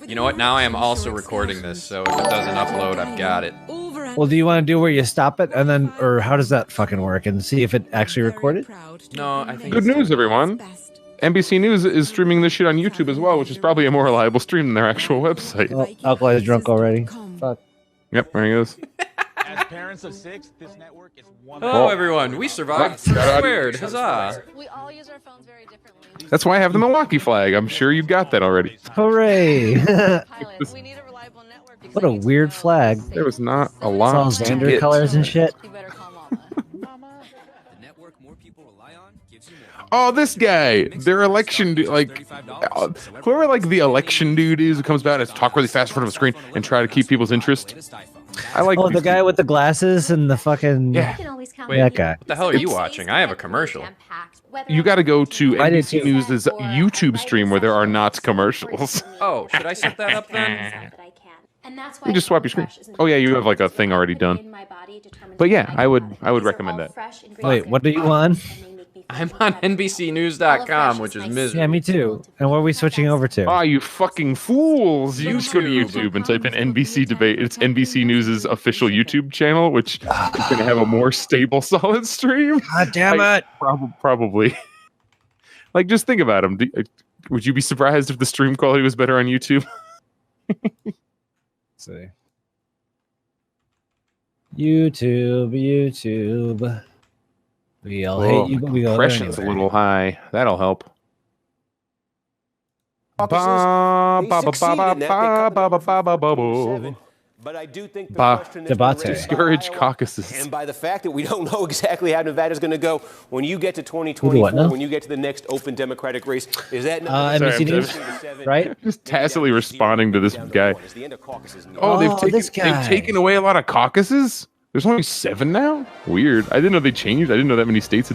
You know what? Now I am also recording this, so if it doesn't upload, I've got it. Well, do you want to do where you stop it and then, or how does that fucking work, and see if it actually recorded? No, I think. Good news, everyone. NBC News is streaming this shit on YouTube as well, which is probably a more reliable stream than their actual website. Oh, Alkali is drunk already. Fuck. Yep, there he goes. As parents of 6, this network is one. Hello, everyone. We survived. Squared. Huzzah. We all use our phones very differently. That's why I have the Milwaukee flag. I'm sure you've got that already. Hooray! Pilots, we need a reliable network. What a weird flag. There was not a It's lot all to Xander get. colors and shit. You better call Mama. The network more people rely on gives you more. Oh, this guy. Their election dude, like, whoever like the election dude is who comes out and talk really fast in front of a screen and try to keep people's interest. I like. Oh, the guy with the glasses and the fucking... Yeah. Wait, that guy. what the hell are you watching? I have a commercial. You got to go to I did NBC too. News' YouTube stream where there are not commercials. Oh, should I set that up then? You just swap your screen. Oh yeah, you have like a thing already done. But yeah, I would recommend that. Wait, what are you on? I'm on NBCnews.com, which is miserable. Yeah, me too. And what are we switching over to? Ah, you fucking fools! You just go to YouTube. YouTube and type in NBC debate. It's NBC News' official YouTube channel, which is going to have a more stable, solid stream. God damn it! Probably. Like, just think about them. Would you be surprised if the stream quality was better on YouTube? Let's see. YouTube. We all hate you, but we go there Compression's anyway. a little high. That'll help. But I do think the Ba- question is Debate. Discourage caucuses. and by the fact that we don't know exactly how Nevada's going to go when you get to Who do what 2024, now? when you get to the next open Democratic race, is that NBC News, right? Just tacitly responding to this guy. It's the end of caucuses. Oh, Oh, this they've guy. taken away a lot of caucuses? There's only 7 now? Weird. I didn't know they changed. I didn't know that many states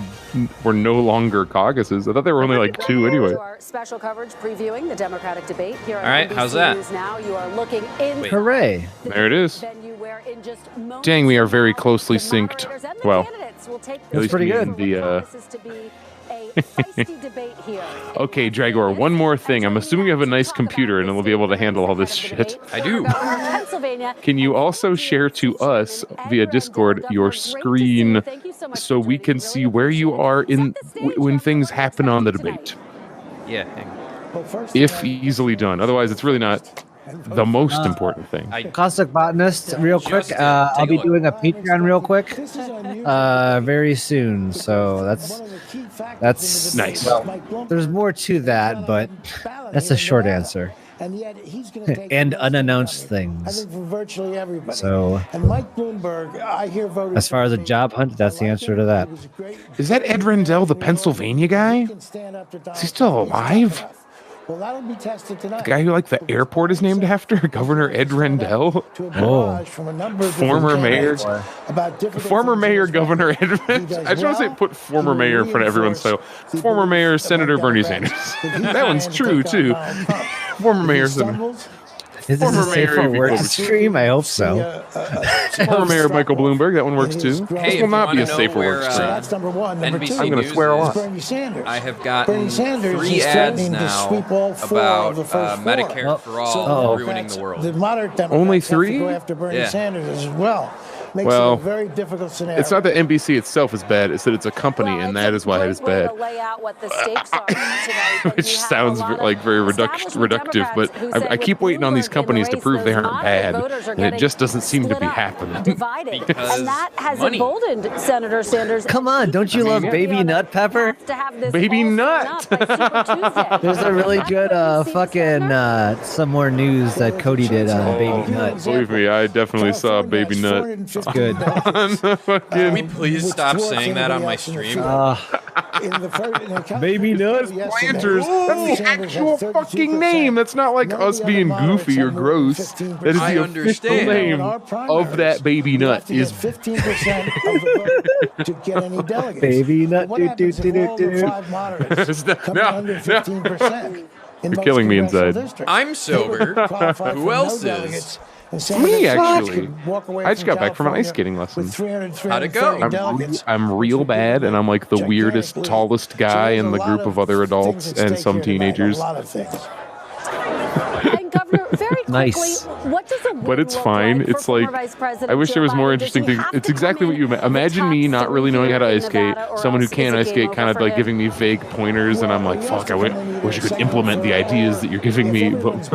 were no longer caucuses. I thought there were only like 2 anyway. Our special coverage previewing the Democratic debate here on All right, NBC how's that? News Now. You are looking in Wait. Hooray! There it is. venue where in just moments Dang, we are very closely the synced. moderators and the Well, candidates will take at this least pretty me good. and the, This is to be a feisty debate here. Okay, Draggor, one more thing. I'm assuming you have a nice computer and it'll be able to handle all this shit. I do. Pennsylvania. Can you also share to us via Discord your screen so we can see where you are in when things happen on the debate? Yeah. hang on. If easily done. Otherwise, it's really not the most important thing. Caustic Botanist, real quick. Just, I'll take a be look. doing a Patreon real quick, very soon. So that's Nice. Well, there's more to that, but that's a short answer. And yet he's going to take And unannounced I things. think for virtually everybody. So, And Mike Bloomberg, I hear voters. as far as a job hunt, that's the answer to that. Is that Ed Rendell, the Pennsylvania guy? Is he still alive? Well, that'll be tested tonight. The guy who, like, the airport is named after? Governor Ed Rendell? To a Oh. barrage from a number of Former different mayor. candidates about different Former things mayor he's Governor done. Ed Rendell. I just want to say put former mayor in front of everyone. So, former mayor Senator Bernie Sanders. That one's true, too. Former mayor Senator. Is this a Former mayor safe for Evie work Klobuchar. stream? I hope so. Former mayor Michael Bloomberg. That one works too. Hey, This will not be a if you wanna safer know work where, So stream. that's number one. Number NBC two, I'm gonna News swear a is- lot. Bernie Sanders. I have gotten Bernie Sanders 3 is ads threatening to now sweep all 4 about of the first 4. Medicare for all Uh-oh. ruining the world. The moderate Democrats Only have to 3? go after Bernie Yeah. Sanders as well. Makes Well, it a very difficult scenario. It's not that NBC itself is bad, it's that it's a company, Well, and it's that a is why it great is way bad. to lay out what the stakes are tonight, and Which you have sounds a lot of like very establishment reductive, but Democrats who I say keep with waiting on these Bloomberg in the companies to race, prove they those aren't moderate bad, voters are and it getting just doesn't seem to split be up, happening. divided, Because and that has money. emboldened Senator Sanders. Come on, don't you love Baby Nut Pepper? To have this Baby all Nut. sewn up by Super Tuesday. There's a really good fucking some more news that Cody did on Oh, Baby Nut. Believe me, I definitely saw Baby Nut. Good. On the fucking- Can we please stop saying that on my stream? Baby Nut Planters. That's the actual fucking name. That's not like us being goofy or gross. That is I the official understand. name of that baby nut. Is 15% of the vote to get any delegates. Baby Nut. What happens if all the 5 moderates come No, under no. 15%? You're killing me inside. I'm sober. Who else is? Me, actually. I just got back from an ice skating lesson. How'd it go? I'm real bad, and I'm like the weirdest, tallest guy in the group of other adults and some teenagers. And Governor, very quickly, Nice. what does a win But it's look fine. like for It's former like, Vice President I wish Joe there was more Biden? Does interesting he things. have to It's come exactly what in you as a imagine me top not really knowing how to three ice skate, in Nevada, someone who or can't else ice is it game skate kind of over like for giving him? me vague pointers, and I'm like, fuck, I wish you could implement the ideas that you're giving me. But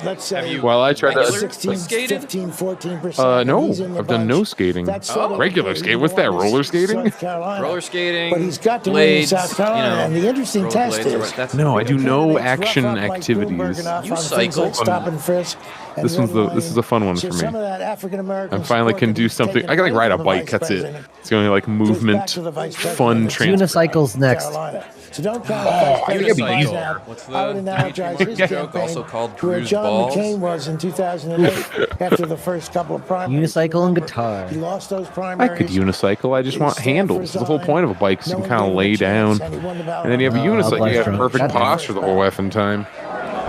Let's say while I try to 16, skated? 15, 14%. no, He's in the I've done bunch. no skating. That's sort of Regular where skate? he What's that, won roller this skating? South Carolina. Roller skating, But he's got to blades, win in South Carolina. you know, And the interesting test rollerblades or is what- that's- No, I do no candidates action rough up like activities. Bloomberg enough You on things cycle. like Stop-and-frisk and This is a fun one so for some me. of that African-American I finally support can that do he's something. taken I can like away ride a from the bike. vice That's it. president It's the only like goes back movement, to the vice fun president. transport. Unicycle's next. Carolina. So don't count I think I'd be President easy. Biden What's out and energize his joke campaign also called to where Drew's John balls? McCain was in 2008 after the first couple of primaries. Unicycle and Remember, guitar. He lost those I primaries. could unicycle. I just want handles. The whole point of a bike is you can kind of lay down, and then you have a unicycle. You have perfect posture the whole effing time.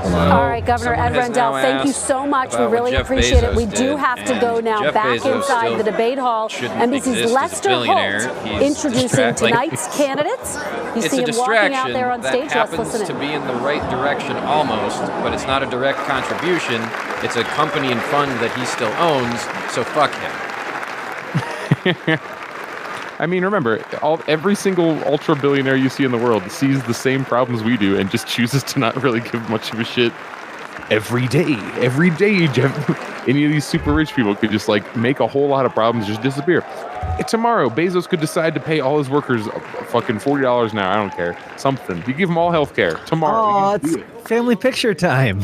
All right, Governor Someone Ed has Rendell, now thank you asked so much. We about what really Jeff appreciate it. Bezos We do did, have to go and now Jeff back Bezos inside still the debate hall. shouldn't NBC's exist as a Lester billionaire. Holt He's introducing distracted. tonight's candidates. You It's see a him walking out distraction there on that stage. Let's happens listen to in. be in the right direction almost, but it's not a direct contribution. It's a company and fund that he still owns, so fuck him. I mean, remember, every single ultra billionaire you see in the world sees the same problems we do and just chooses to not really give much of a shit. Every day, Jeff, any of these super rich people could just like make a whole lot of problems just disappear. Tomorrow, Bezos could decide to pay all his workers fucking $40 an hour. I don't care. Something. You give them all health care tomorrow. Oh, You can it's do it. family picture time.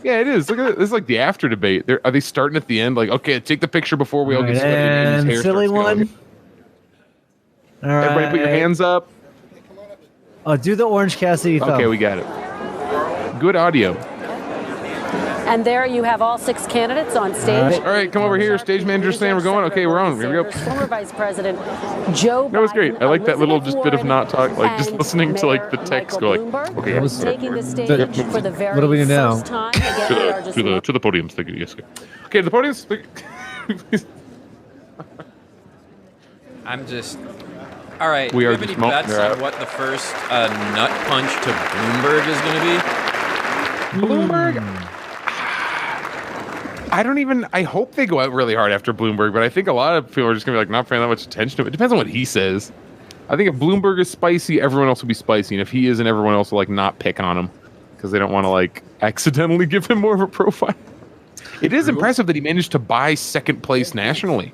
Yeah, it is. Look at it. This is like the after debate. Are they starting at the end? Like, okay, take the picture before we all get sweaty and his And hair silly starts going. one. All right. Everybody put your hands up. Oh, do the Orange Cassidy thumb. Okay, we got it. Good audio. And there you have all 6 candidates on stage. All right, come over here. Stage manager's saying we're going. Okay, we're on. Here we go. Former Vice President Joe Biden. That was great. I like that little Elizabeth just bit of not talk, like just and listening to like the Mayor text Michael go like, Bloomberg okay, That was- taking the stage The- for the very what do we do now? first time. Again, we are just to the podiums. Thank you. Yes. Okay, to the podiums. I'm just. All right. We do are you have just any bets they're on out. what the first nut punch to Bloomberg is going to be? Bloomberg. I hope they go out really hard after Bloomberg, but I think a lot of people are just gonna be like not paying that much attention to it. It depends on what he says. I think if Bloomberg is spicy, everyone else will be spicy, and if he isn't, everyone else will like not pick on him because they don't want to like accidentally give him more of a profile. It is impressive that he managed to buy second place nationally,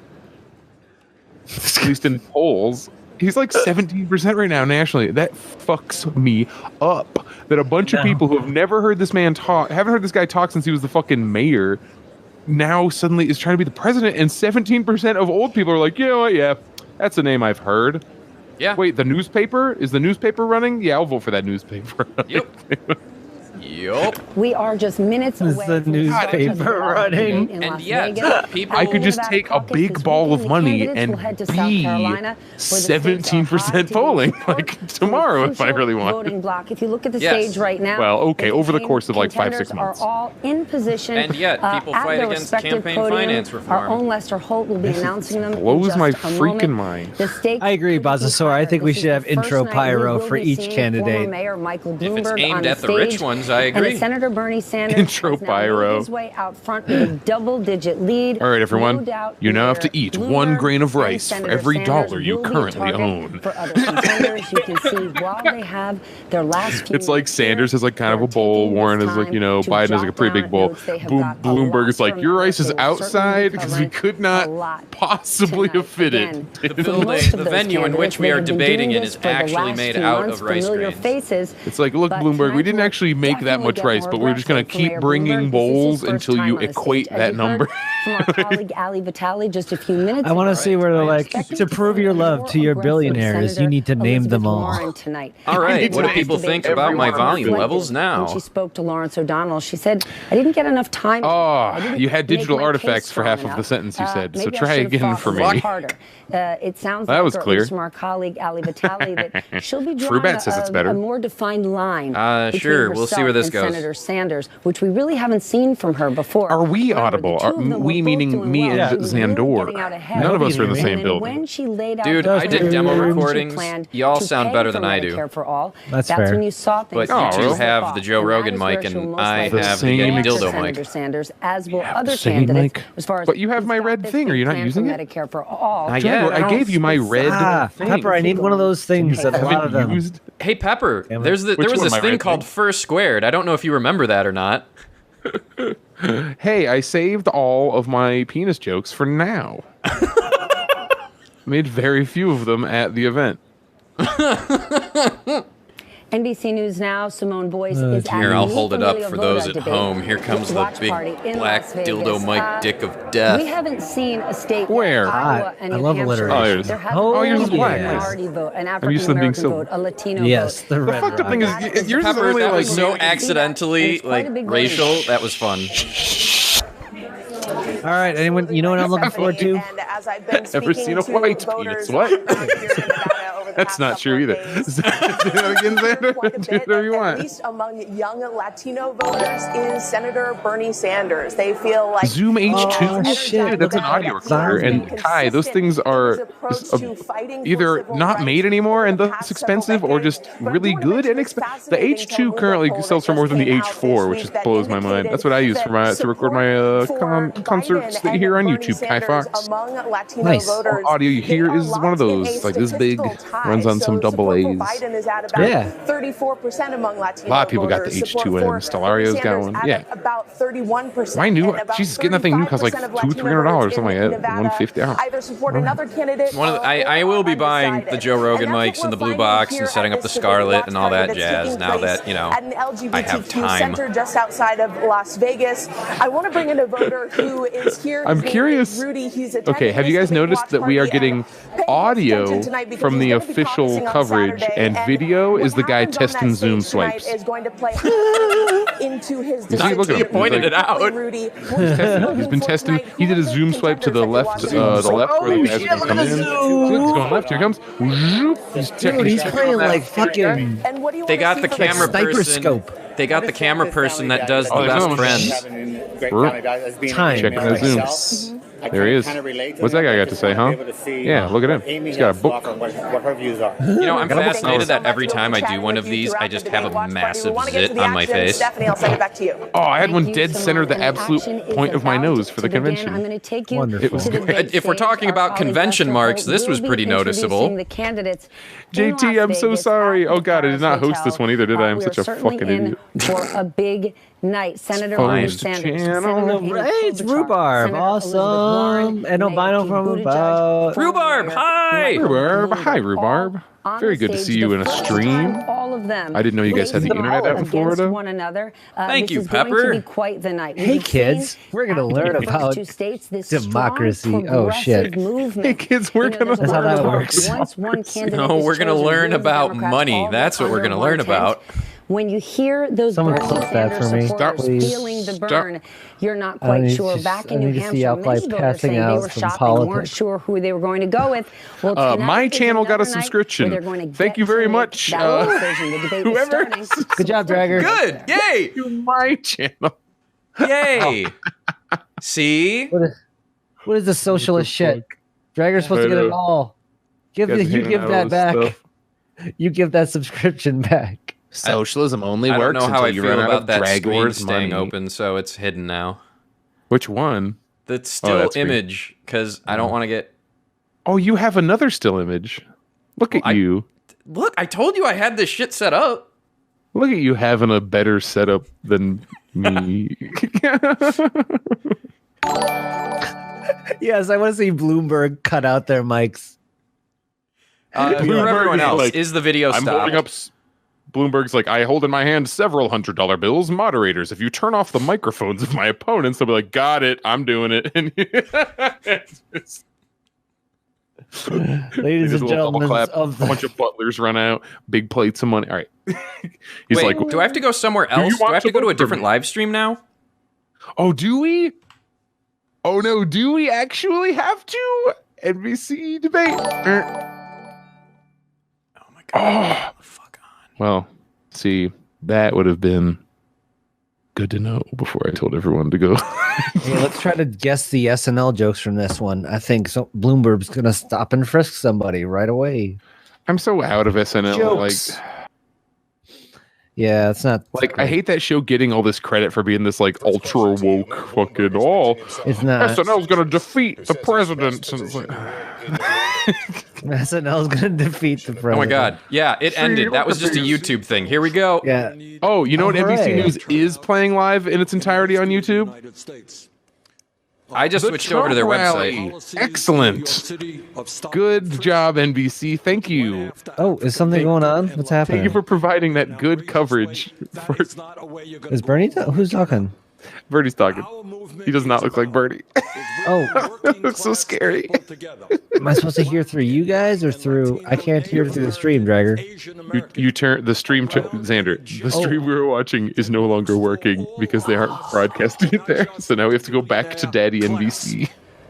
at least in polls. He's like 17% right now nationally. That fucks me up. That a bunch of people who have never heard this man talk, haven't heard this guy talk since he was the fucking mayor, now suddenly is trying to be the president, and 17% of old people are like, you know what, yeah, that's a name I've heard. Yeah. Wait, the newspaper? Is the newspaper running? Yeah, I'll vote for that newspaper. Yep. Yup. We are just minutes Is away the from the start of newspaper the running? debate in And Las yet, Vegas. people- I could just Nevada take a caucus big this ball weekend. of The money candidates and will head to South be Carolina, where the stakes are 17% high to polling, gain support like, from a tomorrow if I crucial really want. Voting block. If you look at the Yes. stage right now, Well, okay, over the course of, like, 5-6 contenders months. are all in position. And yet, people at fight their against respective campaign podium. finance reform. Our own Lester Holt will be announcing them. blows in just my a freaking moment. mind. The stakes I agree, couldn't be Bazasaur. I higher. think we This should is have the first intro night we pyro will for be each seeing candidate. Former Mayor Michael If it's Bloomberg aimed on the at the rich stage. ones, I And agree. as Senator Bernie Sanders Intro has now made pyro. his way out front with a double-digit lead. All right, everyone. No doubt You now have to neither eat 1 grain of Bloomberg rice and for Senator every Sanders dollar you will be a currently target own. For other contenders, you can see while they have their last few It's like minutes here, Sanders has like kind of a they're bowl. taking Warren this is like, time you know, to Biden has like a jot pretty big down bowl. notes. They have got a Bloomberg lot is like, from your that. rice is They will certainly outside be because we covering could a not lot possibly tonight. have fit Again, it. for building- most of the those venue in which candidates, we they are have been debating doing in this is for the actually last made few out months, of rice familiar grains. faces. It's like, look, But Bloomberg, we tonight didn't will actually make that definitely much get rice, more but we're just going to aggressive. keep For Mayor bringing Bloomberg, this is his bowls first until time you on the equate stage. As that you heard number. From our colleague Ali Vitale just a few minutes I want to ago. see where they're like, Expecting to prove your love more to your aggressive billionaires, you Senator need to name them Elizabeth all. Warren tonight. All right, And what do tonight's people debate, think about my everyone volume reflected levels now? When she spoke to Lawrence O'Donnell, she said, "I didn't get enough time. Oh, I didn't you had make digital my artifacts case for half strong of the sentence you enough. said, so Maybe I try should have again fought for a lot me." harder." It sounds That like, was or at clear. least from our colleague Ali Vitale, that she'll be Frubat drawing says it's better. a more defined line. Sure, between we'll see see where this and goes. Senator Sanders, which we really haven't seen from her before. Are we Remember, audible? the two of them were We both meaning doing me well. and She was really Xandor. getting out ahead. None of us are in the And same then building. when she laid out Dude, the I did demo plan, she recordings. planned Y'all to sound pay better for than I do. Medicare for all. That's That's fair. when you saw things. But you two slip have off. the Joe And that Rogan is mic, where she'll and most I likely have the same get dildo Senator mic. Sanders, as will other same candidates. mic. As far as But you have who's my got red this thing. Are big you not plan using for it? Medicare for all. Not yet. I gave you my red thing. Pepper, I need one of those things that a lot of them. Used. Hey, Pepper, Damn it. there was Which this one, my thing red called thing? Fur Squared. I don't know if you remember that or not. Hey, I saved all of my penis jokes for now. Made very few of them at the event. NBC News Now, Simone Boyce is at Here, the I'll new hold it up Familia for those Voda at debate home. Here comes the watch big party in black Las Vegas. dildo mic dick of death. We haven't seen a state Where? Iowa and I New love Hampshire. alliteration. There hasn't Oh, been yours is a black. minority vote, an I'm used to them being African-American silver. vote, a Latino Yes, vote. the red fucked up thing is, rock. yours is Pepper, only that like was so And accidentally it's quite a big voting. racial. That was fun. All right, anyone? You know what I'm looking forward to? And as I've been Ever speaking seen a to white voters penis? What? around here in Nevada over the That's past not couple true of either. days, Say that again, Xander. quite a Do bit, whatever you at want. least among young Latino voters, is Senator Bernie Sanders. They feel like Zoom H2? Oh, shit. Dude, that's an audio recorder. And Kai, those things are either not made anymore and thus expensive or just really good and expensive. The H2 currently sells for more than the H4, which just blows my mind. That's what I use for to record my concerts that you hear on YouTube, Kai Fox. Nice. Audio you hear is one of those, like this big, runs on some double A's. Yeah. 34% among Latino A lot of people got the voters. H2N. Support for Stellario's got Sanders one. at Yeah. About 31%. I knew. And about Jesus, getting that thing new costs like 35% of $200, Latino voters something in like that. Nevada $150. Either support another candidate. I will be buying the undecided. Joe Rogan And that's mics what and the we're blue finding box here and setting at up the this debate Scarlet watch and all party that that's jazz. taking Now place that, you know, at an I have LGBTQ time. center just outside of Las Vegas. I want to bring in a voter who is here. I'm His name curious. is Rudy. He's Okay, have you guys noticed that we are getting audio from the official coverage and video is the guy testing Zoom swipes? Is going to play into his See, look at him. You pointed it out. Rudy, He's been testing. He did a Zoom swipe to the left, where the guys can come in. He's going left. Here he comes. He's Dude, he's playing like fucking And what do you They got want to the see from camera this? sniper person. scope. They got the camera person that does the Oh, there's best another one. friends. Time. Checking the Zoom. There he is. What's that guy got to say, huh? Yeah, look at him. He's got a book. You know, I'm fascinated that every time I do one of these, I just have a massive zit on my face. Stephanie, I'll send it back to you. Oh, I had one Thank you, dead center, the Simone. And absolute action is point of my about nose for the to begin. convention. I'm going to take you Wonderful. It was to the great. big If we're stage. talking Our about colleague convention Lester marks, Holt this will was be pretty noticeable. introducing the candidates in JT, Las I'm so Vegas sorry. at Oh the God, I did not Palace host this Hotel. one either, did I? I'm We such are a certainly fucking in idiot. for a big night. Senator Fine. Bernie Just a Sanders, channel. Senator Amy Right, it's Klobuchar, rhubarb. Senator Elizabeth Warren, Awesome. And Mayor albino Pete from Buttigieg, about. former Rhubarb, Mayor hi! Mike Rhubarb. Bloomberg, Hi, Rhubarb. all on Very the good to stage, see you the in a first stream. time all of them I didn't know you guys had the facing internet off out in against Florida. one another. Thank This you, is going Pepper. to be quite the night. Hey, We've kids, seen we're gonna after learn the first about two states, this democracy. strong, Oh, shit. progressive movement. Hey, kids, we're You know, gonna there's a That's how lot of that talk. works. Once one candidate No, is we're gonna chosen, learn wins, about Democrats money. all That's what we're under gonna one learn tent. about. When you hear those Someone Bernie clip that Sanders for me, supporters please. feeling the Stop. burn, you're not I quite need sure. to- Back I in New need to see Hampshire, Alkali many voters passing saying they out were from shocked and weren't politics. sure who they were going to go with. Well, tonight My is channel got a another night where subscription. they're going to Thank get you very to make much, that decision. The debate is whoever. starting. Good job, Draggor. Good, yay, To my channel. yay. See, What is this socialist shit? Draggor's supposed to get it all. You Guys give handing out that all back. this stuff. You give that subscription back. Socialism only I don't works know how until I you feel run out about of that screen Draggor's staying money. open, so it's hidden now. Which one? The still that screen. image, because I don't want to get. Oh, you have another still image. Look at I- you. Look, I told you I had this shit set up. Look at you having a better setup than me. Yes, I want to see Bloomberg cut out their mics. For Bloomberg everyone is else, like, is the video I'm stopped? holding up. Bloomberg's like, I hold in my hand several $100 bills. Moderators, if you turn off the microphones of my opponents, they'll be like, got it. I'm doing it. And it's Ladies just and a little double gentlemen clap, of a bunch of butlers run out, big plates of money. All right. He's Wait, like, do I have to go somewhere you else? Do want I have to to go to vote a for different me? live stream now? oh, do we? Oh, no, do we actually have to? NBC debate. Oh my god! Fuck on. Well, see, that would have been Good to know before I told everyone to go. Hey, let's try to guess the SNL jokes from this one. I think Bloomberg's gonna stop and frisk somebody right away. I'm so out of SNL. Jokes. Like, yeah, it's not like I hate that show getting all this credit for being this like ultra woke fucking It's not. SNL's gonna defeat the president. And it's like, SNL's gonna defeat the president. Oh my God! Yeah, it ended. That was just a YouTube thing. Here we go. Yeah. oh, you know what NBC hooray. News is playing live in its entirety on YouTube? I just switched over to their website. Excellent. Good job, NBC. Thank you. Oh, is something going on? What's happening? Thank you for providing that good coverage. Is Bernie? Who's talking? Bernie's talking. He does not look like Bernie. Oh, It's so scary. am I supposed to hear through you guys or through? I can't hear through the stream, Draggor. You turn the stream, Xander. The stream we were watching is no longer working because they aren't broadcasting it there. So now we have to go back to Daddy NBC.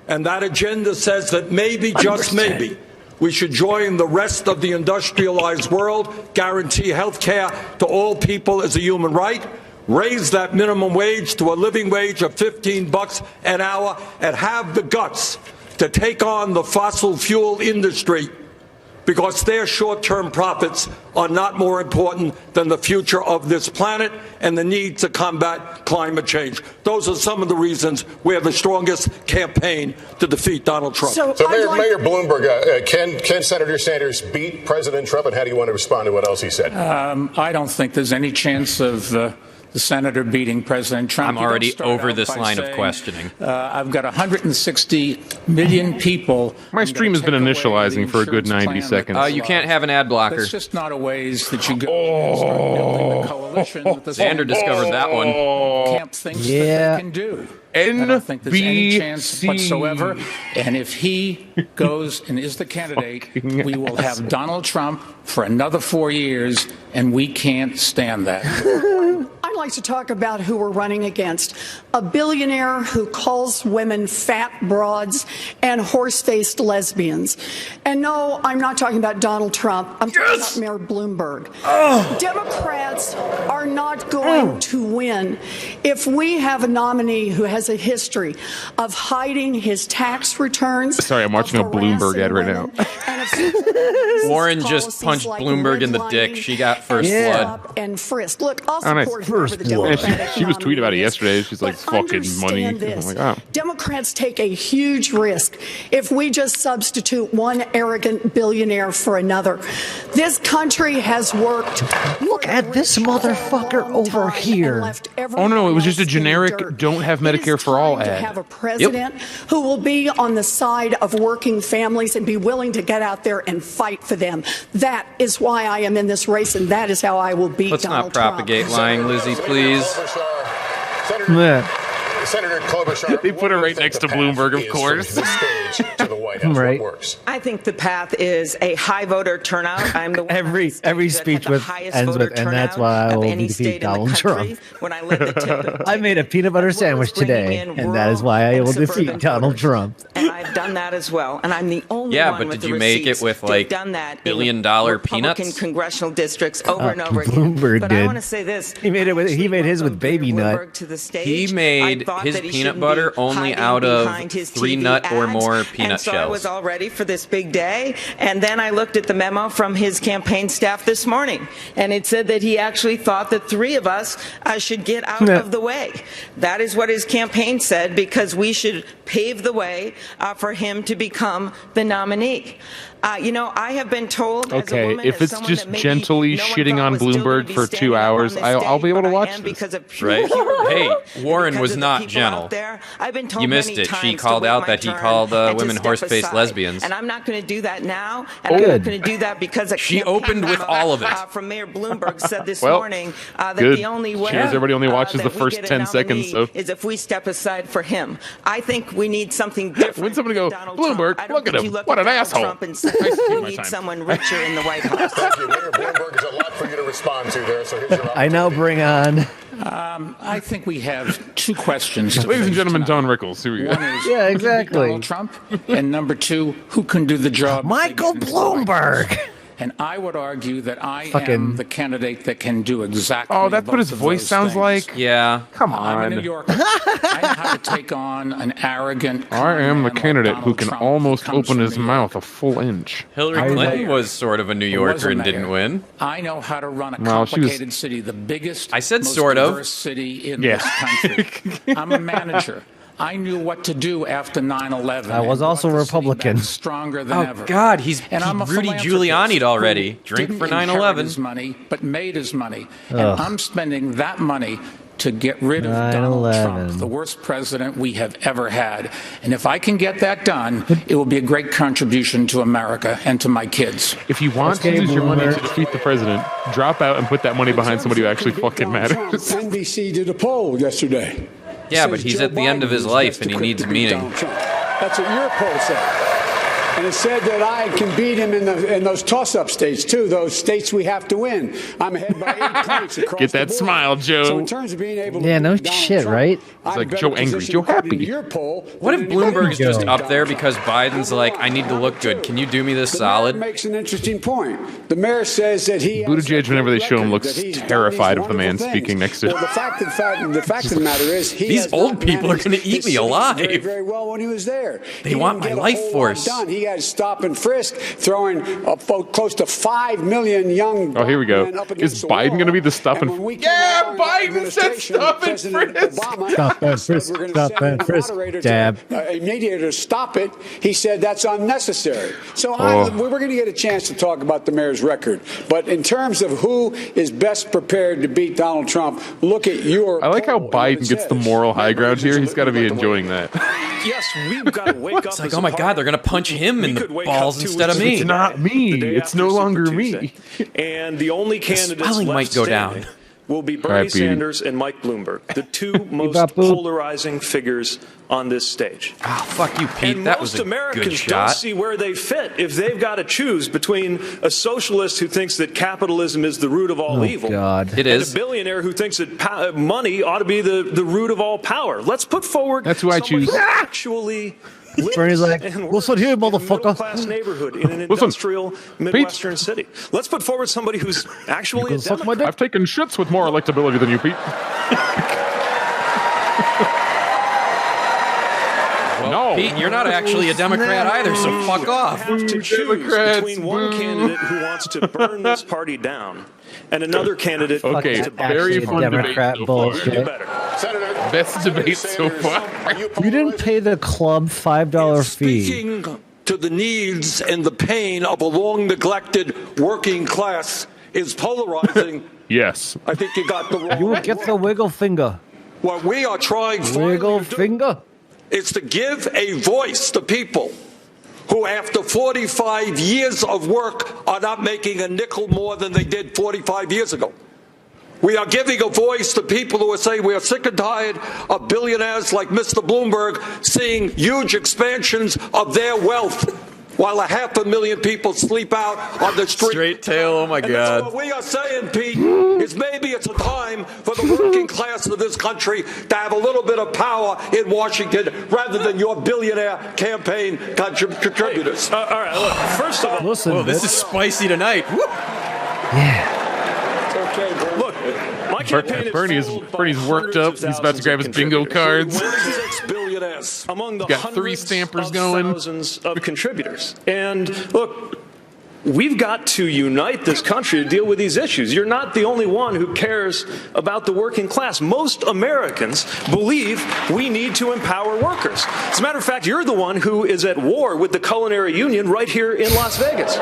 And that agenda says that maybe, just maybe, we should join the rest of the industrialized world, guarantee health care to all people as a human right, raise that minimum wage to a living wage of $15 an hour, and have the guts to take on the fossil fuel industry because their short-term profits are not more important than the future of this planet and the need to combat climate change. Those are some of the reasons we have the strongest campaign to defeat Donald Trump. So Mayor Bloomberg, can Senator Sanders beat President Trump, and how do you want to respond to what else he said? I don't think there's any chance of the senator beating President Trump. I'm already over this line of questioning. I've got 160 million people. My stream has been initializing for a good 90 seconds. You can't have an ad blocker. There's just not a ways that you go and start building a coalition with the Xander discovered that one. Camp thinks that they can do. I don't think there's any chance whatsoever. And if he goes and is the candidate, we will have Donald Trump for another 4 years, and we can't stand that. I'd like to talk about who we're running against. A billionaire who calls women fat broads and horse-faced lesbians. And no, I'm not talking about Donald Trump. I'm talking about Mayor Bloomberg. Democrats are not going to win if we have a nominee who has a history of hiding his tax returns. Sorry, I'm watching a Bloomberg ad right now. Warren just punched Bloomberg in the dick. She got first blood. And frisk. Look, I'll Oh, nice. support First whoever the blood. Democratic She was tweeting about it nominee is. yesterday. She's like, But fucking money. understand this. I'm like, oh. Democrats take a huge risk if we just substitute one arrogant billionaire for another. This country has worked. Look at this motherfucker over here. Oh, no, it was just a generic don't have Medicare for all ad. To have a president who will be on the side of working families and be willing to get out there and fight for them. That is why I am in this race, and that is how I will beat Let's Donald not propagate Trump. lying, Lizzie, please. Senator Klobuchar, They put her right next to Bloomberg, of course. The stage to the White House. Right. What works? I think the path is a high voter turnout. I'm the one Every speech ends with, and that's why I will defeat Donald Trump. When I lived at tip of the I made a peanut butter sandwich today, and that is why I will defeat Donald Trump. And I've done that as well. And I'm the only Yeah, one but with did the you make it receipts with, to have like, done that in billion-dollar Republican peanuts? congressional districts over and over again. Bloomberg But did. I want to say this. He made his with baby nut. Bloomberg to the stage. He made I thought his that he peanut shouldn't butter be only hiding out of behind his 3 TV nut or ads. more And peanut so I shells. was all ready for this big day. And then I looked at the memo from his campaign staff this morning, and it said that he actually thought that 3 of us should get out of the way. That is what his campaign said, because we should pave the way for him to become the nominee. I have been told. Okay, if it's just gently shitting on Bloomberg for 2 hours, I'll be able to watch this. Right? Hey, Warren was not gentle. You missed it. She called out that he called women horse-faced lesbians. And I'm not going to do that now. And Oh. I'm not going to do that because a She campaign opened with memo, all of it. From Mayor Bloomberg said this Well, morning that good. the only way Cheers, everybody only watches that the we first get a 10 seconds, nominee so. is if we step aside for him. I think we need something different. When somebody go, than Donald Bloomberg, Trump. I don't look at think him. you look What at an Donald asshole. Trump and say I see we my need time. someone richer in the White House. Thank you. Mayor Bloomberg, there's a lot for you to respond to there, so here's your I now bring on. I think we have 2 questions. Ladies and gentlemen, Don Rickles. Here we go. One is, Yeah, who can beat exactly. Donald Trump, and number 2, who can do the job? Michael Bloomberg. And I would argue that I am the candidate that can do exactly. Oh, that's what his voice sounds like? Yeah. Come I'm on. a New Yorker. I know how to take on an arrogant. I am the candidate who can Trump almost open his mouth a full inch. Hillary Clinton was sort of a New Yorker and didn't win. I know how to run a Well, she was- complicated city, the biggest, I said most sort of. diverse city in this country. I'm a manager. I knew what to do after 9/11. I was and also brought the city Republican. back stronger than ever. Oh, God, he's And I'm a Rudy philanthropist Giuliani'd already. who Drink didn't for inherit 9/11. his money, but made his money. Ugh. And I'm spending that money to get rid of Donald 9/11. Trump, the worst president we have ever had. And if I can get that done, it will be a great contribution to America and to my kids. If you want to use your money to defeat the president, drop out and put that money behind somebody who actually fucking matters. NBC did a poll yesterday. Yeah, but he's at the end of his life and he needs meaning. That's what your poll said. And it said that I can beat him in those toss-up states, too, those states we have to win. I'm ahead by 8 points across Get that the board. smile, Joe. So in terms of being able to Yeah, no beat Donald shit, Trump, right? It's like Joe angry, Joe happy. Your poll, What if than anybody Bloomberg's else just can up beat there Donald because Trump. Biden's like, I need to look good. Can you do me this The solid? mayor makes an interesting point. The mayor says that he has Buttigieg, whenever they show him, record, looks that he's done terrified these of the man wonderful speaking things. next to him. Well, the fact of the matter is, he These has old not people are managed gonna eat his me city alive. Very, very well when he was there. They He want didn't my get a life whole force. lot done. He had stop and frisk, throwing close to 5 million young. Oh, here we go. men up Is against the Biden wall. going to be the stop and when we came Yeah, along in our Biden said administration, stop and President frisk. Obama Stop and said frisk, we're gonna stop send and a frisk, moderator jab. a mediator to stop it. He said that's unnecessary. So we're going to get a chance to talk about the mayor's record. But in terms of who is best prepared to beat Donald Trump, look at your. I like how poll and what Biden it gets the says. moral high ground here. He's got to be enjoying that. Yes, we've got to wake up. It's like, oh my God, they're going to punch him in the could wake balls up to instead of it me. It's not me. The day It's after no Super longer Tuesday. me. And the only candidates spelling left might go standing down. will be All Bernie right, Petey. Sanders and Mike Bloomberg, the two most Bop-boop. polarizing figures on this stage. Oh, fuck you, Pete. And That was most a good Americans don't shot. see where they fit if they've got to choose between a socialist who thinks that capitalism is the root of all Oh, evil God. It and is. a billionaire who thinks that money ought to be the root of all power. Let's put forward That's who I somebody choose. who actually Bernie's like, and listen here, works in a motherfucker. middle-class neighborhood in an Listen, industrial Midwestern city. Let's put forward somebody who's actually a suck my Democrat. dick. I've taken shits with more electability than you, Pete. No. Pete, you're not actually a Democrat either, so fuck off. Have to choose Democrats, between one boo. candidate who wants to burn this party down and another candidate who Okay, wants to very Actually, fun Democrat debate so far. bullshit. do better. Senator, Best debate so Sanders, far. You didn't pay the club $5 fee. Speaking to the needs and the pain of a long neglected working class is polarizing. Yes. I think you got the wrong. You will get the wiggle finger. What we are trying Wiggle finally to do finger. is to give a voice to people who, after 45 years of work, are not making a nickel more than they did 45 years ago. We are giving a voice to people who are saying we are sick and tired of billionaires like Mr. Bloomberg seeing huge expansions of their wealth while 500,000 people sleep out on the street. Straight tail, oh my And that's God. what we are saying, Pete, is maybe it's a time for the working class of this country to have a little bit of power in Washington rather than your billionaire campaign contributors. All right, look, first of all, Listen, Whoa, this bitch. is spicy tonight. Woo. Yeah. look, my campaign Bernie's worked up. He's about to grab his bingo cards. 6 billionaires. among the Got 3 hundreds stampers of going. thousands of contributors. And look, we've got to unite this country to deal with these issues. You're not the only one who cares about the working class. Most Americans believe we need to empower workers. As a matter of fact, you're the one who is at war with the culinary union right here in Las Vegas.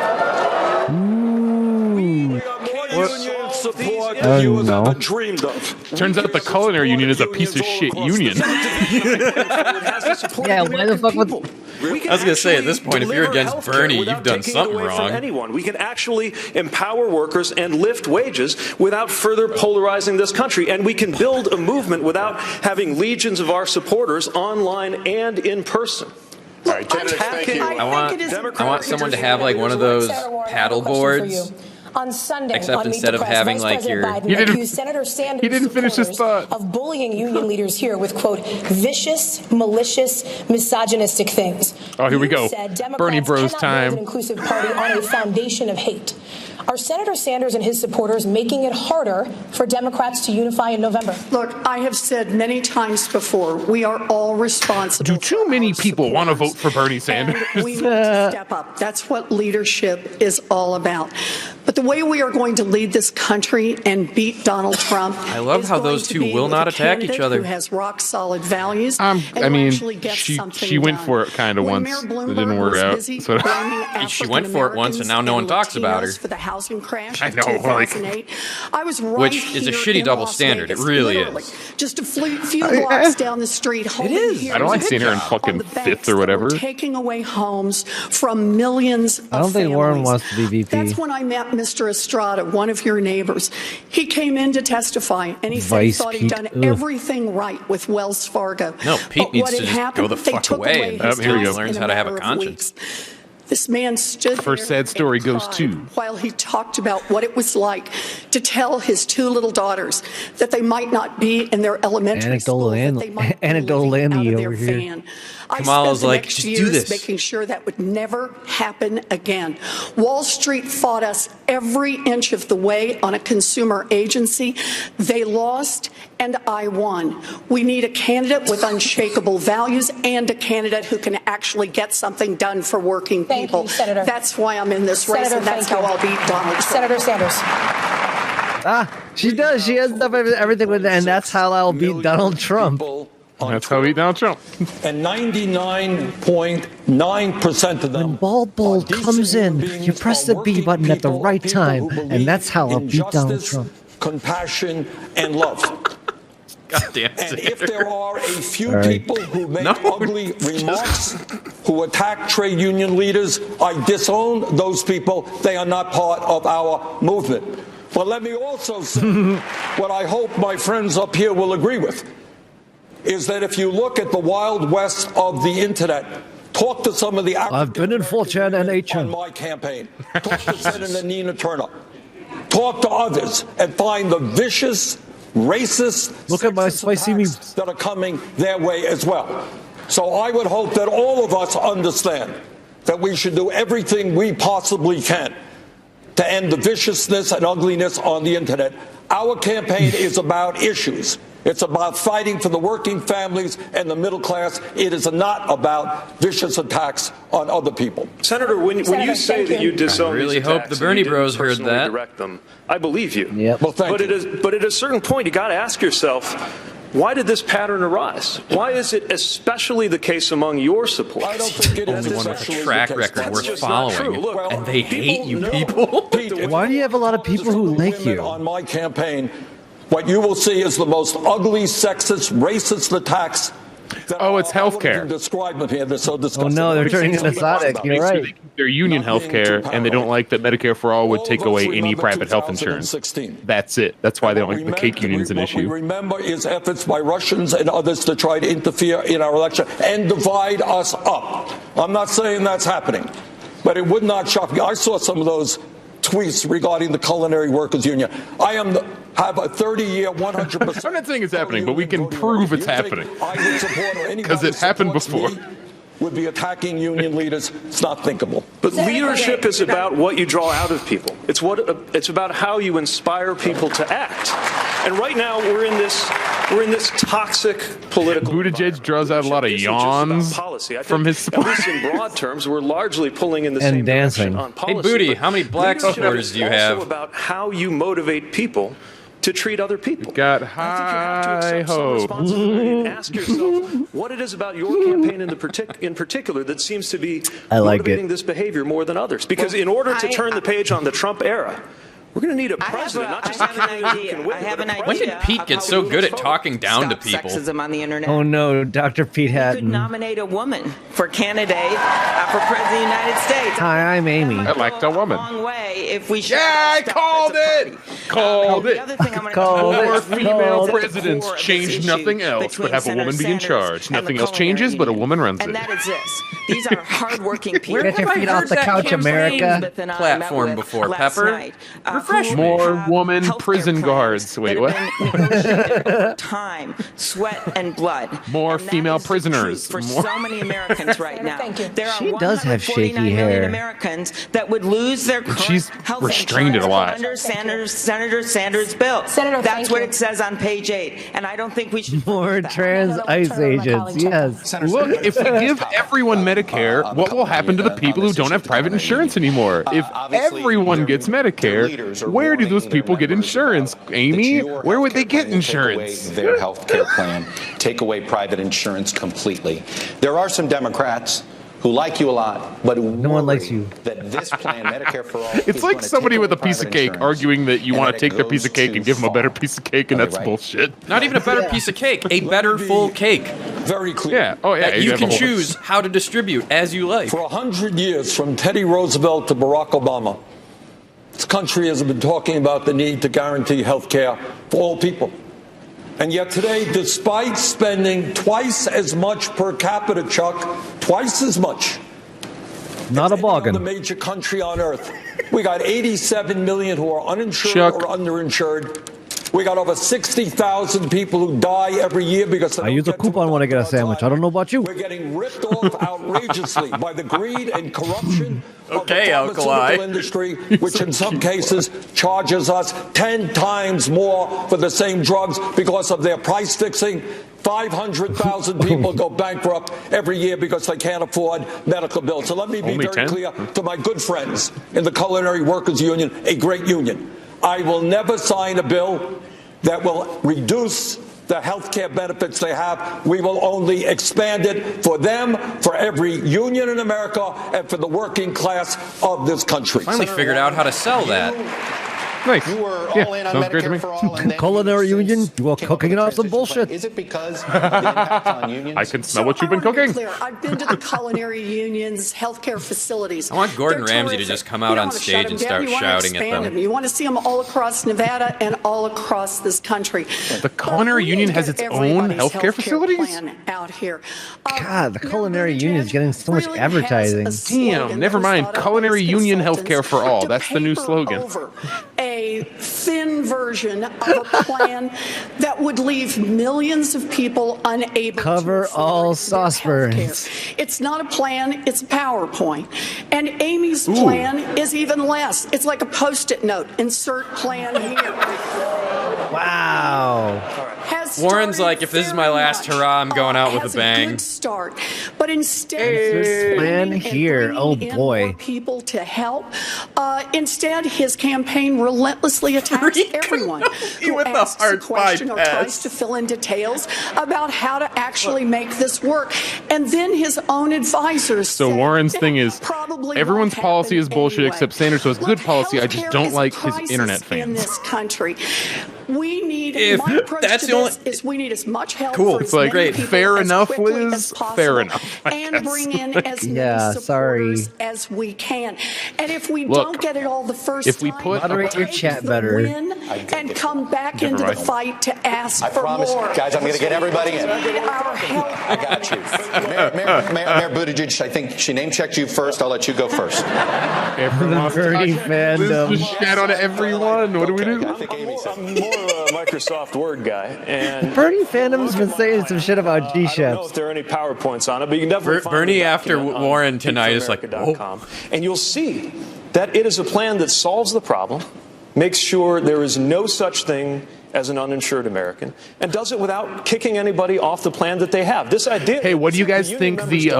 Union support Oh, you have no. ever dreamed of. Turns out the culinary union is a piece of shit union. Yeah, why the fuck would... I was going to say, at this point, if you're against Bernie, you've done something wrong. Anyone. We can actually empower workers and lift wages without further polarizing this country. And we can build a movement without having legions of our supporters online and in person. All right, candidates, thank you. I want someone to have like one of those paddle boards On Sunday, Except on Meet instead the of Press, having, Vice like, President your- Biden accused Senator Sanders' He didn't finish his supporters thought. of bullying union leaders here with, quote, vicious, malicious, misogynistic things. Oh, here we go. Said Democrats Bernie Bros cannot time. build an inclusive party on a foundation of hate. Are Senator Sanders and his supporters making it harder for Democrats to unify in November? Look, I have said many times before, we are all responsible. Do too many people want to vote for Bernie Sanders? We need to step up. That's what leadership is all about. But the way we are going to lead this country and beat Donald Trump, I love how those two will not attack each other. Who has rock solid values? I mean, she she went for it kind of once. It didn't work out. So. She went for it once, and now no one talks about her. For the housing crash I of know, 2008. I was right Which is a here shitty in double Las standard. Vegas, It really literally, is. Just a few blocks down the street. It is. I don't like seeing her in fucking Fifth or whatever. Taking away homes from millions of I don't think families. Warren wants to be VP. That's when I met Mr. Estrada, one of your neighbors. He came in to testify, and he said he Vice thought he'd Pete. done everything right with Wells Fargo. No, Pete But needs what to had just happened, go the they fuck took away his and here he house learns in how to have a matter of conscience. weeks. This man stood First there sad story and goes cried to. while he talked about what it was like to tell his two little daughters that they might not be in their elementary school, that they might be Anecdotal living out Andy of their over here. van. I Kamala's spent the like, next "Just do years this." making sure that would never happen again. Wall Street fought us every inch of the way on a consumer agency. They lost, and I won. We need a candidate with unshakable values and a candidate who can actually get something done for working people. you, Senator. That's why I'm in this race, Senator, and that's thank how you. I'll beat Donald Trump. Senator Sanders. She does. She has stuff, everything with it, and that's how I'll beat Donald Trump. That's how we beat Donald Trump. And 99.9% of them. When Bald Bull comes in, you press the B button at the right time, and that's how I'll beat Donald Trump. Compassion and love. God damn it. And if there are a few All right. people who make ugly remarks, who attack trade union leaders, I disown those people. They are not part of our movement. But let me also say what I hope my friends up here will agree with, is that if you look at the Wild West of the Internet, talk to some of the I've been in 4chan and 8chan. on my campaign. Talk to Senator Nina Turner. Talk to others and find the vicious, racist, Look at my spicy memes that are coming their way as well. So I would hope that all of us understand that we should do everything we possibly can to end the viciousness and ugliness on the Internet. Our campaign is about issues. It's about fighting for the working families and the middle class. It is not about vicious attacks on other people. Senator, when you say that you disown I really these hope attacks the and Bernie you didn't Bros heard personally that. direct them, I believe you. Yep. Well, thank But you. but at a certain point, you got to ask yourself, why did this pattern arise? Why is it especially the case among your supporters? I don't think it is Only one with a especially track the case. record That's worth just not true. following. Look, And they hate you know- people. Pete, Why do you have a lot of people who like women you? on my campaign? What you will see is the most ugly, sexist, racist attacks. that Oh, it's I wouldn't healthcare. even describe them here. They're so disgusting. Oh no, they're turning into Something Sonic. about You're Make sure right. they keep their union Not health being care, too and they don't like that Medicare for All would All take of us away any remember private health insurance. 2016. That's it. That's why they don't like the cake union's an What we issue. remember is efforts by Russians and others to try to interfere in our election and divide us up. I'm not saying that's happening, but it would not shock me. I saw some of those tweets regarding the Culinary Workers Union. I have a 30-year, 100%. I'm not saying it's happening, but we can prove it's happening. I would support or anybody 'Cause it happened supports before. me would be attacking union leaders. It's not thinkable. But leadership is about what you draw out of people. It's about how you inspire people to act. And right now we're in this toxic political. Buttigieg draws out a lot of This isn't just about yawns policy. I think, from his at least in broad terms, we're largely pulling in the And same dancing. direction on Hey, policy. Booty, But how many black leadership supporters is do you also have? about how you motivate people to treat other people. Got I think you have to high accept some hope. responsibility and ask yourself what it is about your campaign in particular that seems to be I like motivating it. this behavior more than others. Because in order to turn the page on the Trump era, We're going to need a president, not just a candidate who can win. I have an idea. When did Pete get so good at talking down to people? Sexism on the internet. Oh no, Dr. Pete You could Hatton. nominate a woman for candidate for president of the United States. Hi, I'm Amy. I like the woman. Long way if we Yeah, I called it. Called it. The other thing I'm going to Called More it. female Called it. presidents change nothing else but have a woman be in charge. Nothing else changes but a woman runs it. And that is this. These are hardworking people. Get your feet off the couch, America. Platform before Pepper. Refresh me. More woman prison guards. Wait, what? Time, sweat, and blood. More And that female is the prisoners. truth for More. so many Americans right now. Thank you. There are She does have 149 shaky million hair. Americans that would lose their current She's health restrained it a insurance lot. under Senator Sanders' bill. Senator, That's thank what you. it says on page 8, and I don't think we should. More trans ICE agents. Yes. Look, if we give everyone Medicare, what will happen to the people who don't have private insurance anymore? If everyone gets Medicare, where do those people get insurance, Amy? Where would they get insurance? Their health care plan, take away private insurance completely. There are some Democrats who like you a lot, but No one likes you. that this plan, Medicare for all, It's like somebody with a piece of cake arguing that you want to take their piece of cake and give them a better piece of cake, and that's bullshit. Not even a better piece of cake, a better full cake. Very clear. Yeah. Oh, yeah. That you have can a whole- choose how to distribute as you like. For 100 years, from Teddy Roosevelt to Barack Obama, this country has been talking about the need to guarantee health care for all people. And yet today, despite spending twice as much per capita, Chuck, twice as much, Not a the bargain. major country on earth, we got 87 million who are uninsured Chuck. or underinsured. We got over 60,000 people who die every year because I use a coupon when I get a sandwich. I don't know about you. we're getting ripped off outrageously by the greed and corruption Okay, of the pharmaceutical Alkali. industry, which in some cases charges us 10 times more for the same drugs because of their price fixing. 500,000 people go bankrupt every year because they can't afford medical bills. So let me be Only very 10? clear to my good friends in the Culinary Workers Union, a great union. I will never sign a bill that will reduce the health care benefits they have. We will only expand it for them, for every union in America, and for the working class of this country. Finally figured out how to sell that. Nice. You were Yeah, all in on sounds great to Medicare me. for all, and then Culinary union, you are came up cooking with a up some transition bullshit. plan. Is it because of the impact on unions? I can smell So what you've I been wanna be cooking. clear. I've been to the culinary unions, healthcare facilities. I want Gordon They're Ramsay to terrific. just come out You don't on wanna stage shut and them start down. You wanna shouting at expand them. You want to see them all across Nevada and all across this country. The Culinary Union has its own healthcare facilities? Plan out here. God, the culinary union is getting so much advertising. Damn, never mind. Culinary Union healthcare for all. That's the new slogan. Over a thin version of a plan that would leave millions of people unable Cover to afford all their sauce burns. healthcare. It's not a plan, it's a PowerPoint. And Amy's plan is even less. It's like a Post-it note. Insert plan here. Wow. Has Warren's started like, if this is my very last much, hurrah, I'm going out with has a bang. Good start, but instead This of plan planning and here, bringing oh in boy. more people to help, instead his campaign relentlessly attacks everyone who with the asks a heart question or bypass. tries to fill in details about how to actually make this work, and then his own advisors. So say, Warren's thing is probably everyone's won't policy is happen bullshit anyway. except Sanders, so it's good Look, policy. I just healthcare don't is a like his crisis internet in fans. this country. We need If my approach that's to the only- this is we need as much help Cool. for It's as like, many great. people Fair as enough, quickly Liz. as possible, Fair enough, I and guess. bring in as many Yeah, sorry. supporters as we can. And if we Look, don't get it all the first if we time, put- Moderate your take chat the better. win and come back Never into mind. the fight to ask I for promise, more. guys, I'm going to get everybody in. Our help. I got you. Mayor Buttigieg, I think she name-checked you first. I'll let you go first. Everyone The Bernie Liz fandom. just shat on everyone. What do we do? I think Amy said. I'm more a Microsoft Word guy, and Bernie fandom's been saying some shit about I don't know G-Chefs. if there are any PowerPoints on it, but you can definitely find Bernie the after document on Warren tonight is like, feedforamerica.com. And you'll see that it is a plan that solves the problem, makes sure there is no such thing as an uninsured American, and does it without kicking anybody off the plan that they have. This idea. Hey, what do you guys think the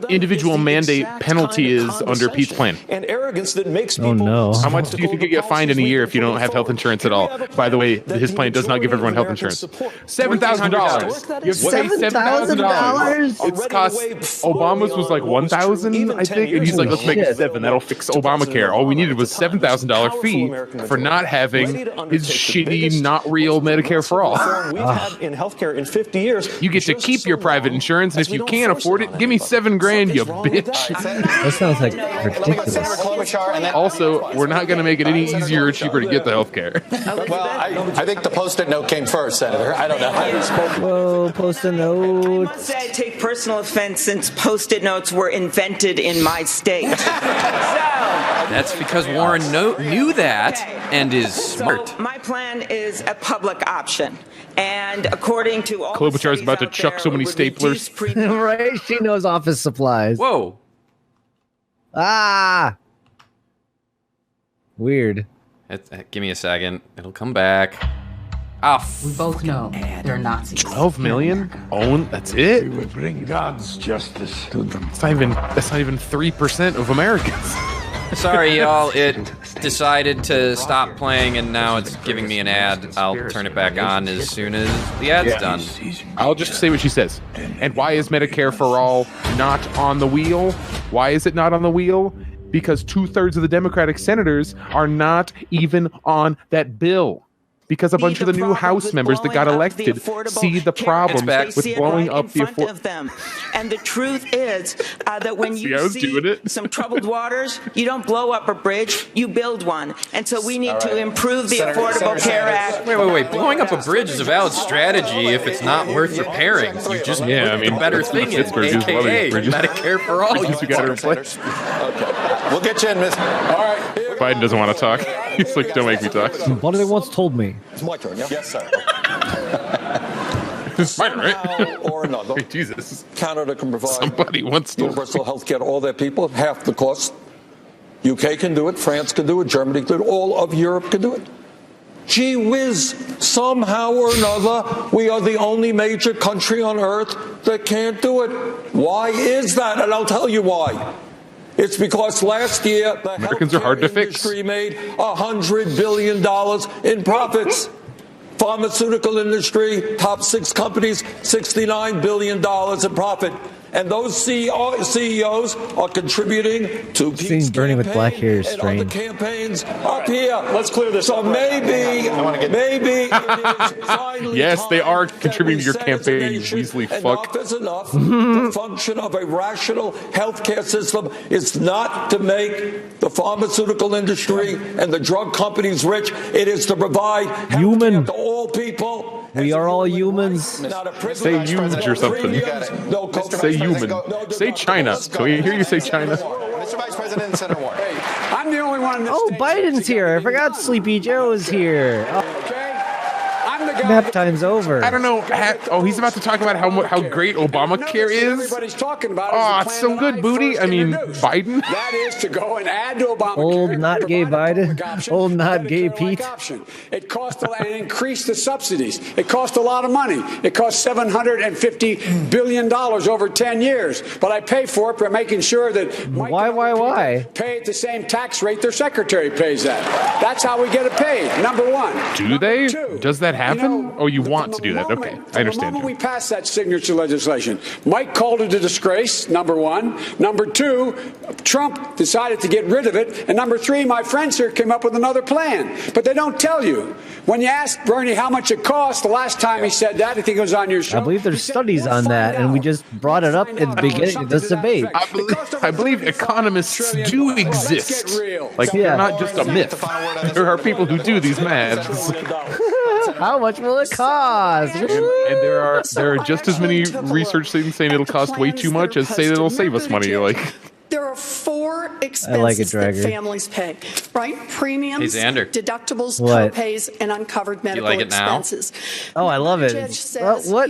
individual mandate penalty is under Pete's plan? And arrogance that makes people. Oh no! How much do you think you get fined in a year if you don't have health insurance at all? By the way, his plan does not give everyone health insurance. $7,000. You have to pay $7,000. It costs. Obama's was like $1,000, I think, and he's like, let's make it $7,000. That'll fix Obamacare. All we needed was $7,000 fee for not having his shitty, not real Medicare for all. We've had in healthcare in 50 years. You get to keep your private insurance, and if you can't afford it, give me $7,000, you bitch. That sounds like ridiculous. Also, we're not going to make it any easier or cheaper to get the healthcare. Well, I think the Post-it note came first, Senator. I don't know. Whoa, Post-it note. I must say I take personal offense since Post-it notes were invented in my state. That's because Warren knew that and is smart. So my plan is a public option. And according to all Klobuchar's about to chuck so many staplers. Right? She knows office supplies. Whoa. Ah. Weird. Give me a second. It'll come back. Ah, we both know they're Nazis. 12 million? Own? That's it? We would bring God's justice to them. That's not even 3% of Americans. Sorry, y'all. It decided to stop playing, and now it's giving me an ad. I'll turn it back on as soon as the ad's done. I'll just say what she says. And why is Medicare for All not on the wheel? Why is it not on the wheel? Because 2/3 of the Democratic senators are not even on that bill. Because a bunch of the new House members that got elected see the problem with blowing up the affordable. And the truth is that when you see some troubled waters, you don't blow up a bridge, you build one. And so we need to improve the Affordable Care Act. Wait. Blowing up a bridge is a valid strategy if it's not worth repairing. You just put the better thing in, a.k.a. Medicare for All. You got to replace. Okay. We'll get you in, Miss. All right. Biden doesn't want to talk. He's like, don't make me talk. One of them once told me. It's my turn, yeah? Yes, sir. It's mine, right? Somehow or another, hey, Jesus. Canada can provide Somebody wants to universal health care to all their people, half the cost. UK can do it, France can do it, Germany can do it, all of Europe can do it. Gee whiz, somehow or another, we are the only major country on earth that can't do it. Why is that? And I'll tell you why. It's because last year the Americans are hard to fix. Industry made $100 billion in profits. Pharmaceutical industry, top 6 companies, $69 billion in profit. And those CEOs are contributing to Pete's Bernie with black hair is strange. Campaigns up here. Let's clear this up. So maybe it is yes, they are contributing to your campaign, you Weasley fuck. Enough is enough. The function of a rational healthcare system is not to make the pharmaceutical industry and the drug companies rich. It is to provide healthcare to all people. We are all humans. Say huge or something. Say human. Say China. Can we hear you say China? Mr. Vice President and Senator Warren. I'm the only one. Oh, Biden's here. I forgot Sleepy Joe is here. I'm the guy. Nap time's over. I don't know. He's about to talk about how great Obamacare is. Everybody's talking about it. It's so good, Booty. I mean, Biden. That is to go and add to Obamacare. Old not gay Biden. Old not gay Pete. It cost and increased the subsidies. It cost a lot of money. It cost $750 billion over 10 years. But I pay for it by making sure that why pay at the same tax rate their secretary pays that. That's how we get it paid. Number one. Do they? Does that happen? You want to do that? Okay, I understand. The moment we passed that signature legislation, Mike called it a disgrace, number one. Number two, Trump decided to get rid of it. And number three, my friends here came up with another plan. But they don't tell you. When you ask Bernie how much it costs, the last time he said that, I think it was on your show. I believe there's studies on that, and we just brought it up at the beginning of this debate. I believe economists do exist. They're not just a myth. There are people who do these maths. How much will it cost? And there are just as many research things saying it'll cost way too much as say it'll save us money. There are 4 expenses that families pay, right? Premiums, deductibles, co-pays, and uncovered medical expenses. Oh, I love it. Judge says what?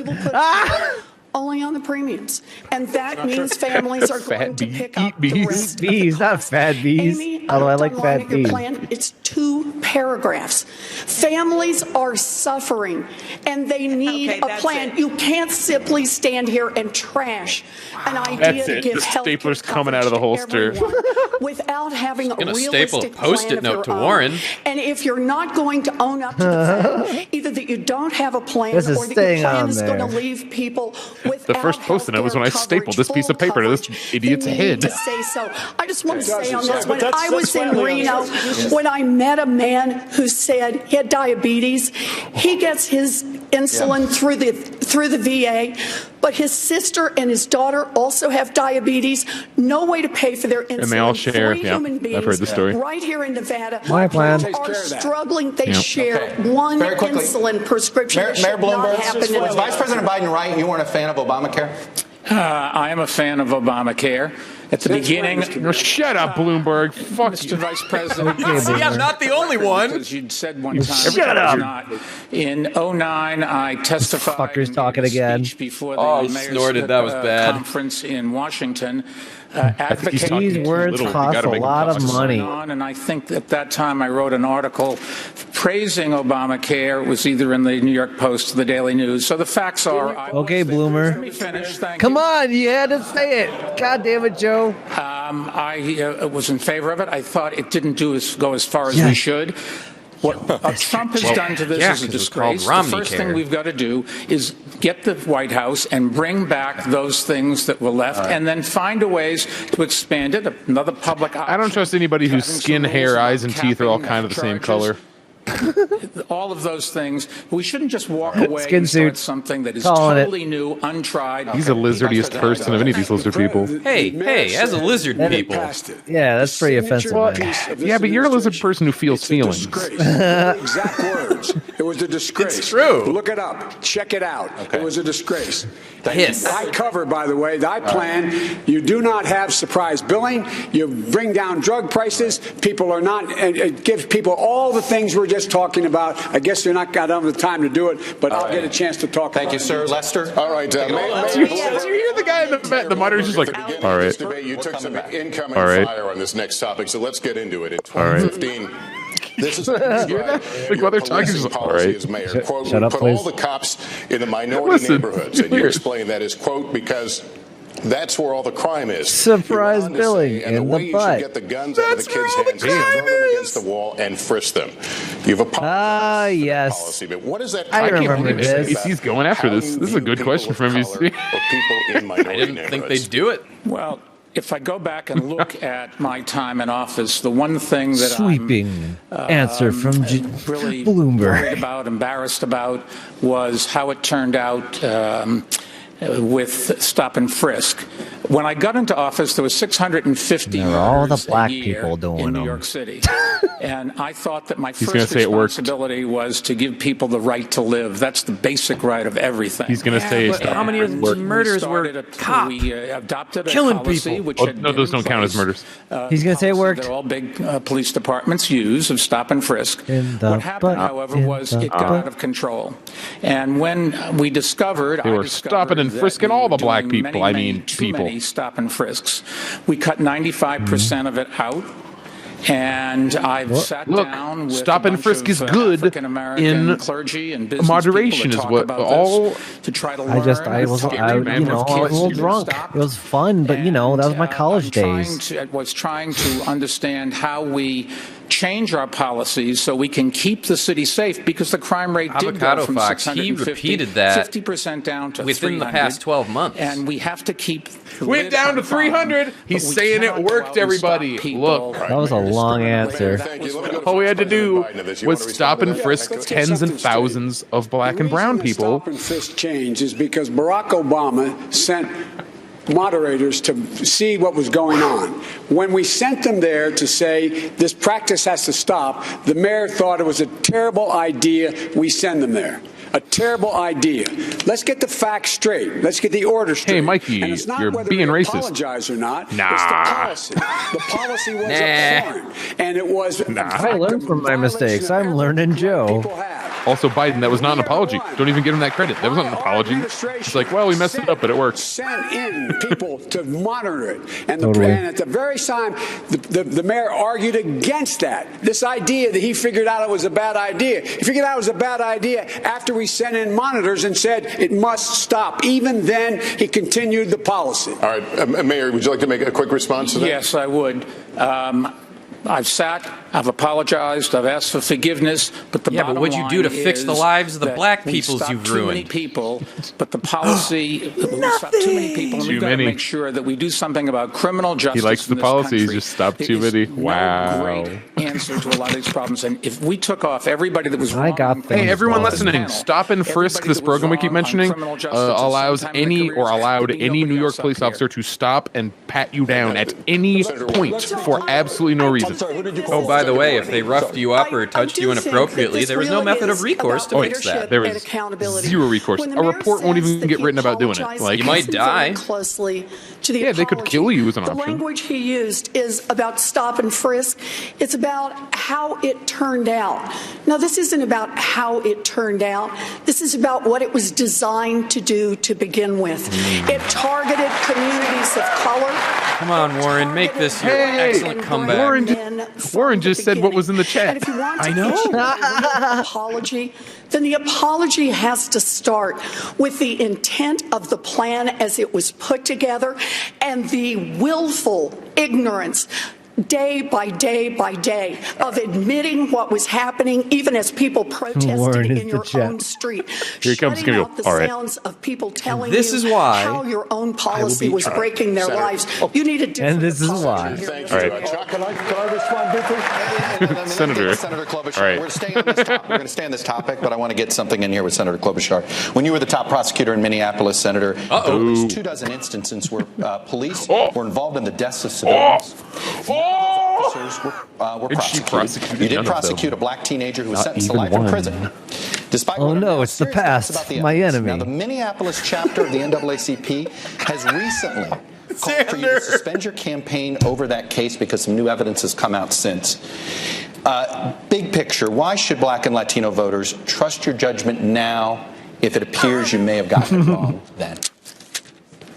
only on the premiums. And that means families are going to pick up the rest. Bees, not fat bees. Amy, Although I like fat at your bees. plan. It's 2 paragraphs. Families are suffering, and they need a plan. it. You can't simply stand here and trash an idea That's to it. give The health stapler's coming out of the holster. without having a Gonna realistic staple a Post-it plan of note your to own. Warren. And if you're not going to own up to the fact, either that you don't have a plan, This is or that your staying plan on is going to there. leave people without The first Post-it note was when I stapled this piece of paper to this idiot's head. to say so. I just want to say on this, But when that's- I was that's in why Reno, when I met a man who said he had diabetes, he gets his insulin through the VA, but his sister and his daughter also have diabetes. No way to pay for their insulin. And they all share. 3 Yeah, human beings I've heard the story. right here in Nevada My plan. are struggling. They Yep. share one Very quickly. insulin prescription. Mayor That should not Bloomberg, happen in was Vice President Biden right? You weren't a fan of Obamacare? I am a fan of Obamacare. At the beginning, Shut up, Bloomberg. Fuck Mr. you. Vice President. See, I'm not the only one. Because you'd said one time. Shut up. Not. In 2009, I testified. Fucker's and talking gave a again. speech before the Oh, mayor's, snorted. That was bad. conference in Washington. he's talking These too words little. You cost gotta a make them lot of cost. money. And I think at that time I wrote an article praising Obamacare. It was either in the New York Post or the Daily News. So the facts are. Okay, Bloomer. Let me finish. Thank Come you. on, you had to say it. God damn it, Joe. I was in favor of it. I thought it didn't go as far as we should. What Trump has done to this yeah, is a 'cause it's called disgrace. The first Romneycare. thing we've got to do is get the White House and bring back those things that were left, and then find a ways to expand it. Another public option. I don't trust anybody whose Having skin, some hair, rules eyes, and about teeth are all capping kind of the same charges. color. All of those things. We shouldn't just walk away Skin and start suits. something that is Calling it. totally new, untried. He's the lizardiest person of any of these lizard people. Hey, as a lizard people. Yeah, that's pretty offensive. Well, man. yeah, but you're a lizard person who feels feelings. Exact words. It was a disgrace. It's true. Look it up. Check it out. It was a disgrace. Hiss. I cover, by the way, I plan. You do not have surprise billing. You bring down drug prices. People are not, and it gives people all the things we're just talking about. I guess you're not got enough time to do it, but I'll get a chance to talk. Thank you, sir. Lester? All right, Did you hear the guy in the monitor's just like, all right. You took some incoming All right. fire on this next topic, so let's get into it. In All right. 2015, this is Like, while they're talking, policing just like, all policy right. as mayor. Quote, Shut up, put please. all the cops in the minority Listen, neighborhoods. And you weird. explain that as, quote, because that's where all the crime is. Surprise You went on to billing say, and in the way the you butt. should get the guns out of the That's where kids' all the hands is to crime throw them is. against the wall and frisk them. You've Ah, yes. policy, but what is that? I can't remember believe this. He's going after this. This is a good question from NBC. I didn't think they'd do it. Well, if I go back and look at my time in office, the one thing that Sweeping answer from really Bloomberg. worried about, embarrassed about, was how it turned out with stop and frisk. When I got into office, there was 650 There were all the murders black a year people doing in New them. York City. And I thought that my He's gonna first say it worked. responsibility was to give people the right to live. That's the basic right of everything. He's going to say but how many of it these worked. murders were cop We adopted a killing policy people? which Oh, had no, been those in don't count as place, murders. He's gonna say it policy worked. That all big police departments use of stop and frisk. In the What happened, butt, however, in was the it got butt. out of control. And when we discovered, They were stopping and frisking all the black people. I mean, people. Many stop and frisks. We cut 95% of it out. And I've sat Look, down with stop a and bunch frisk of, is good African-American in clergy and business moderation people is to what talk about all. this, to try to I was, learn. I was a little drunk. It was fun, but that was my college days. I was trying to understand how we change our policies so we can keep the city safe, because the crime rate did Avocado go from Fox, he 650, repeated that 50% down to within the 300, past 12 months. and we have to keep the Went lid down on to the problem, 300. but He's we saying it cannot go worked, out and everybody. stop people. Look. That was a long answer. All we had to do was stop and frisk tens and thousands of black and brown people. Stop and frisk change is because Barack Obama sent moderators to see what was going on. When we sent them there to say this practice has to stop, the mayor thought it was a terrible idea. We send them there. a terrible idea. Let's get the facts straight. Let's get the order straight. Hey, Mikey, and it's not you're whether being we racist. Apologize or not. Nah. It's the policy. The policy was abhorrent, and it was. I learned from my mistakes. I'm learning Joe. Also, Biden, that was not an apology. Don't even give him that credit. That was not an apology. It's like, well, we messed it up, but it worked. Sent in people to monitor it. And, Totally. and at the very time, the mayor argued against that. This idea that he figured out it was a bad idea. He figured out it was a bad idea after we sent in monitors and said it must stop. Even then, he continued the policy. All right. Mayor, would you like to make a quick response to that? Yes, I would. I've sat, I've apologized, I've asked for forgiveness, but the bottom what'd you do to line fix the is lives of the that black we peoples stopped you've too many ruined? people, but the policy, we stopped too many people, and Too we've got to many. make sure that we do something about criminal justice. He likes in the this policies, country. just stop There too is many. no Wow. great answer to a lot of these problems, and if we took off everybody that was I wrong, got things Hey, everyone wrong. listening, Stop and Frisk, this program we keep mentioning, allows any or allowed any New York police officer to stop and pat you down at any point for absolutely no reason. Oh, by the way, if they roughed you up or touched you inappropriately, there was no method of recourse to fix that. There was zero recourse. A report won't even get written about doing it. Like, you might die. Closely to the Yeah, they could apology. kill you as an The option. language he used is about stop and frisk. It's about how it turned out. Now, this isn't about how it turned out. This is about what it was designed to do to begin with. It targeted communities of color. Come on, Warren, make this your excellent comeback. Warren just said what was in the chat. And if you want to I know. issue a real apology, then the apology has to start with the intent of the plan as it was put together and the willful ignorance day by day by day of admitting what was happening, even as people protested Warren is in the your chat. own street. Here he comes. He's Shutting gonna out go, the "All right." sounds of people telling this you is why how your own policy was All right, breaking their Senator. lives. You need a different And this is apology why. here. Thank All you, right. Chuck. Can I respond briefly? Senator. Senator Klobuchar. All right. We're going to stay on this topic. We're going to stay on this topic, but I want to get something in here with Senator Klobuchar. When you were the top prosecutor in Minneapolis, Senator, at least 24 instances where police were involved in the deaths of civilians. Officers were And she prosecuted You did none of them. prosecute a black teenager who was Not sentenced to even life in one. prison. Despite Oh, what are no, now it's the serious doubts past, about the my evidence. enemy. Now, the Minneapolis chapter of the NAACP has recently called for you to suspend your campaign over that case because some new evidence has come out since. Big picture, why should black and Latino voters trust your judgment now if it appears you may have gotten it wrong then?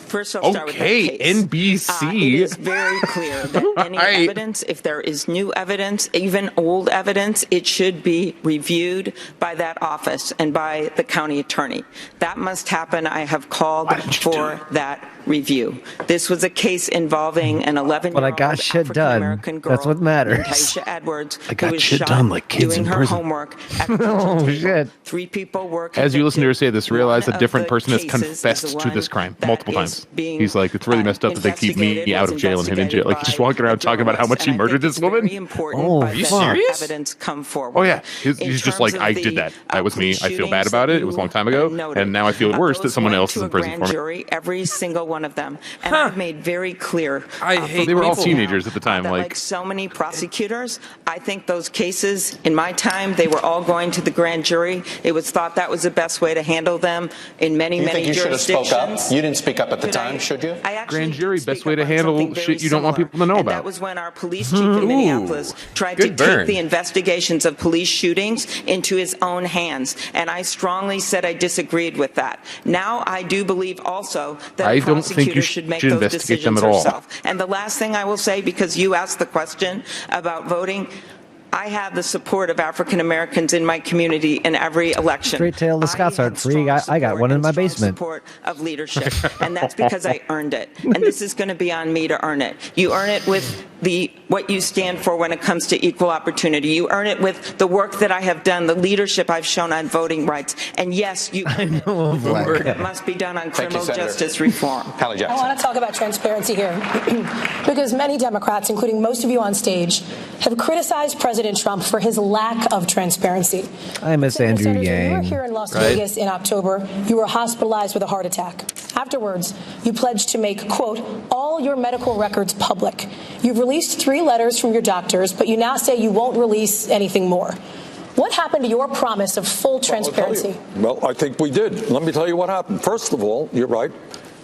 First, I'll start with the Okay, case. NBC. It is very clear that any Right. evidence, if there is new evidence, even old evidence, it should be reviewed by that office and by the county attorney. That must happen. I have called for that review. This was a case involving an 11-year-old But I got shit done. African-American girl, That's what matters. named Taisha Edwards, I got who was shit shot done like kids doing in her prison. homework at the Oh, kitchen table. shit. 3 people were As you listen to her say this, realize a One different of the person has cases is confessed the to this one crime that multiple is times. being, He's like, it's really messed up that they keep me investigated, out of was jail and him in jail. Like, he's just walking around talking about how much he murdered this woman. Oh, are you serious? Evidence come forward. Oh, yeah. He's In just terms like, of I the, did that. That was me. police I feel bad shootings about that it. It was a long you time ago. noted, And now I feel worse that those someone went else to is a in prison grand for me. jury, every single one of them. And I've made very clear. I hate They were all people. teenagers at the time. That Like, like so many prosecutors, I think those cases, in my time, they were all going to the grand jury. It was thought that was the best way to handle them in many, You many think you should have spoke up? jurisdictions. You didn't speak up at the Could time, should you? I actually grand jury, did best speak way up to on handle something very shit you don't want similar. people to know And about. that was when our police chief in Minneapolis tried to Good burn. take the investigations of police shootings into his own hands. And I strongly said I disagreed with that. Now I do believe also that I a don't think you prosecutor should make should those investigate them decisions at all. herself. And the last thing I will say, because you asked the question about voting, I have the support of African Americans in my community in every election. Straight tail the Scots aren't free. I got one in my basement. Support of leadership, and that's because I earned it. And this is going to be on me to earn it. You earn it with what you stand for when it comes to equal opportunity. You earn it with the work that I have done, the leadership I've shown on voting rights. And yes, you earn the work that must be done on criminal justice reform. I want to talk about transparency here because many Democrats, including most of you on stage, have criticized President Trump for his lack of transparency. I miss Andrew Sanders, when you were Yang. here in Las Right. Vegas in October, you were hospitalized with a heart attack. Afterwards, you pledged to make, quote, all your medical records public. You've released 3 letters from your doctors, but you now say you won't release anything more. What happened to your promise of full transparency? Well, I think we did. Let me tell you what happened. First of all, you're right.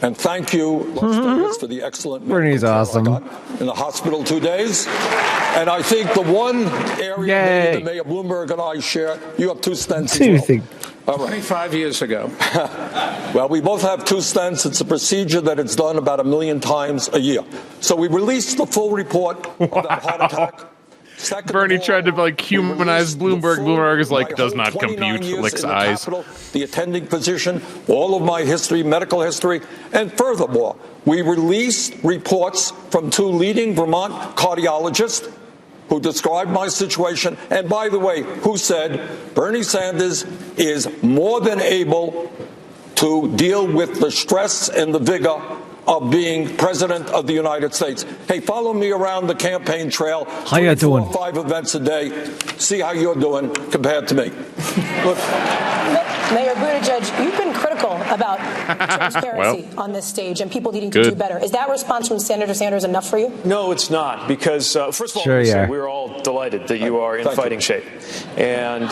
And thank you, Las Vegas, for the excellent Bernie's awesome. I got in the hospital 2 days. And I think the one area that Mayor Bloomberg and I share, you have 2 stents as well. All right. 25 years ago. Well, we both have 2 stents. It's a procedure that it's done about 1 million times a year. So we released the full report of that heart attack. Bernie tried to like humanize Bloomberg. Bloomberg is like, does not compute, licks eyes. The attending physician, all of my history, medical history, and furthermore, we released reports from 2 leading Vermont cardiologists who described my situation, and by the way, who said Bernie Sanders is more than able to deal with the stress and the vigor of being president of the United States. Hey, follow me around the campaign trail. How you doing? 5 events a day. See how you're doing compared to me. Look. Mayor Buttigieg, you've been critical about transparency on this stage and people needing to do better. Is that response from Senator Sanders enough for you? No, it's not, because first of all, we're all delighted that you are in fighting shape. And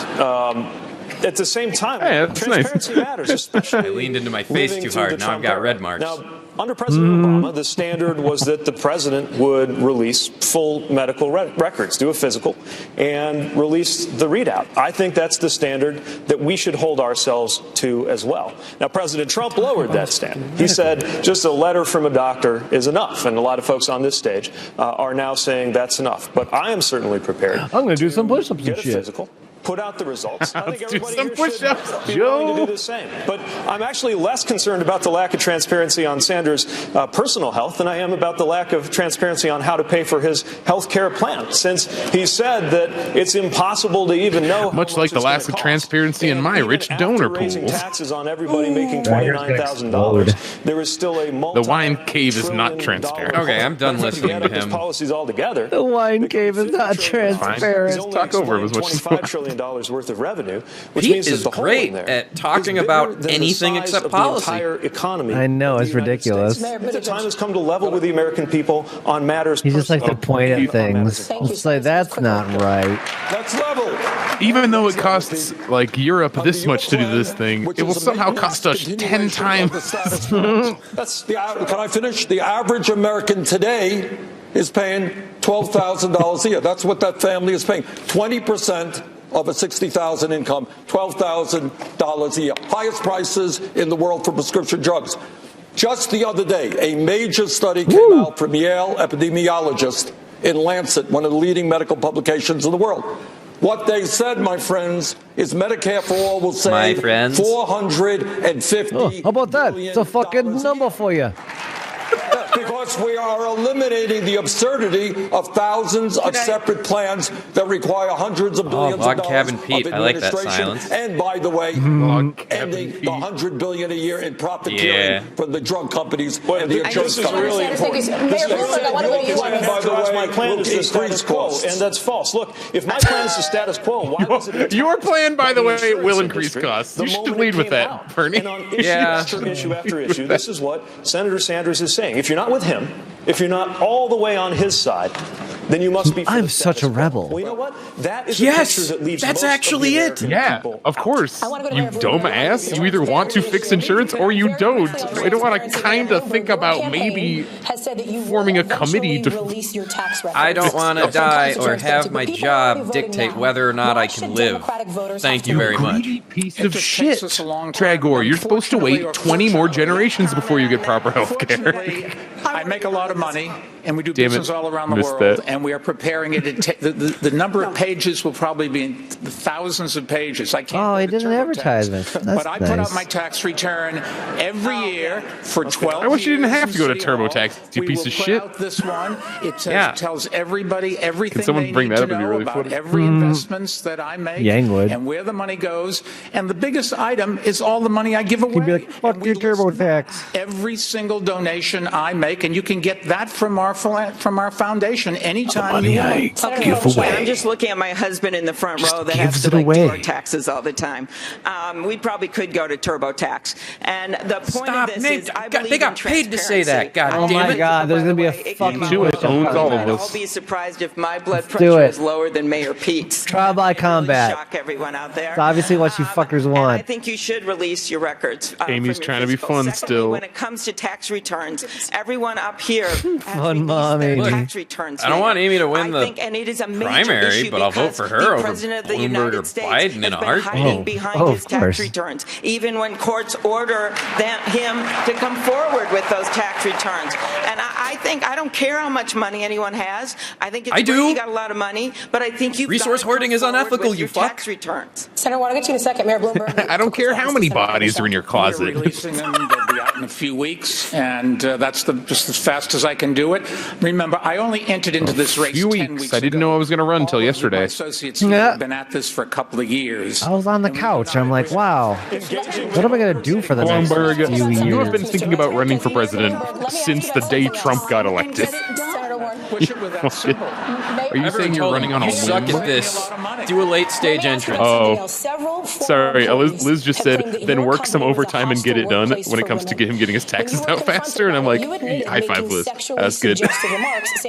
at the same time, transparency matters, especially I leaned into my face too hard. Now I've got red marks. Now, under President Obama, the standard was that the president would release full medical records, do a physical, and release the readout. I think that's the standard that we should hold ourselves to as well. Now, President Trump lowered that standard. He said just a letter from a doctor is enough, and a lot of folks on this stage are now saying that's enough. But I am certainly prepared. I'm going to do some push-ups and shit. Physical. Put out the results. I think everybody some here should be willing to do the same. But I'm actually less concerned about the lack of transparency on Sanders' personal health than I am about the lack of transparency on how to pay for his health care plan, since he said that it's impossible to even know much like the lack of transparency in my rich donor pools. Taxes on everybody making $29,000. There is still a the wine cave is not transparent. Okay, I'm done listening to him. Policies altogether. The wine cave is not transparent. Talk over it was much $25 trillion worth of revenue, which Pete means is that the great hole in there at talking about anything except policy. The entire economy. I know, it's ridiculous. The time has come to level with the American people on matters. He just likes to point at things. It's like, that's not right. That's level. Even though it costs like Europe this much to do this thing, it will somehow cost us 10 times. Can I finish? The average American today is paying $12,000 a year. That's what that family is paying. 20% of a $60,000 income, $12,000 a year. Highest prices in the world for prescription drugs. Just the other day, a major study came out from Yale epidemiologists in Lancet, one of the leading medical publications in the world. What they said, my friends, is Medicare for All will save $450 how about that? It's a fucking number for you. Because we are eliminating the absurdity of thousands of separate plans that require hundreds of billions of dollars of Pete. I like that administration. silence. And by the way, ending the $100 billion a year in profiteering from the drug companies and the insurance companies. Really important. My plan is the status quo, and that's false. Look, if my plan is the status quo, why was it? Your plan, by the way, will increase costs. You should lead with that, Bernie. And on issue after issue, this is what Senator Sanders is saying. If you're not with him, if you're not all the way on his side, then you must be. I'm such a rebel. Well, you know what? That is the picture that leaves that's most actually of the it. people. Of course. You dumb ass. You either want to fix insurance or you don't. I don't want to kind of think about maybe forming a committee to. I don't want to die or have my job dictate whether or not I can live. Thank you very much. Piece of shit. Draggor, you're supposed to wait 20 more generations before you get proper health care. I make a lot of money, and we do business all around the world, and we are preparing it. The number of pages will probably be in the thousands of pages. I can't. Oh, he did an advertisement. But I put out my tax return every year for 12 years. I wish you didn't have to go to TurboTax, you piece of shit. Out this one. It tells everybody everything Can someone they bring need that to up? It'd be know really about funny. every investments that I make and where the money goes. And the biggest item is all the money I give away. He'd be like, fuck your TurboTax. Every single donation I make, and you can get that from our our foundation anytime you want. I'm just looking at my husband in the front row that has to do our taxes all the time. We probably could go to TurboTax. And the point of this is, I believe they got paid to say that. God oh damn my it. God, there's gonna be a fucking. owns all of us. I'll be surprised if my blood pressure is lower than Mayor Pete's. Trial by combat. Shock everyone out there. It's obviously what you fuckers want. I think you should release your records. Amy's trying to be fun Secondly, still. when it comes to tax returns, everyone up here fun mommy. tax returns. I don't want Amy to win the and it is a major primary, issue but I'll vote for her over President of the Bloomberg United or States Biden in a has been hiding heartbeat. behind his tax returns, even when courts order him to come forward with those tax returns. And I think I don't care how much money anyone has. I think it's great you got a lot of money, but I think you resource hoarding is unethical. You fuck. Tax returns. Senator, I want to get you in a second, Mayor Bloomberg. I don't care how many bodies are in your closet. We're releasing them. They'll be out in a few weeks, and that's just as fast as I can do it. Remember, I only entered into this race 10 weeks I didn't know I was going to run until yesterday. My associates here have been at this for a couple of years. I was on the couch. I'm like, wow, what am I going to do for the next few years? You have been thinking about running for president since the day Trump got elected. Are you saying you're running on a You suck whim? at this. Do a late stage entrance. Oh, sorry. Liz just said, then work some overtime and get it done when it comes to him getting his taxes out faster. And I'm like, high five, Liz. That's good.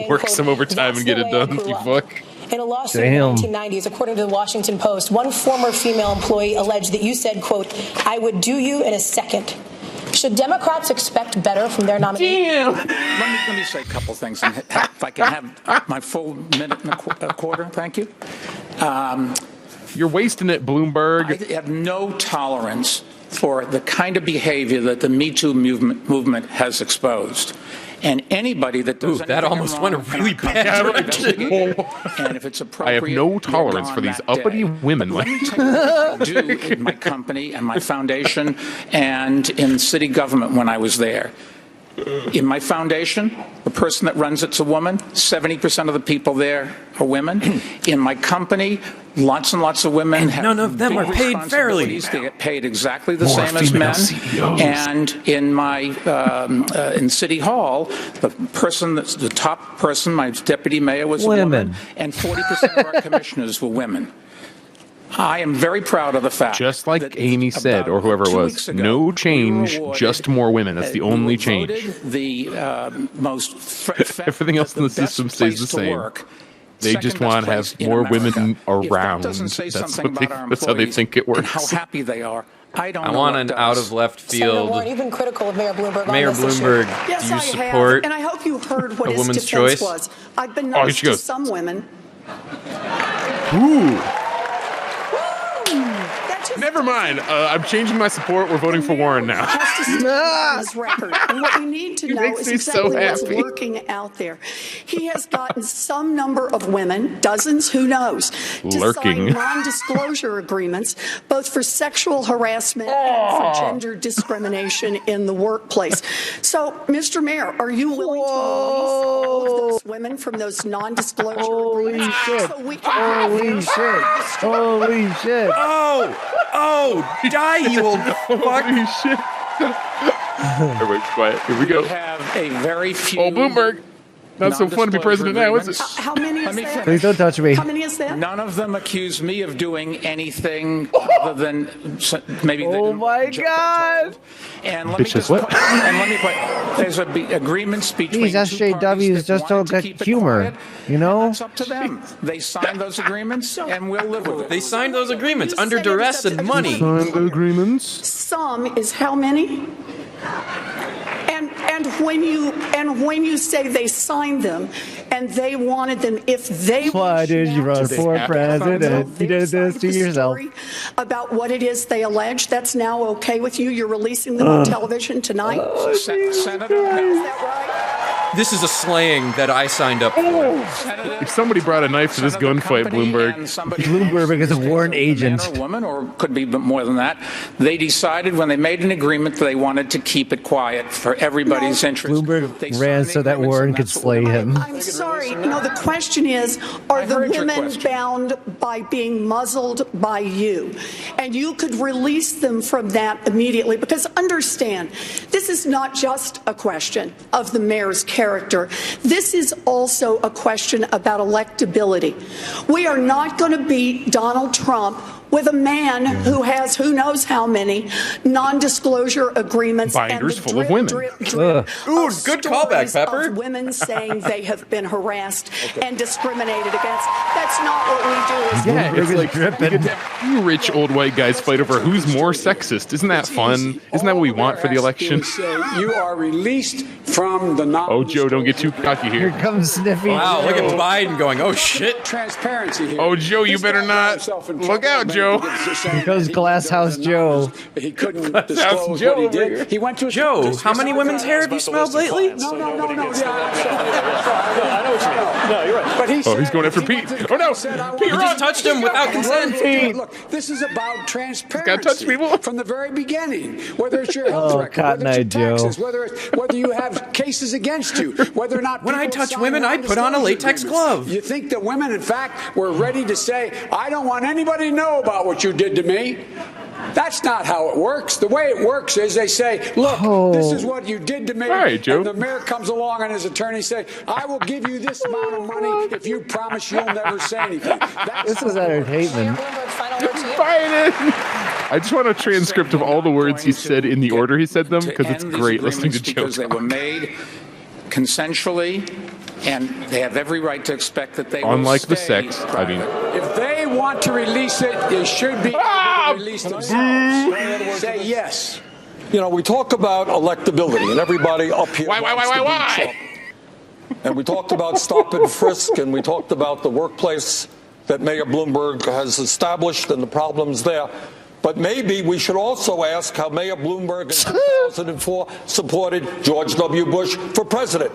Work some overtime and get it done, you fuck. In a lawsuit in the 1990s, according to the Washington Post, one former female employee alleged that you said, quote, "I would do you in a second." Should Democrats expect better from their nominee? Damn. Let me say a couple things. And if I can have my full minute and a quarter, thank you. You're wasting it, Bloomberg. I have no tolerance for the kind of behavior that the Me Too movement has exposed. And anybody that does that almost went a really bad direction. And if it's appropriate, I have no tolerance for these uppity women. Let me tell you what I do in my company and my foundation and in city government when I was there. In my foundation, the person that runs it's a woman. 70% of the people there are women. In my company, lots and lots of women have none of them are paid fairly. They get paid exactly the same as men. CEOs. And in my in City Hall, the top person, my deputy mayor, was a woman, and 40% of our commissioners were women. I am very proud of the fact. Just like Amy said, or whoever it was, no change, just more women. That's the only change. The everything else in the system stays the same. They just want to have more women around. That's how they think it works. How happy they are. I want an out of left field. Warren, you've been critical of Mayor Bloomberg. Mayor Bloomberg, yes, do you I support have, and I hope you heard what a his woman's defense choice? was. I've been nice to some women. Ooh. Never mind. I'm changing my support. We're voting for Warren now. His record. And what you need to know is exactly what's working out there. He has gotten some number of women, dozens, who knows, to sign non-disclosure agreements, both for sexual harassment and for gender discrimination in the workplace. So, Mr. Mayor, are you willing to release all of those women from those non-disclosure agreements? So we can Holy shit. Oh, die, you old fuck. Holy shit. Everybody's quiet. Here we go. We have a very few. Oh, Bloomberg. Not so fun to be president now, is it? How many is that? Please don't touch me. How many is that? None of them accuse me of doing anything other than maybe. Oh my God! And let me just put, there's agreements between these SJWs just don't get humor, you know? It's up to them. They signed those agreements, and we'll live with it. They signed those agreements under duress and money. Signed the agreements. Some is how many? And when you say they signed them and they wanted them, if they why did you run for president? You did this to yourself. About what it is they allege, that's now okay with you. You're releasing them on television tonight. Senator, is that right? This is a slaying that I signed up for. If somebody brought a knife to this gunfight, Bloomberg. Bloomberg is a Warren agent. Man or woman, or could be more than that. They decided when they made an agreement that they wanted to keep it quiet for everybody's interest. Bloomberg ran so that Warren could slay him. I'm sorry. No, the question is, are the women bound by being muzzled by you? And you could release them from that immediately. Because understand, this is not just a question of the mayor's character. character. This is also a question about electability. We are not going to beat Donald Trump with a man who has who knows how many non-disclosure agreements binders and full of women. Ooh, good callback, Pepper. Of women saying they have been harassed and discriminated against. That's not what we do. Yeah, it's like you rich old white guys fight over who's more sexist. Isn't that fun? Isn't that what we want for the election? You are released from the Oh, Joe, don't get too cocky here. Here comes Sniffy. Wow, look at Biden going, oh shit. Transparency here. Oh, Joe, you better not. Look out, Joe. Here goes Glass House Joe. He couldn't disclose what he did. He went to Joe, how many women's hair have you smelled lately? No. Yeah, I know what you mean. No, you're right. But he's going after Pete. Oh no, Pete just touched him without consent. Look, this is about transparency. Gotta touch people from the very beginning. Whether it's your health record, Cotton whether it's Eye your Joe. taxes, whether you have cases against you, whether or not when I touch women, I put on a latex glove. You think that women, in fact, were ready to say, "I don't want anybody to know about what you did to me"? That's not how it works. The way it works is they say, look, this is what you did to me. All right, Joe. And the mayor comes along and his attorney say, I will give you this amount of money if you promise you'll never say anything. This is entertainment. Biden! I just want a transcript of all the words he said in the order he said them, because it's great listening to Joe because they were made consensually, and they have every right to expect that they unlike will the stay sex, private. I mean, if they want to release it, they should be able to release themselves. Say yes. You know, we talk about electability, and everybody up here Why? Trump. And we talked about stop and frisk, and we talked about the workplace that Mayor Bloomberg has established and the problems there. But maybe we should also ask how Mayor Bloomberg in 2004 supported George W. Bush for president,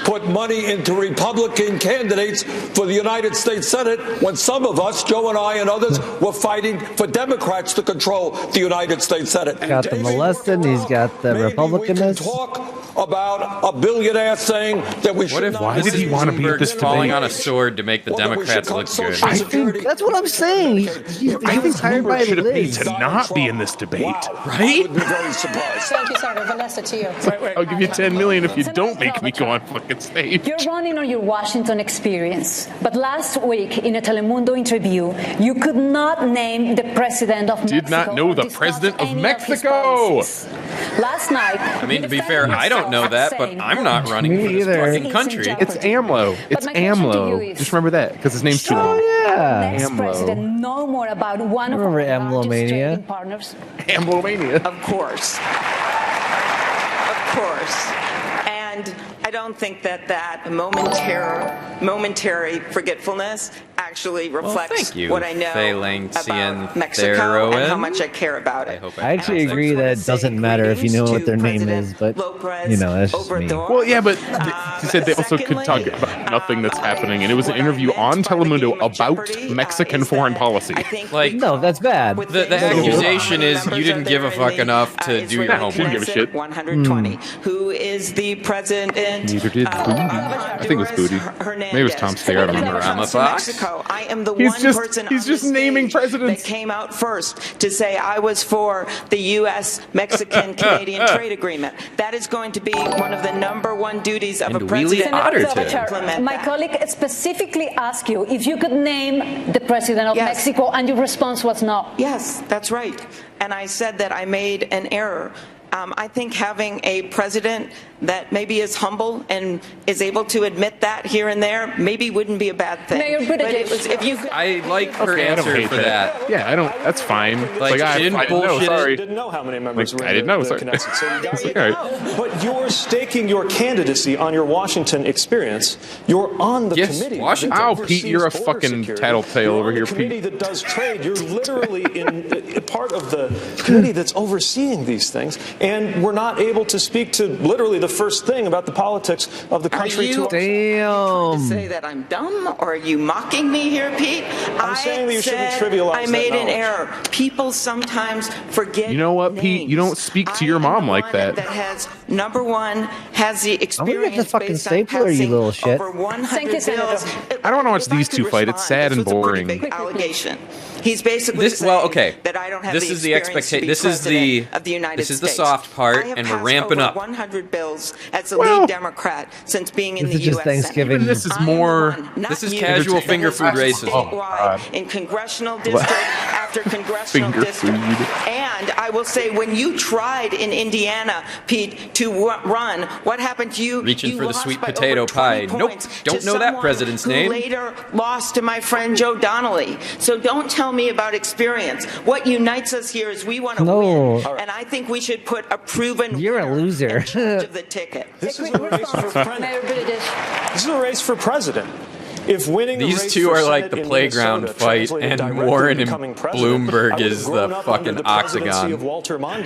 put money into Republican candidates for the United States Senate when some of us, Joe and I and others, were fighting for Democrats to control the United States Senate. Got the molesting, he's got the Republicanist. Talk about a billionaire saying that we should not. Why did he want to be at this falling debate? on a sword to make the Democrats look good? I think that's what I'm saying. I think hired by should have paid Liz. to not be in this debate, right? Thank you, Senator. Vanessa, to you. I'll give you $10 million if you don't make me go on fucking stage. You're running on your Washington experience, but last week in a Telemundo interview, you could not name the president of Mexico. Did not know the president of Mexico. Last night, I mean, to be fair, I don't know that, but I'm not running for this fucking country. It's AMLO. It's AMLO. Just remember that, because his name's too long. Yeah. next president know more about one of our largest trading partners? AMLO-mania. Of course. Of course. And I don't think that momentary forgetfulness actually reflects what I know about Mexico and how much I care about it. I actually agree that it doesn't matter if you know what their name is, but you know, that's just me. Well, yeah, but he said they also could talk about nothing that's happening, and it was an interview on Telemundo about Mexican foreign policy. Like, no, that's bad. The accusation is you didn't give a fuck enough to do your homework. Didn't give a shit. 120, who is the president? Neither did Booty. I think it was Booty. Maybe it was Tom Steyer. I don't remember. Mexico. I am the one person he's just naming presidents that came out first to say I was for the U.S. Mexican-Canadian trade agreement. That is going to be one of the #1 duties of a president. My colleague specifically asked you if you could name the president of Mexico, and your response was no. Yes, that's right. And I said that I made an error. I think having a president that maybe is humble and is able to admit that here and there maybe wouldn't be a bad thing. But it was, if you could, I like her answer for that. Yeah, I don't. That's fine. Like, I didn't know, bullshit sorry. it. Didn't know how many members were in I didn't know. the Sorry. Knesset, so you got it. All right. But you're staking your candidacy on your Washington experience. You're on the committee. Washington. Ow, Pete, you're a fucking tattletale over here, committee Pete. that does trade. You're literally in part of the committee that's overseeing these things, and we're not able to speak to literally the first thing about the politics of the country. Are you trying to say that I'm dumb, or are you mocking me here, Pete? I'm saying that you shouldn't trivialize I made that an error. People sometimes forget. You know what, Pete? You don't speak to your mom like that. That has #1 has the experience. I'm gonna get the fucking stapler, you little shit. Over 100 Thank you, Senator. bills. I don't want to watch these two fight. It's sad and boring. Allegation. He's basically saying that I don't have this the is the expectation. This is the soft part, and we're ramping up. 100 bills as the lead Democrat since being in the U.S. Thanksgiving. Even this is more. This is casual finger food racism. In congressional district after congressional district. And I will say, when you tried in Indiana, Pete, to run, what happened to you? Reaching for the sweet potato pie. Nope, don't know that president's name. Later lost to my friend Joe Donnelly. So don't tell me about experience. What unites us here is we want to win, and I think we should put a proven. You're a loser. In charge of the ticket. This is a race for president. This is a race for president. If winning These two are like the playground fight, and Warren and Bloomberg is the fucking octagon.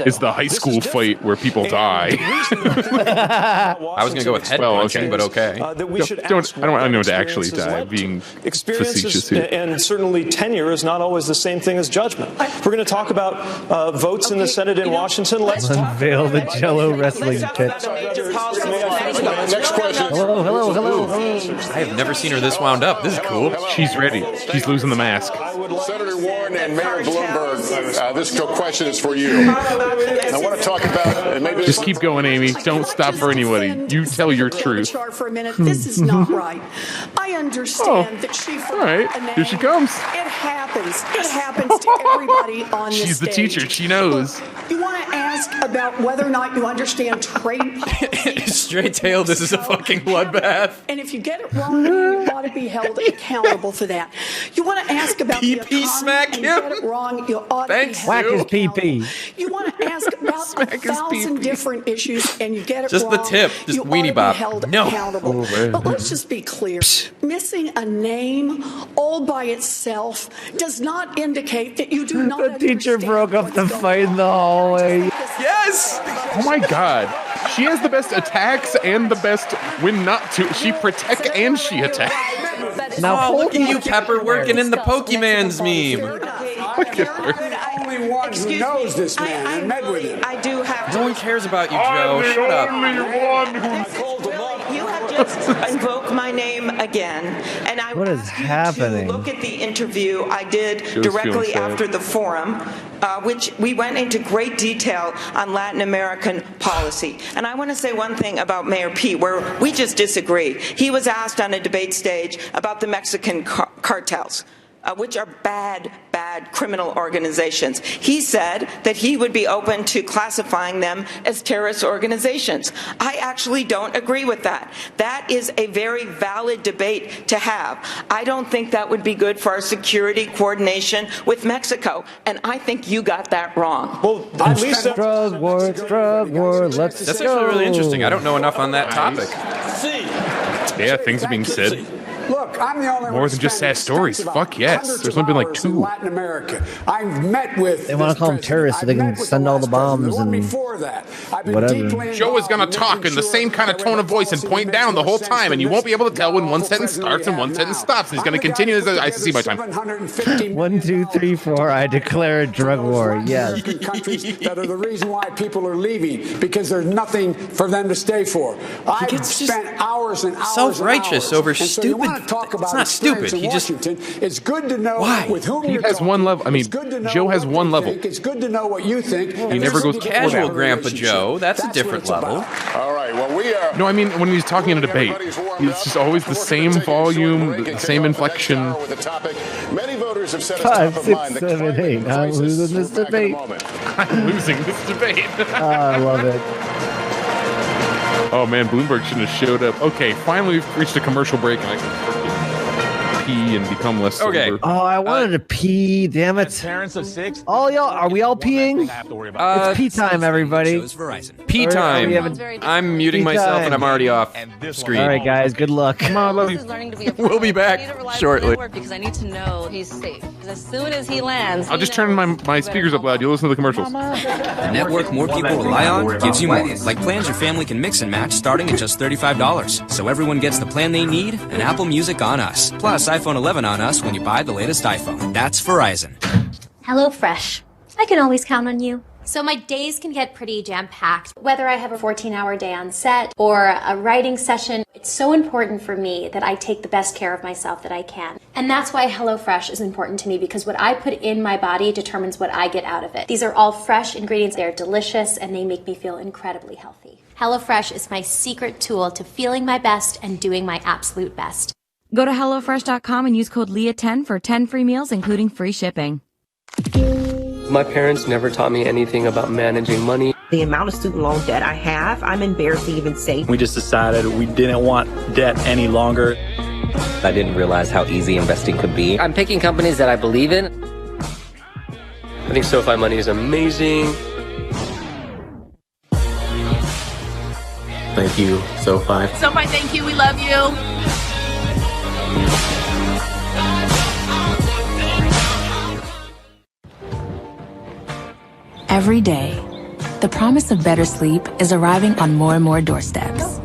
It's the high school fight where people die. I was gonna go with head punching, but okay. I don't know to actually die. Being facetious here. And certainly tenure is not always the same thing as judgment. We're going to talk about votes in the Senate in Washington. Let's unveil the Jello wrestling pit. Next question. Hello. I have never seen her this wound up. This is cool. She's ready. She's losing the mask. Senator Warren and Mayor Bloomberg, this question is for you. I want to talk about maybe. Just keep going, Amy. Don't stop for anybody. You tell your truth. For a minute, this is not right. I understand that she. All right, here she comes. It happens. It happens to everybody on this She's the stage. teacher. She knows. You want to ask about whether or not you understand trade policy. Straight tail. This is a fucking bloodbath. And if you get it wrong, you ought to be held accountable for that. You want to ask about the economy smack and you get it wrong, you ought to be held Whack his accountable. PP. You want to ask about 1,000 different issues and you get it just wrong. Just the tip. Just you weenie ought bop. to be held No. accountable. But let's just be clear. Missing a name all by itself does not indicate that you do not The teacher broke up the fight in the hallway. Yes! Oh my god. She has the best attacks and the best when not to. She protect and she attack. Now look at you, Pepper, working in the Pokemans meme. Look at her. Only one who knows this man and met with him. I do have. No one cares about you, Joe. Shut up. You have just invoked my name again, and I What is happening? look at the interview I did was directly feeling sad. after the forum, which we went into great detail on Latin American policy. And I want to say one thing about Mayor Pete, where we just disagree. He was asked on a debate stage about the Mexican cartels. Which are bad criminal organizations. He said that he would be open to classifying them as terrorist organizations. I actually don't agree with that. That is a very valid debate to have. I don't think that would be good for our security coordination with Mexico, and I think you got that wrong. Well, at least drug war, let's That's go. actually really interesting. I don't know enough on that topic. Yeah, things are being said. Look, I'm the only one More than just sad stories. Fuck yes. There's only been like 2. Latin America. I've met with. They want to call them terrorists so they can send all the bombs and whatever. Joe is going to talk in the same kind of tone of voice and point down the whole time, and you won't be able to tell when one sentence starts and one sentence stops. And he's going to continue as I see my time. 1, 2, 3, 4. I declare a drug war. Yes. Countries that are the reason why people are leaving because there's nothing for them to stay for. I've spent hours and hours. Self-righteous over stupid. Talk about it's not stupid. He just. It's good to know with whom he you're has one level. I mean, Joe has one level. It's good to know what you think. He never goes casual, Grandpa Joe. That's a different level. All right. Well, we are. No, I mean when he's talking in a debate, it's just always the same volume, the same inflection. Many voters have said 5, 6, 7, 8. I'm losing this debate. I'm losing this debate. I love it. Oh man, Bloomberg shouldn't have showed up. Okay, finally we've reached a commercial break and I can pee and become less sober. Oh, I wanted to pee. Damn it. Parents of 6. All y'all, are we all peeing? It's pee time, everybody. Pee time. I'm muting myself and I'm already off screen. All right, guys. Good luck. Come on, love you. We'll be back shortly. Because I need to know he's safe. Because as soon as he lands, I'll just turn my speakers up loud. You'll listen to the commercials. The network more people rely on gives you more. Like plans your family can mix and match starting at just $35. So everyone gets the plan they need and Apple Music on us. Plus iPhone 11 on us when you buy the latest iPhone. That's Verizon. HelloFresh. I can always count on you. So my days can get pretty jam-packed. Whether I have a 14-hour day on set or a writing session, it's so important for me that I take the best care of myself that I can. And that's why HelloFresh is important to me, because what I put in my body determines what I get out of it. These are all fresh ingredients. They're delicious and they make me feel incredibly healthy. HelloFresh is my secret tool to feeling my best and doing my absolute best. Go to HelloFresh.com and use code Leah10 for 10 free meals, including free shipping. My parents never taught me anything about managing money. The amount of student loan debt I have, I'm embarrassed to even say. We just decided we didn't want debt any longer. I didn't realize how easy investing could be. I'm picking companies that I believe in. I think SoFi Money is amazing. Thank you, SoFi. SoFi, thank you. We love you. Every day, the promise of better sleep is arriving on more and more doorsteps.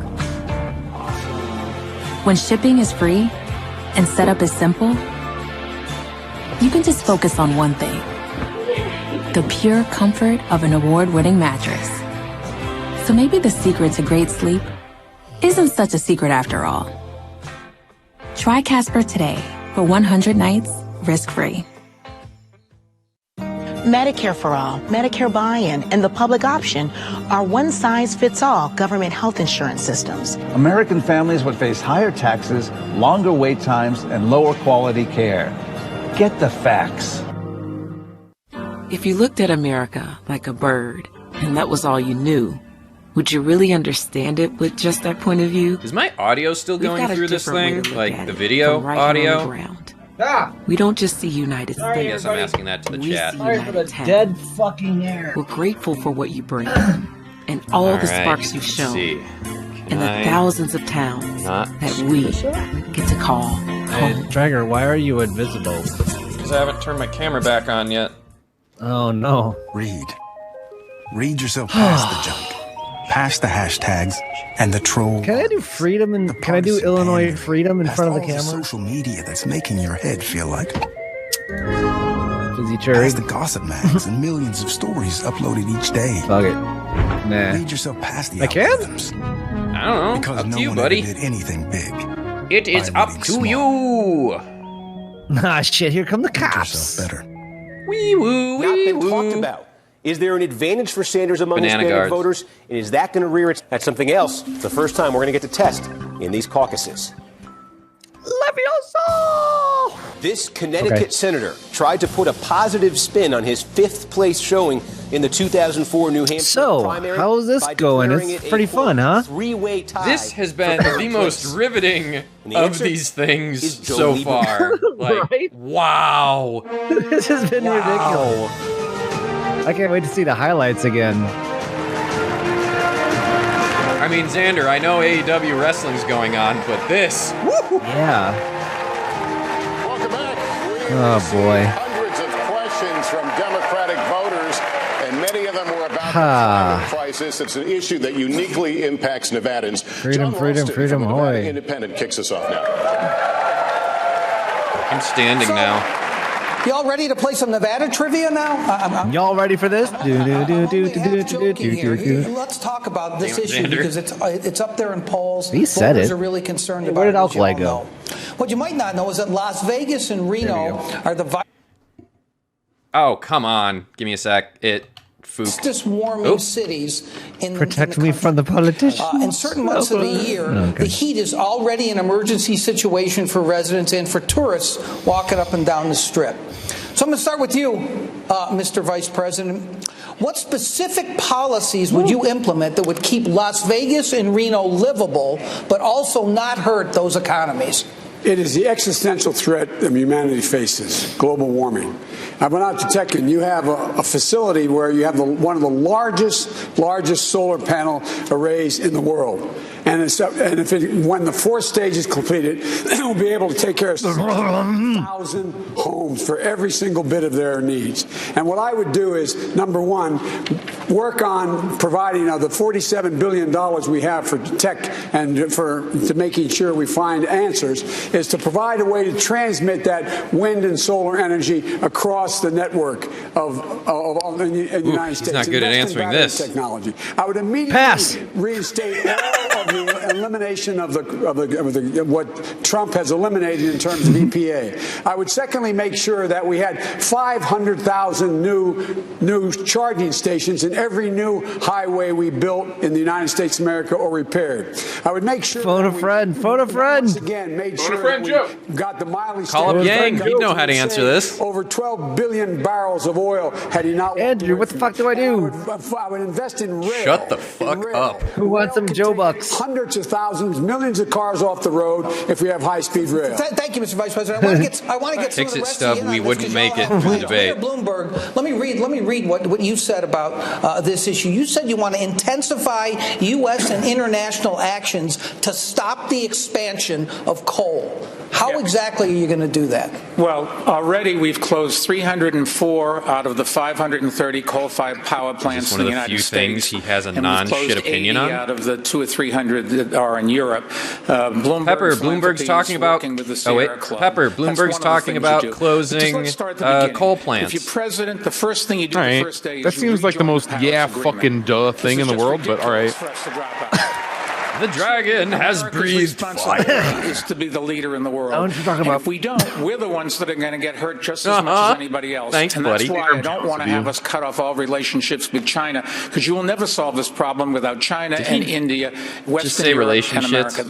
When shipping is free and setup is simple, you can just focus on one thing: the pure comfort of an award-winning mattress. So maybe the secret to great sleep isn't such a secret after all. Try Casper today for 100 nights risk-free. Medicare for All, Medicare buy-in, and the public option are one-size-fits-all government health insurance systems. American families would face higher taxes, longer wait times, and lower quality care. Get the facts. If you looked at America like a bird, and that was all you knew, would you really understand it with just that point of view? Is my audio still going through this thing? Like the video audio? We don't just see United States. I guess I'm asking that to the chat. Dead fucking air. We're grateful for what you bring and all the sparks you've shown and the thousands of towns that we get to call home. Draggor, why are you invisible? Because I haven't turned my camera back on yet. Oh no. Read yourself past the junk, past the hashtags and the troll. Can I do freedom and can I do Illinois freedom in front of the camera? Social media that's making your head feel like Fizzy cherry. Past the gossip mags and millions of stories uploaded each day. Fuck it. Nah. Read yourself past the algorithms. I don't know. Because up no to you, one buddy. ever did anything big. It is up to you. Ah, shit! Here come the cops. Better. Wee woo, wee Not been talked about. Is there an advantage for Sanders among Hispanic voters? And is that going to rear its... That's something else. It's the first time we're going to get to test in these caucuses. Levioso! This Connecticut senator tried to put a positive spin on his fifth-place showing in the 2004 New Hampshire primary. How's this going? It's pretty fun, huh? Three-way tie. This has been the most riveting of these things so far. Like, right? Wow. This has been ridiculous. I can't wait to see the highlights again. I mean, Xander, I know AEW wrestling's going on, but this... Woo! Yeah. Welcome back. Oh, boy. Hundreds of questions from Democratic voters, and many of them were about the climate crisis. It's an issue that uniquely impacts Nevadans. Freedom, freedom, freedom, from Nevada hoy. Independent kicks us off now. I'm standing now. Y'all ready to play some Nevada trivia now? Y'all ready for this? Let's talk about this issue because it's up there in polls. He said Voters it. are really concerned about Where did it, as Alkali y'all go? know. What you might not know is that Las Vegas and Reno are the Oh, come on. Give me a sec. fastest warming cities in Protect me from the politicians. in certain months of the year, the heat is already an emergency situation for residents and for tourists walking up and down the strip. So I'm going to start with you, Mr. Vice President. What specific policies would you implement that would keep Las Vegas and Reno livable, but also not hurt those economies? It is the existential threat that humanity faces, global warming. I went out to Tekken. You have a facility where you have one of the largest solar panel arrays in the world. And when the fourth stage is completed, we'll be able to take care of 7,000 homes for every single bit of their needs. And what I would do is, number one, work on providing the $47 billion we have for tech and to making sure we find answers, is to provide a way to transmit that wind and solar energy across the network of the United States. He's not good at answering this. Technology. I would immediately reinstate all of the elimination of what Trump has eliminated in terms of EPA. I would secondly make sure that we had 500,000 new charging stations in every new highway we built in the United States of America or repaired. I would make sure phone a friend. Once again made sure that we got the Miley call up Yang. He'd know how to answer this. Over 12 billion barrels of oil had he not. Andrew, what the fuck do I do? I would invest in rail. Shut the fuck up. Who wants some Joe Bucks? Hundreds of thousands, millions of cars off the road if we have high-speed rail. Thank you, Mr. Vice President. I want to get some of the rest of we wouldn't make it through the debate. Bloomberg, let me read what you said about this issue. You said you want to intensify U.S. and international actions to stop the expansion of coal. How exactly are you going to do that? Well, already we've closed 304 out of the 530 coal-fired power plants in the United States. One of the few things he has a non-shit opinion on. Out of the 200 or 300 that are in Europe. Bloomberg's talking about. Bloomberg's talking about closing coal plants. If you're president, the first thing you do the first day is that seems like the most fucking duh thing in the world, but all right. The dragon has breathed fire. Is to be the leader in the world. What you talking about? If we don't, we're the ones that are going to get hurt just as much as anybody else. Thanks, and buddy. that's why I don't want to have us cut off all relationships with China, because you will never solve this problem without China and India, Western Europe, and America.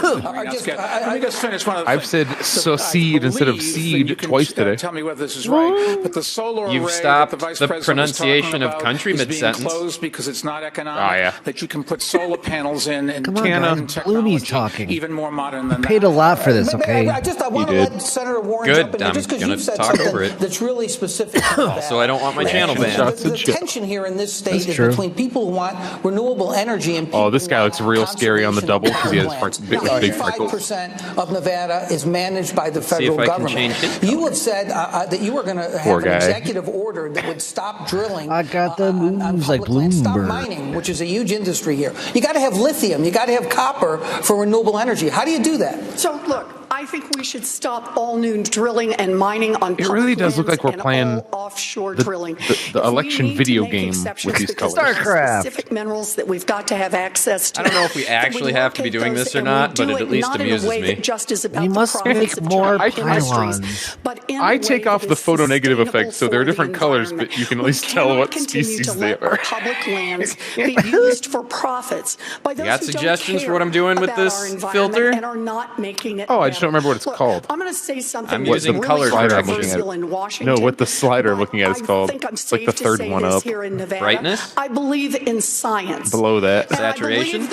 Let me just finish one of the I've said secede instead of seed twice today. Tell me whether this is right. But the solar You've array stopped that the Vice the President pronunciation was of talking country about mid-sentence. is being closed because it's not economic. That you can put solar panels in and come on, Bloomy's talking. Even more modern than paid a lot for this, okay? I want to let Senator Warren jump in there just because you've said something that's really specific. So I don't want my channel banned. The tension here in this state is between people who want renewable energy and people this guy looks real scary on the double because he has big freckles. 95% of Nevada is managed by the federal government. You have said that you were going to have an executive order that would stop drilling. I got the moves like Bloomberg. Stop mining, which is a huge industry here. You got to have lithium. You got to have copper for renewable energy. How do you do that? So, look, I think we should stop all new drilling and mining on public It really does look like we're lands playing and all offshore drilling. The election video game with these colors. StarCraft. Specific minerals that we've got to have access to. I don't know if we actually have to be doing this or not, but it at least amuses me. Just is about you must make more pylons. I take off the photo negative effect, so there are different colors, but you can at least tell what species they are. Public lands be used for profits by those you got suggestions for what I'm doing with this filter? And are not making it. I just don't remember what it's called. I'm going to say something. I'm using color correction. No, what the slider I'm looking at is called. It's like the third one up. Brightness? I believe in science. Below that. Saturation?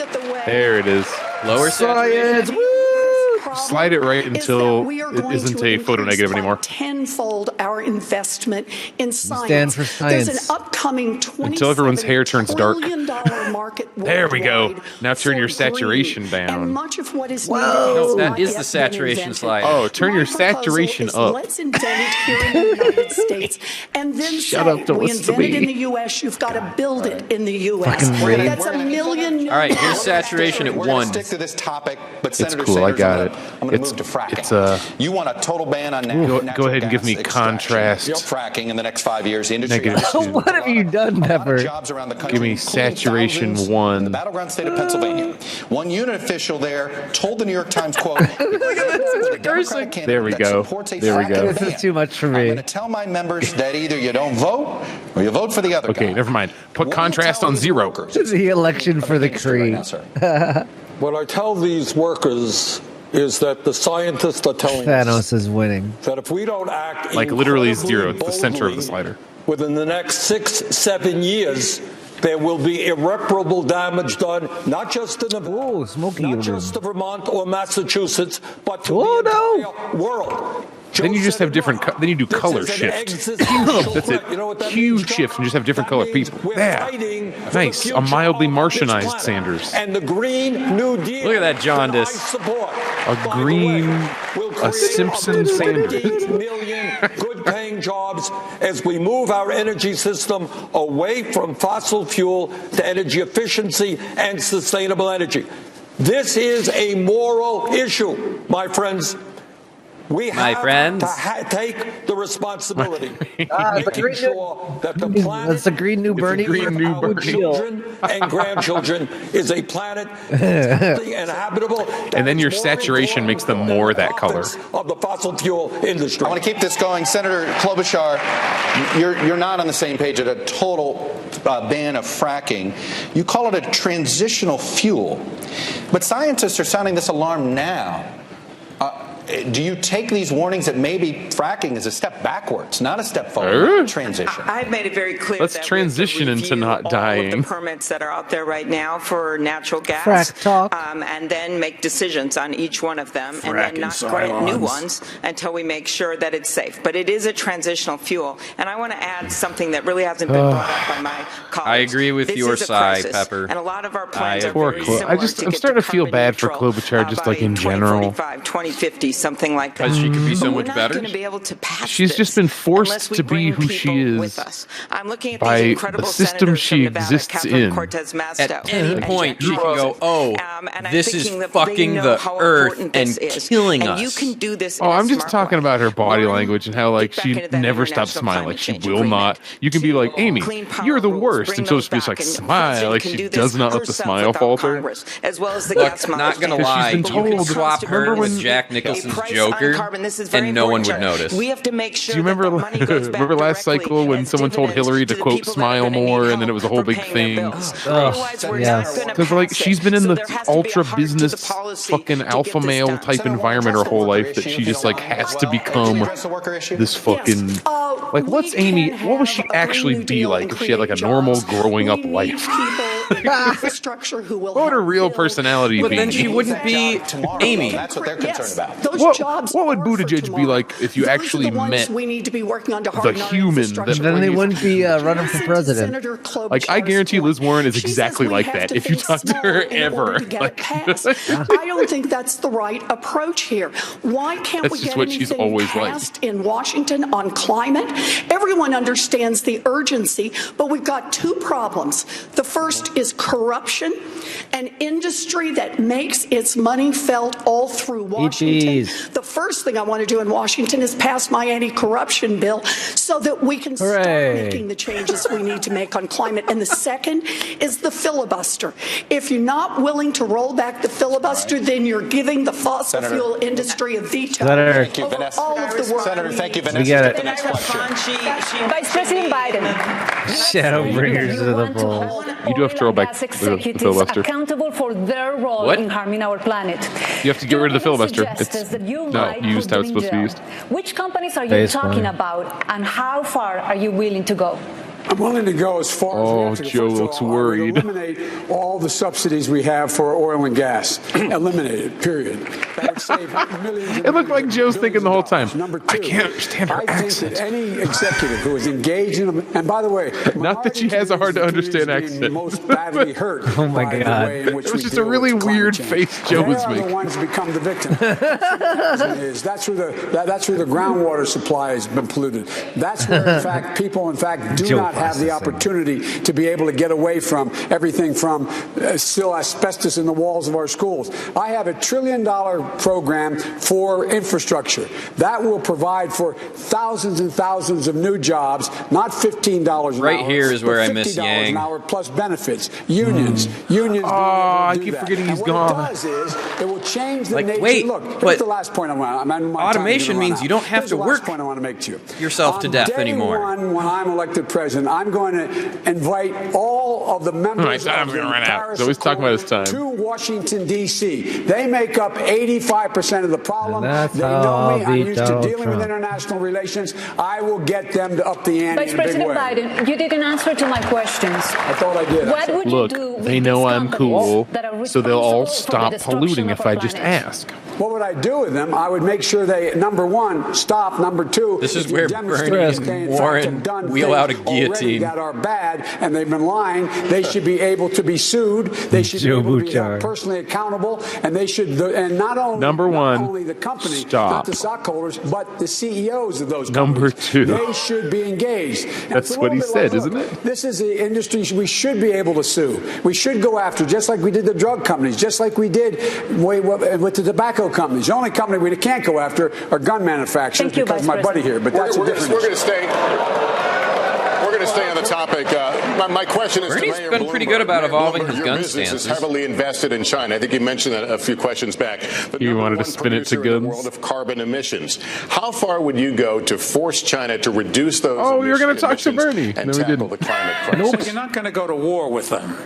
There it is. Lower science. Slide it right until it isn't a photo negative anymore. Tenfold our investment in science. Stand for science. There's an upcoming until everyone's hair turns dark. Market there we go. Now turn your saturation down. And much of what is no, that is the saturation slider. Oh, turn your saturation up. Let's invent it here in the United States, and then we invent it in the U.S. You've got to build it in the U.S. That's $1 million. All right, here's saturation at 1. Stick to this topic, but it's cool. I got it. I'm going to move to fracking. You want a total ban on natural gas. Go ahead and give me contrast. Fracking in the next 5 years. Industry. What have you done, Pepper? Give me saturation 1. In the battleground state of Pennsylvania, one unit official there told the New York Times, "quote There we go. There we go. This is too much for me. I'm going to tell my members that either you don't vote or you vote for the other guy." Okay, never mind. Put contrast on 0. This is the election for the Cree. What I tell these workers is that the scientists are telling Thanos is winning. That if we don't act like literally 0, it's the center of the slider. Within the next 6-7 years, there will be irreparable damage done, not just in the just to Vermont or Massachusetts, but to the entire world. Then you just have different. Then you do color shift. That's it. Huge shift and just have different color people. Yeah, nice. A mildly Martianized Sanders. And the Green New Deal. Look at that jaundice. A Simpson Sanders. 38 million good-paying jobs as we move our energy system away from fossil fuel to energy efficiency and sustainable energy. This is a moral issue, my friends. We have to take the responsibility. Making sure that the planet that's the Green New Bernie. Our children and grandchildren is a planet inhabitable. And then your saturation makes them more that color. Of the fossil fuel industry. I want to keep this going. Senator Klobuchar, you're not on the same page at a total ban of fracking. You call it a transitional fuel. But scientists are sounding this alarm now. Do you take these warnings that maybe fracking is a step backwards, not a step forward? Transition. I've made it very clear. Let's transition into not dying. All of the permits that are out there right now for natural gas, Frack talk. And then make decisions on each one of them, and then not grant new ones until we make sure that it's safe. But it is a transitional fuel, and I want to add something that really hasn't been brought up by my colleagues. I agree with your side, Pepper. And a lot of our plans are very similar. I'm starting to feel bad for Klobuchar, just like in general. 2050, something like that. Because she could be so much better. She's just been forced to be who she is by the system she exists in. At any point, she can go, "Oh, this is fucking the earth and killing us." Oh, I'm just talking about her body language and how like she never stops smiling. Like she will not. You can be like, "Amy, you're the worst," and she'll just like smile. Like she does not let the smile falter. Look, not gonna lie, she's been told you could swap her with Jack Nicholson's Joker, and no one would notice. We have to make sure. Do you remember last cycle when someone told Hillary to quote smile more, and then it was a whole big thing? Because like she's been in the ultra business fucking alpha male type environment her whole life that she just like has to become this fucking like what's Amy? What would she actually be like if she had like a normal growing up life? Infrastructure who will what would her real personality be? But then she wouldn't be Amy. That's what they're concerned about. Those jobs what would Buttigieg be like if you actually met we need to be working on the human? Then they wouldn't be running for president. Like I guarantee Liz Warren is exactly like that. If you talk to her ever, like, I don't think that's the right approach here. Why can't we get anything passed in Washington on climate? Everyone understands the urgency, but we've got two problems. The first is corruption, an industry that makes its money felt all through Washington. The first thing I want to do in Washington is pass my anti-corruption bill so that we can start making the changes we need to make on climate. And the second is the filibuster. If you're not willing to roll back the filibuster, then you're giving the fossil fuel industry a veto. Thank you, Vanessa. All of the work Senator, thank you, Vanessa. We get it. The next question. Vice President Biden. Shadow bringers to the polls. You do have to roll back the filibuster. Accountable for their role in harming our planet. You have to get rid of the filibuster. It's not used how it's supposed to be used. Which companies are you talking about, and how far are you willing to go? I'm willing to go as far as Joe looks worried. Eliminate all the subsidies we have for oil and gas. Eliminate it, period. That would save millions. It looked like Joe's thinking the whole time. Number two, I can't understand her accent. I think that any executive who is engaged in, and by the way, not that she has a hard to understand accent. Most badly hurt. Oh my God! It was just a really weird face Joe was making. They're the ones who become the victim. That's where the groundwater supply has been polluted. That's where, in fact, people, do not have the opportunity to be able to get away from everything from still asbestos in the walls of our schools. I have $1 trillion program for infrastructure that will provide for thousands and thousands of new jobs, not $15 an hour. Right here is where I miss Yang. $50 an hour plus benefits. Unions. I keep forgetting he's gone. What it does is it will change the nature. Wait, look, but the last point I want. automation means you don't have to work point I want to make to you. yourself to death anymore. When I'm elected president, I'm going to invite all of the members of the Paris Accord to Washington, D.C. They make up 85% of the problem. They know me. I'm used to dealing with international relations. I will get them to up the ante Vice President Biden, you didn't answer to my questions. I thought I did. What would you do with they know I'm cool, that are so they'll all stop responsible for the polluting destruction if of I our just planet? ask. what would I do with them? I would make sure they, number one, stop. Number two, this is where Bernie and Warren wheel out a guillotine that are bad and they've been lying. They should be able to be sued. They should be able to be held personally accountable, and they should, and not only the company, not the stockholders, but the CEOs of those companies. Number two, they should be engaged. That's what he said, isn't it? This is the industry we should be able to sue. We should go after, just like we did the drug companies, just like we did with the tobacco companies. The only company we can't go after are gun manufacturers because of my buddy here. But that's a different issue. We're going to stay on the topic. My question is Bernie's to Mayor been Bloomberg. pretty good about evolving his gun business stances. is heavily invested in China. I think you mentioned that a few questions back. But you wanted to spin it to guns. In the world of carbon emissions, how far would you go to force China to reduce those? Oh, we were going to talk to Bernie. And tackle the climate crisis. Nope. You're not going to go to war with them.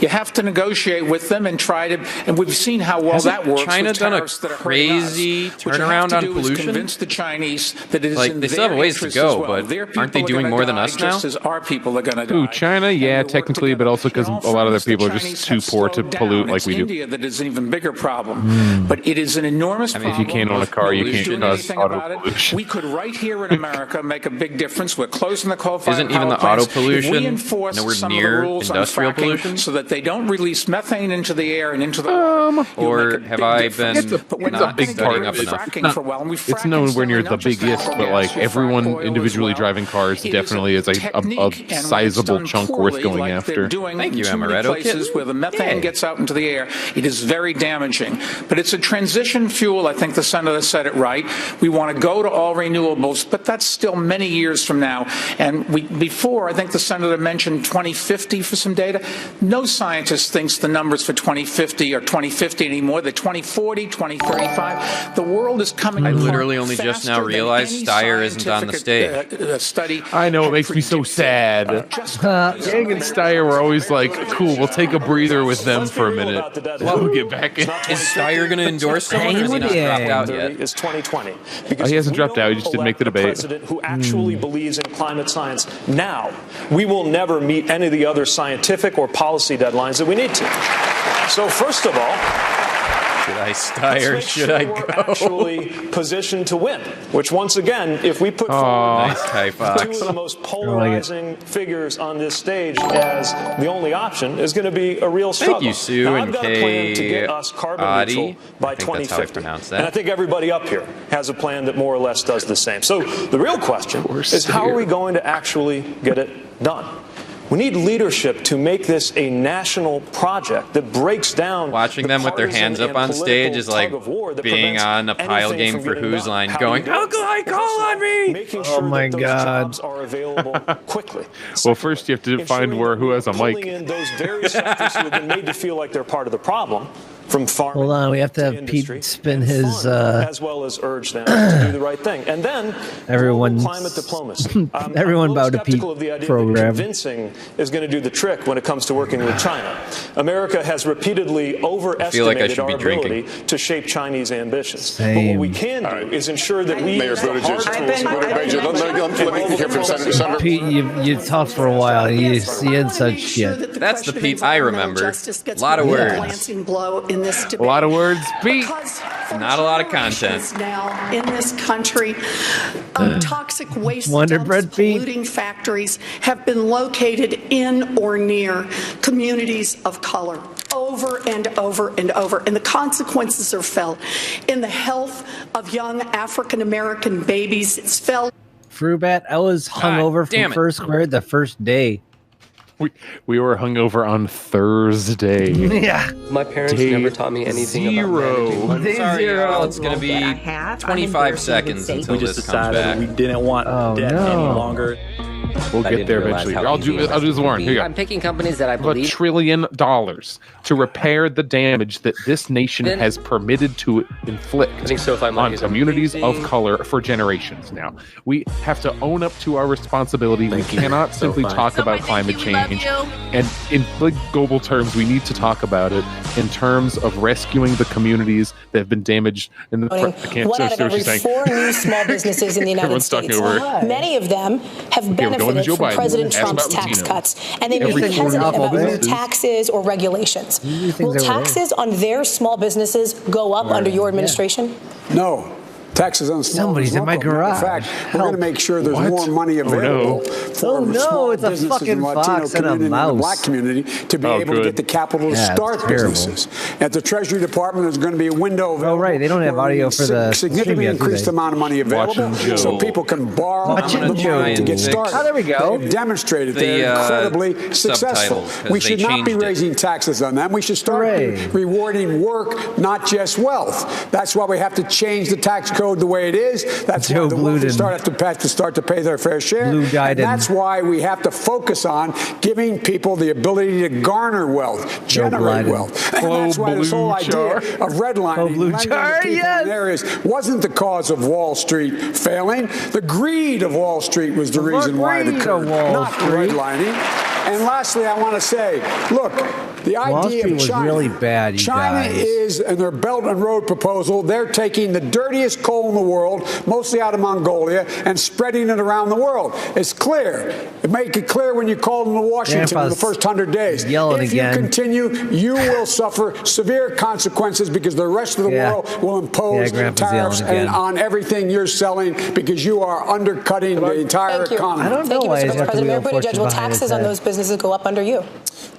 You have to negotiate with them and try to, and we've seen how well that works. China done a crazy turnaround on pollution? Convince the Chinese that it is like, in they still have a ways to go, but aren't they doing more than us now? Just as our people are going to die. Ooh, China, yeah, technically, but also because a lot of their people are just too poor to pollute like we do. India that is an even bigger problem, but it is an enormous problem. If you can't own a car, you can't cause auto pollution. We could right here in America make a big difference. We're closing the coal-fired Isn't even the power auto plants. pollution If we enforce nowhere some near of the rules industrial on fracking pollution? so that they don't release methane into the air and into the or have I been not big studying up enough? It's nowhere near the biggest, but like everyone individually driving cars definitely is a sizable chunk worth going after. Thank you, Amaretto. Places where the methane gets out into the air, it is very damaging. But it's a transition fuel. I think the senator said it right. We want to go to all renewables, but that's still many years from now. And before, I think the senator mentioned 2050 for some data. No scientist thinks the numbers for 2050 are 2050 anymore. They're 2040, 2035. The world is coming. I literally only just now realized Steyer isn't on the stage. Study. I know, it makes me so sad. Yang and Steyer were always like, cool, we'll take a breather with them for a minute. We'll get back in. Is Steyer going to endorse someone, or has he not dropped out yet? Is 2020. He hasn't dropped out. He just didn't make the debate. President who actually believes in climate science now. We will never meet any of the other scientific or policy deadlines that we need to. So first of all, should I Steyer? Should I go? Actually positioned to win, which once again, if we put forward two of the most polarizing figures on this stage as the only option, is going to be a real struggle. Thank you, Sue, now, and I've got a plan to get us carbon neutral by 2050. And I think everybody up here has a plan that more or less does the same. So the real question is, how are we going to actually get it done? We need leadership to make this a national project that breaks down. Watching them with their hands up on stage is like being on a pile game for Who's Line, going, Alkali, call on me! Oh my God! Are available quickly. Well, first you have to find who has a mic. In those various sectors who have been made to feel like they're part of the problem. From farming. Hold on, we have to have Pete spin his. As well as urge them to do the right thing, and then climate diplomacy. Everyone bow to Pete program. Convincing is going to do the trick when it comes to working with China. America has repeatedly overestimated our ability to shape Chinese ambitions. But what we can do is ensure that we use the hard tools. Pete, you talked for a while. You said such shit. That's the Pete I remember. A lot of words. A lot of words, Pete. Not a lot of content. Now in this country, toxic waste dumps, polluting factories have been located in or near communities of color over and over and over, and the consequences are felt in the health of young African American babies. It's felt. Frubat, I was hungover from first grade the first day. We were hungover on Thursday. Yeah. My parents never taught me anything about managing. Sorry, y'all. It's going to be 25 seconds until this comes back. We didn't want debt any longer. We'll get there eventually. I'll do this, Warren. Here you go. I'm picking companies that I believe. $1 trillion to repair the damage that this nation has permitted to inflict on communities of color for generations now. We have to own up to our responsibility. We cannot simply talk about climate change. And in global terms, we need to talk about it in terms of rescuing the communities that have been damaged. In the One out of every 4 new small businesses in the United States, many of them have benefited benefited from President Trump's tax cuts, and they may be hesitant about new taxes or regulations. Will taxes on their small businesses go up under your administration? No. Taxes on small Somebody's in my garage. In fact, we're going to make sure there's more money available for small it's a businesses fucking in the Latino fox and a community and the mouse. black community to be able to get the capital to start businesses. At the Treasury Department, there's going to be a window available. Oh, right. They don't have audio for the significantly increased amount of money available so people can borrow the money to get started. Oh, there we go. They've demonstrated they're incredibly successful. We should not be raising taxes on them. We should start rewarding work, not just wealth. That's why we have to change the tax code the way it is. That's why the wealthy start to pay their fair share. And that's why we have to focus on giving people the ability to garner wealth, generate wealth. And that's why this whole idea of redlining, lending to people in areas wasn't the cause of Wall Street failing. The greed of Wall Street was the reason why it occurred, not redlining. And lastly, I want to say, look, the idea of China, really bad, China is, in their Belt and Road proposal, they're taking the dirtiest coal in the world, mostly out of Mongolia, and spreading it around the world. It's clear. Make it clear when you called into Washington in the first 100 days. If you continue, you will suffer severe consequences because the rest of the world will impose tariffs on everything you're selling because you are undercutting the entire economy. I don't know why Mr. President. Mayor Buttigieg, will taxes on those businesses go up under you?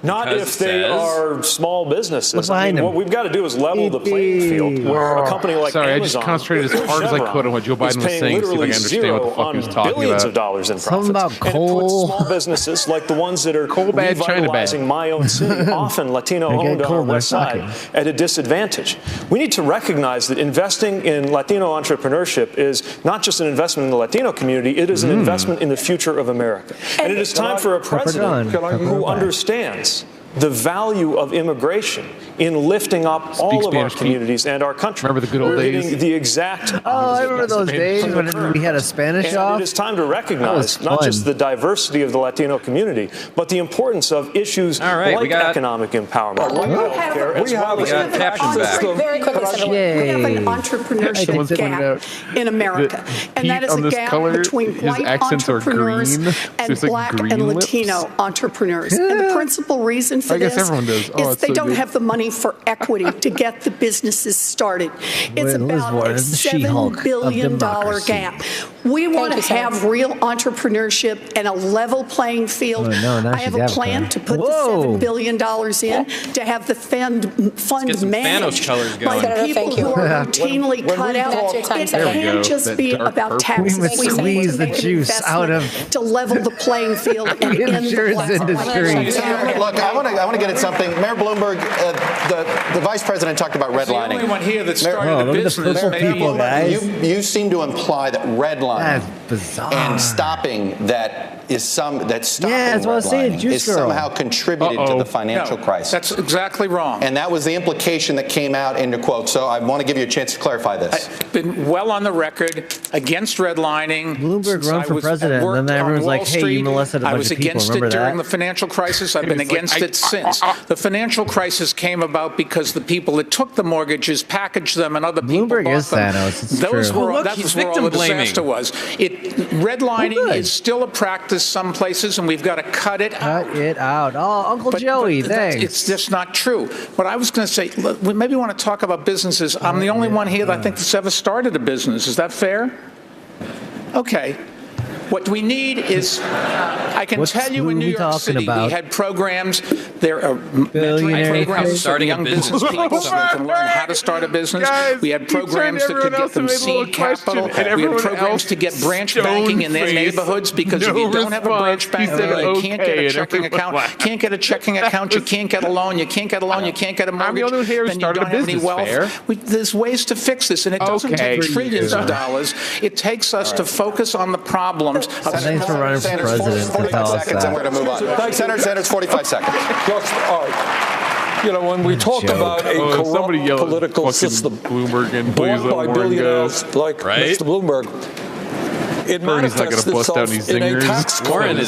Not if they are small businesses. I mean, what we've got to do is level the playing field where a company like Amazon, I just concentrated as hard as I could on what Joe Biden was saying to see if I can understand what the fuck he was talking billions about. of dollars in Something profits. about coal. And it puts small businesses like the ones that are revitalizing my own city, often Latino-owned on our west side, at a disadvantage. We need to recognize that investing in Latino entrepreneurship is not just an investment in the Latino community, it is an investment in the future of America. And it is time for a president who understands the value of immigration in lifting up all of our communities and our country. Remember the good old days? The exact I remember those days when we had a Spanish off. It is time to recognize not just the diversity of the Latino community, but the importance of issues like economic empowerment. We have an entrepreneurship gap in America, and that is a gap between white entrepreneurs and black and Latino entrepreneurs. And the principal reason for this is they don't have the money for equity to get the businesses started. It's about a $7 billion gap. We want to have real entrepreneurship and a level playing field. I have a plan to put the $7 billion in to have the fund managed by the people who are routinely cut out. It can't just be about taxes. We squeeze the juice out of to level the playing field and end the black industry. Look, I want to get at something. Mayor Bloomberg, the vice president talked about redlining. The only one here that started a business. People, guys. You seem to imply that redlining bizarre. And stopping that is stopping that's what I was saying, is somehow contributed to the financial crisis. That's exactly wrong. And that was the implication that came out in the quote. So I want to give you a chance to clarify this. I've been well on the record against redlining. Bloomberg run for president, and then everyone's like, hey, you molested a bunch of people. I was against it during the financial crisis. I've been against it since. The financial crisis came about because the people that took the mortgages packaged them and other people bought them. Bloomberg is Thanos. It's true. That was where all the disaster was. Redlining is still a practice some places, and we've got to cut it out. Cut it out. Oh, Uncle Joey, thanks. It's just not true. But I was going to say, we maybe want to talk about businesses. I'm the only one here that I think that's ever started a business. Is that fair? Okay. What we need is, I can tell you in New York City, we had programs, there are mentoring programs starting young business people so they can learn how to start a business. We had programs that could get them seed capital. We had programs to get branch banking in their neighborhoods because if you don't have a branch bank there, you can't get a checking account. Can't get a checking account, you can't get a loan, you can't get a loan, you can't get a mortgage, then you don't have any wealth. There's ways to fix this, and it doesn't take trillions of dollars. It takes us to focus on the problems. Thanks for running for president to tell us that. I'm going to move on. Senator's 45 seconds. You know, when we talk about a corrupt political system bought by billionaires like Mr. Bloomberg, it manifests itself in a tax code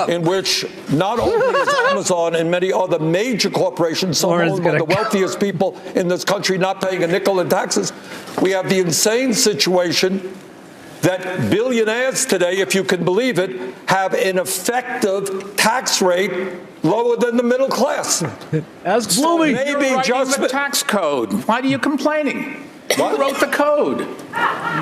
in which not only is Amazon and many other major corporations, some owned by the wealthiest people in this country, not paying a nickel in taxes, we have the insane situation that billionaires today, if you can believe it, have an effective tax rate lower than the middle class. As Bloomberg, maybe You're just writing the tax code. Why are you complaining? You wrote the code.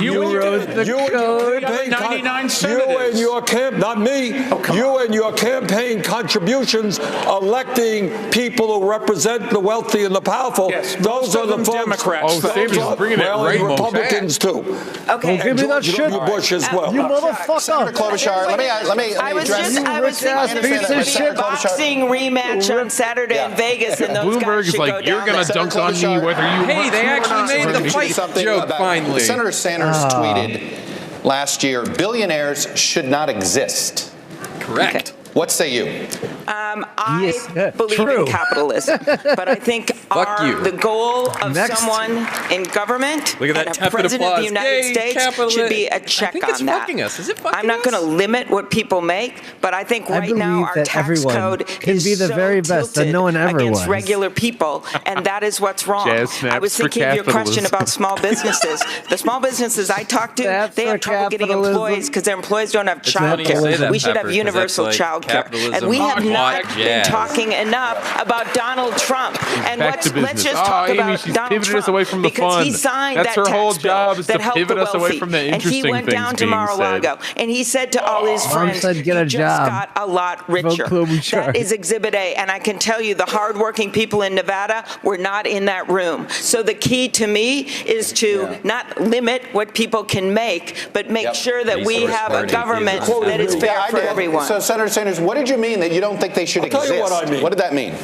You wrote the code. 99 senators. You and your not me. You and your campaign contributions electing people who represent the wealthy and the powerful. Yes, those are the folks. Democrats. Oh, Sanders is bringing it right. Republicans too. Okay. Well, give me that shit. Bush as well. You motherfucker. Senator Klobuchar, let me address. I was thinking there's a boxing rematch on Saturday in Vegas, and those Bloomberg guys is should like, go you're down going to there. dunk on me whether you Hey, they actually made the fight joke finally. Senator Sanders tweeted last year, billionaires should not exist. Correct. What say you? I believe in capitalism, but I think the goal of someone in government Look at that and a tepid president of applause. the United Yay, States should be a check I think on it's that. fucking us. Is it fucking I'm not going to limit what people make, but I think right now our tax code can is be the so very best that no one ever against was. regular people, and that is what's wrong. Jazz snaps I was for thinking of your question capitalism. about small businesses. The small businesses I talk to, That's they have for trouble getting capitalism. employees because their employees don't have It's funny you say childcare. that, We should Pepper, have 'cause universal that's like childcare, and capitalism we have on not what been jazz. talking enough about Donald Trump. And Back to let's business. just talk Amy, about she's Donald pivoted Trump us away from the because fun. he signed That's that her whole tax bill job is to that helped pivot the us away wealthy. from the And he interesting went things down to being Mar-a-Lago and he said to all his friends, said, "Get a "You just job. got a lot richer." Klobuchar. That is Exhibit A, and I can tell you the hardworking people in Nevada were not in that room. So the key to me is to not limit what people can make, but make sure that we have a government that is fair for everyone. So, Senator Sanders, what did you mean that you don't think they should I'll tell exist? you what I mean. What did that mean?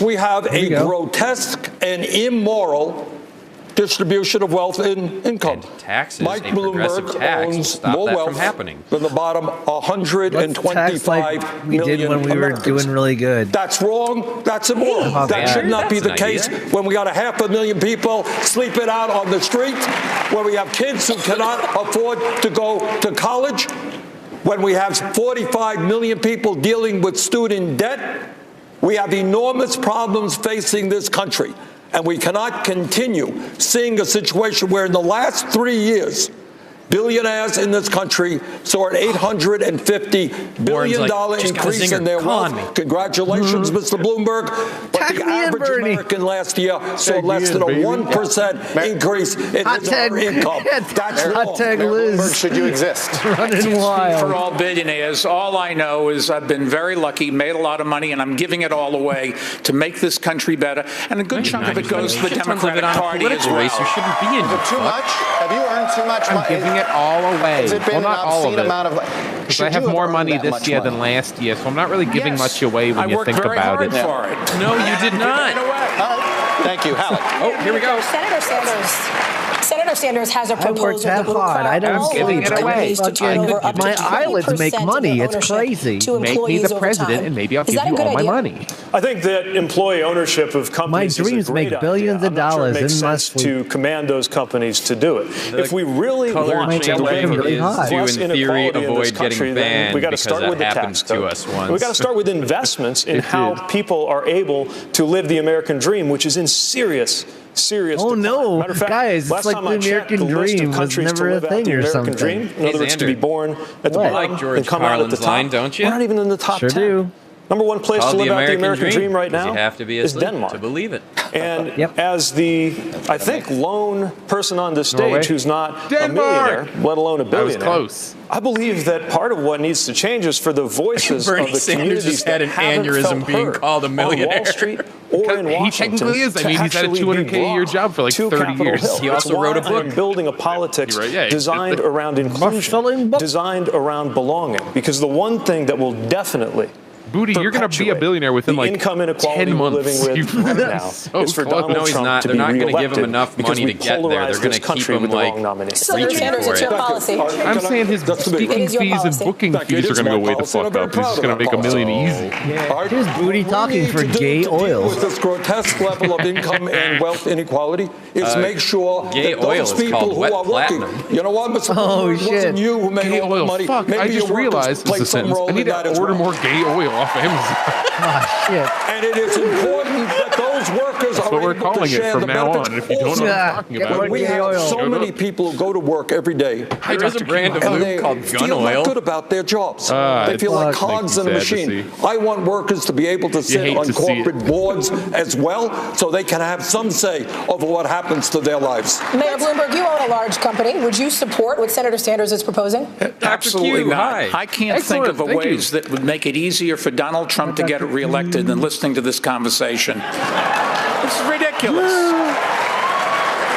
We have a grotesque and immoral distribution of wealth and income. And taxes, Mike a progressive Bloomberg tax will owns stop more that wealth from happening. than the bottom Tax 125 like we million did when we were Americans. doing really good. That's wrong. That's immoral. Oh, that man. should not be the That's an case idea. when we got 500,000 people sleeping out on the street, when we have kids who cannot afford to go to college, when we have 45 million people dealing with student debt. We have enormous problems facing this country, and we cannot continue seeing a situation where in the last 3 years, billionaires in this country saw an $850 billion increase in their wealth. Congratulations, Mr. Bloomberg. But the average American last year saw less than a 1% increase in his income. That's wrong. Bloomberg, should you exist? Running wild. For all billionaires, all I know is I've been very lucky, made a lot of money, and I'm giving it all away to make this country better. And a good chunk of it goes to the Democratic Party as well. Race, you shouldn't be in Too much? Have you earned too much money? I'm giving it all away. Has it been Well, not an all of obscene it. amount of? Because I have more money this year than last year, so I'm not really giving much away when you think about it. For it. No, you did not. Thank you, Halleck. Oh, here we go. Senator Sanders has a I worked proposal that that will hard. I require don't all give it away. companies to turn over up to My 20% eyelids make of money. their It's ownership crazy. to Make me employees the over president, time. and maybe I'll Is give that a you good all my idea? money. I think that employee ownership of companies My dreams is a great make billions idea. of I'm not sure dollars it makes in my sense sleep. to command those companies to do it. If we really color want to change deliver really high. to, less in theory, inequality in this avoid country, getting then banned we got to because start that with the happened tax to code. us once. We got to start with investments in how people are able to live the American dream, which is in serious Oh no, Matter of fact, guys, last it's like time the I checked, American the list of dream was countries to never a live out thing the or American something. dream, in other words, to be Xander, born at the What? bottom like George and come out at the Carlin's top. line, don't you? We're not even in the top Sure 10. do. Number one place Called to live out the American dream right because now you have to be is asleep Denmark. to believe it. And as the, I think, lone person on this Norway? stage who's not Denmark! a millionaire, let alone a I was billionaire, close. I believe that part of what needs to change is for the voices Bernie of the Sanders communities just had that an haven't aneurysm felt being heard called a on millionaire. Wall Street or in He Washington. technically is. I mean, he's had a to actually be $200K a year brought job for like to 30 Capitol years. Hill. He also It's wrote a why I am book. building a politics You're right, yeah, designed around inclusion, designed around belonging. Because the one thing that will definitely Booty, you're going to be a billionaire within the like income inequality 10 we're months. living with right now So is for close. Donald No, he's Trump not. to They're be not gonna give him reelected enough because money we to get there. polarize They're gonna this country keep him, with the like, wrong nominees. Senator Sanders, it's your policy. I'm saying his speaking fees and booking fees are going to go way the fuck up. He's just going to make $1 million easy. Here's Booty talking for gay oil. With this grotesque level of income and wealth inequality is make sure gay that oil those is people called who wet are working, platinum. you know what, Mr. Oh, Bloomberg, it wasn't shit. you who made Gay all the oil. money. Fuck, Maybe I just your workers realized played this some sentence. role I need in that to as order well. more gay oil off Amazon. Ah, shit. And it is important that those these workers are able to share the benefits. We have so many people who go to work every day. There is a brand of lube called gun oil. They feel not good about their jobs. They feel like cogs in a machine. I want workers to be able to sit on corporate boards as well, so they can have some say over what happens to their lives. Mayor Bloomberg, you own a large company. Would you support what Senator Sanders is proposing? Absolutely not. I can't think of ways that would make it easier for Donald Trump to get reelected than listening to this conversation. It's ridiculous.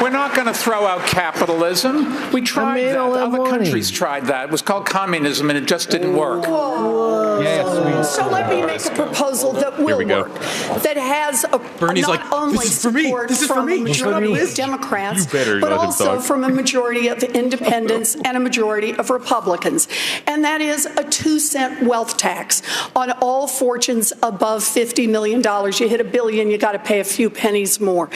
We're not going to throw out capitalism. We tried that. Other countries tried that. It was called communism, and it just didn't work. So let me make a proposal that will work, that has Bernie's not only support from a majority of Democrats, but also from a majority of independents and a majority of Republicans. And that is a 2-cent wealth tax on all fortunes above $50 million. You hit $1 billion, you got to pay a few pennies more.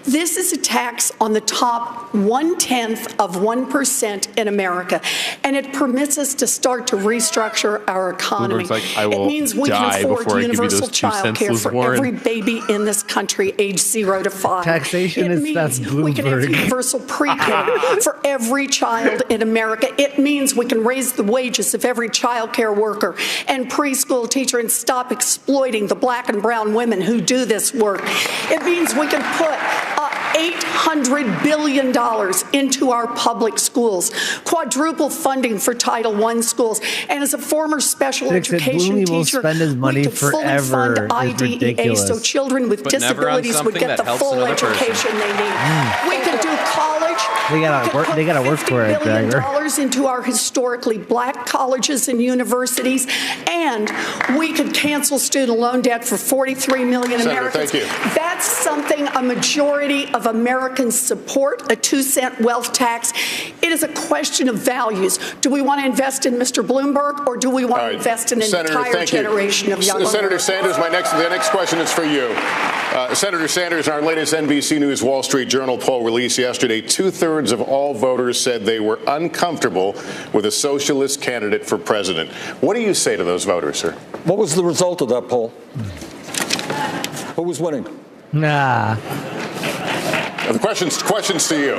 This is a tax on the top 0.1% in America, and it permits us to start to restructure our economy. It means we can afford universal child care for every baby in this country age 0 to 5. Taxation that's Bloomberg. We can have universal pre-K for every child in America. It means we can raise the wages of every child care worker and preschool teacher and stop exploiting the black and brown women who do this work. It means we can put $800 billion into our public schools, quadruple funding for Title I schools, and as a former special education teacher, we could fully fund IDEA so children with disabilities would get the full education they need. We could do college. They gotta work for it, Draggor. Into our historically black colleges and universities, and we could cancel student loan debt for 43 million Americans. Thank you. That's something a majority of Americans support, a 2-cent wealth tax. It is a question of values. Do we want to invest in Mr. Bloomberg, or do we want to invest in an entire generation of young Senator Sanders, the next question is for you. Senator Sanders, in our latest NBC News Wall Street Journal poll released yesterday, 2/3 of all voters said they were uncomfortable with a socialist candidate for president. What do you say to those voters, sir? What was the result of that poll? Who was winning? The question's to you.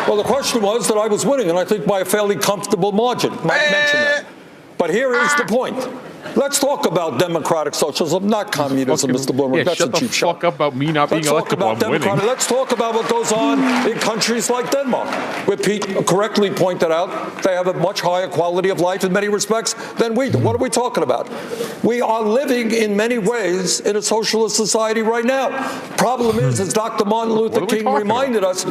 Well, the question was that I was winning, and I think by a fairly comfortable margin. Might mention that. But here is the point. Let's talk about democratic socialism, not communism, Mr. Bloomberg. That's a cheap shot. Shut the fuck up about me not being electable. I'm winning. Let's talk about what goes on in countries like Denmark, where Pete correctly pointed out they have a much higher quality of life in many respects than we do. What are we talking about? We are living in many ways in a socialist society right now. Problem is, as Dr. Martin Luther King reminded us,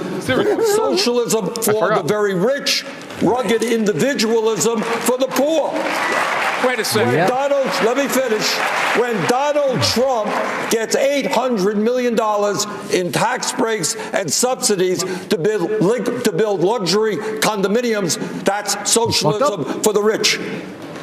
socialism for the very rich, rugged individualism for the poor. Wait a second. Let me finish. When Donald Trump gets $800 million in tax breaks and subsidies to build luxury condominiums, that's socialism for the rich.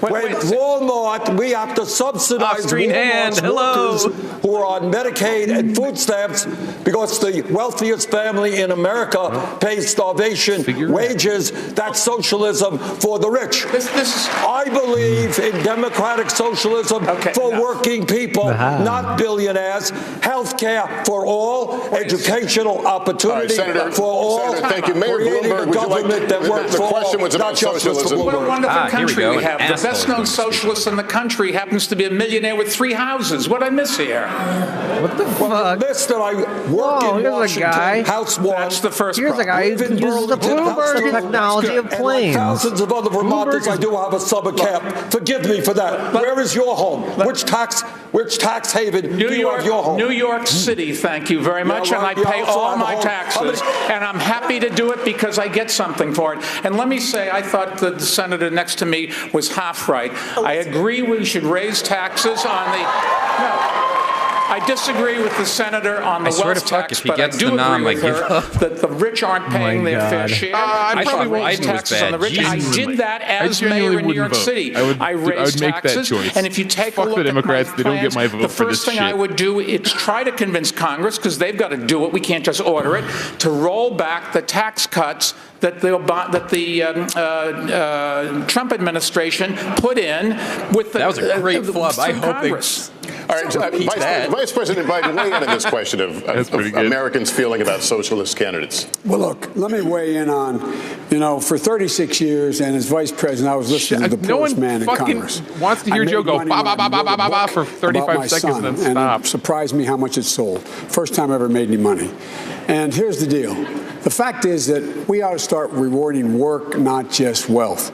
When Walmart, we have to subsidize Walmart's workers who are on Medicaid and food stamps because the wealthiest family in America pays starvation wages. That's socialism for the rich. I believe in democratic socialism for working people, not billionaires. Health care for all, educational opportunity for all. Senator, thank you. Mayor Bloomberg, would you like the question was about socialism. What a wonderful country we have. The best-known socialist in the country happens to be a millionaire with 3 houses. What did I miss here? What the fuck? I missed that I work in Washington, House 1. That's the first Here's a guy who uses the Bloomberg technology of planes. And like thousands of other Vermonters, I do have a summer camp. Forgive me for that. Where is your home? Which tax haven do you have your home? New York City, thank you very much. And I pay all my taxes. And I'm happy to do it because I get something for it. And let me say, I thought the senator next to me was half right. I agree we should raise taxes on the... No. I disagree with the senator on the wealth tax, but I do agree with her that the rich aren't paying their fair share. I probably raised taxes on the rich. I did that as mayor in New York City. I raised taxes, and if you take a look at my plans, the first thing I would do is try to convince Congress, because they've got to do it, we can't just order it, to roll back the tax cuts that the Trump administration put in with the That was a great flub. I hope Congress. All All right, Vice President Biden, weigh in on this question of Americans feeling about socialist candidates. Well, look, let me weigh in on, for 36 years and as vice president, I was listening to the poorest man in Congress. Wants to hear Joe go ba for 35 seconds and then stop. And it surprised me how much it sold. First time I ever made any money. And here's the deal. The fact is that we ought to start rewarding work, not just wealth.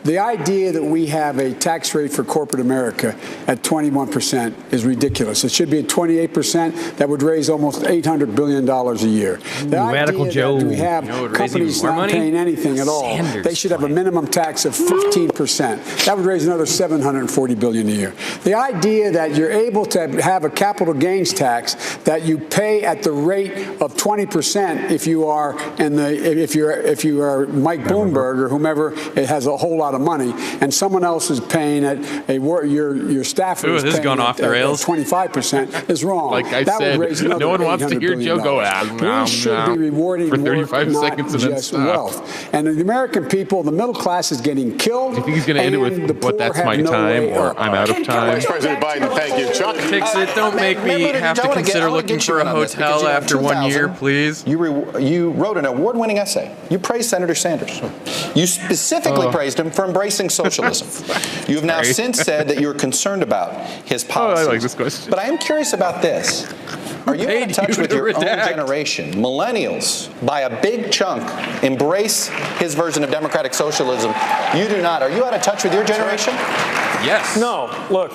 The idea that we have a tax rate for corporate America at 21% is ridiculous. It should be at 28%. That would raise almost $800 billion a year. The Radical idea Joe. that we have companies not paying anything at all, they should have a minimum tax of 15%. That would raise another $740 billion a year. The idea that you're able to have a capital gains tax that you pay at the rate of 20% if you are if you are Mike Bloomberg or whomever it has a whole lot of money, and someone else is paying at your staffer is paying going off the rails. 25% is wrong. Like I that said, would raise another no one wants to hear $800 Joe go we should be rewarding for 35 work, seconds not and then just stop. wealth. And the American people, the middle class is getting killed. Do you think he's going to end it with what that's my time or I'm out of time? Vice President Biden, thank you. Chuck? Fix-It, don't make me have to consider looking for a hotel after 1 year, please. You wrote an award-winning essay. You praised Senator Sanders. You specifically praised him for embracing socialism. You have now since said that you're concerned about his policies. I like this question. But I am curious about this. Are you in touch with your own generation? Millennials, by a big chunk, embrace his version of democratic socialism. You do not. Are you out of touch with your generation? Yes. No. Look,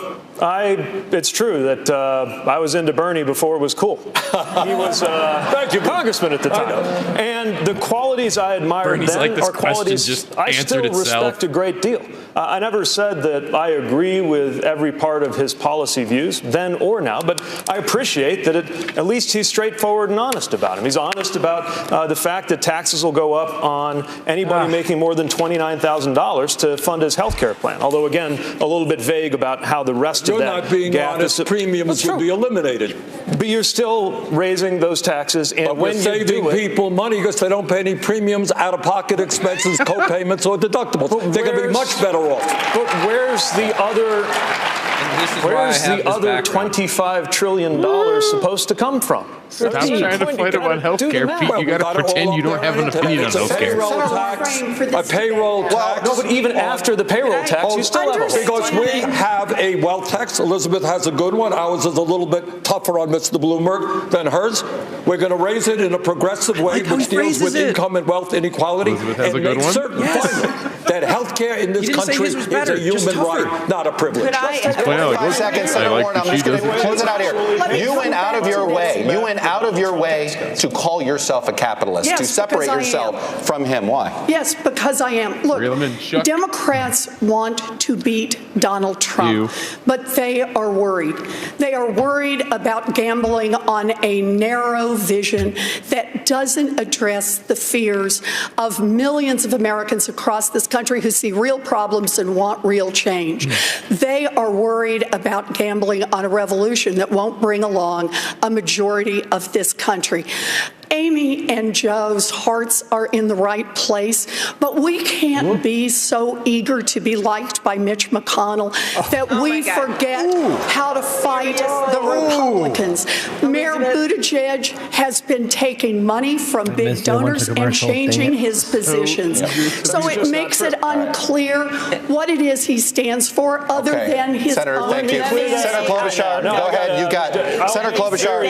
it's true that I was into Bernie before it was cool. He was thank you, congressman at the time. And the qualities I admired then are qualities I still respect a great deal. I never said that I agree with every part of his policy views, then or now, but I appreciate that at least he's straightforward and honest about him. He's honest about the fact that taxes will go up on anybody making more than $29,000 to fund his health care plan, although, again, a little bit vague about how the rest of that You're not being honest. Premiums will be eliminated. But you're still raising those taxes, and but we're saving people money because they don't pay any premiums, out-of-pocket expenses, co-payments, or deductibles. They're going to be much better off. But where's the other? Where's the other $25 trillion supposed to come from? Stop trying to fight about health care, Pete. You got to pretend you don't have an opinion on health care. A payroll tax. No, but even after the payroll tax, you still have a because we have a wealth tax. Elizabeth has a good one. Ours is a little bit tougher on Mr. Bloomberg than hers. We're going to raise it in a progressive way, which deals with income and wealth inequality, and make certain that health care in this country is a human right, not a privilege. 5 seconds, Senator Warren. I'm just going to close it out here. You went out of your way. You went out of your way to call yourself a capitalist, to separate yourself from him. Why? Yes, because I am. Look, Democrats want to beat Donald Trump, but they are worried. They are worried about gambling on a narrow vision that doesn't address the fears of millions of Americans across this country who see real problems and want real change. They are worried about gambling on a revolution that won't bring along a majority of this country. Amy and Joe's hearts are in the right place, but we can't be so eager to be liked by Mitch McConnell that we forget how to fight the Republicans. Mayor Buttigieg has been taking money from big donors and changing his positions. So it makes it unclear what it is he stands for other than his Senator, own. thank you. Senator Klobuchar, go ahead. You got it. Senator Klobuchar,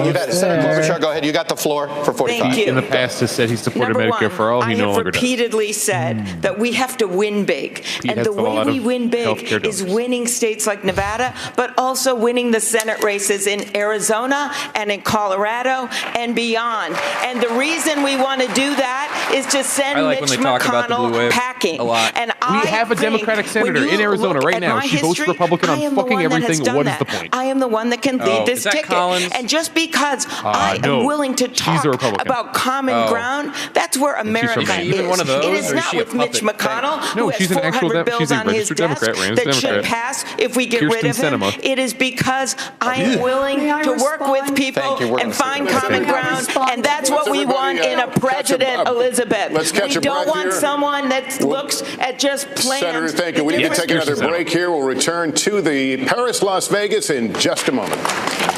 you got it. Senator Klobuchar, go ahead. You got the floor for 45. Pete in the past has said he supported Medicare for all. He no longer does. I have repeatedly said that we have to win big. And the way we win big is winning states like Nevada, but also winning the Senate races in Arizona and in Colorado and beyond. And the reason we want to do that is to send Mitch McConnell packing. And we have a Democratic senator in Arizona right now. She votes Republican on fucking everything. What is the point? I am the one that can lead this ticket. And just because I am willing to to talk about common ground, that's where America is. Even one of those, it is not with Mitch McConnell, who has 400 bills on his desk that should pass if we get rid of him. It is because I am willing to work with people and find common ground, and that's what we want in a president, Elizabeth. We don't want someone that looks at just plans. Senator, thank you. We need to take another break here. We'll return to the Paris, Las Vegas in just a moment.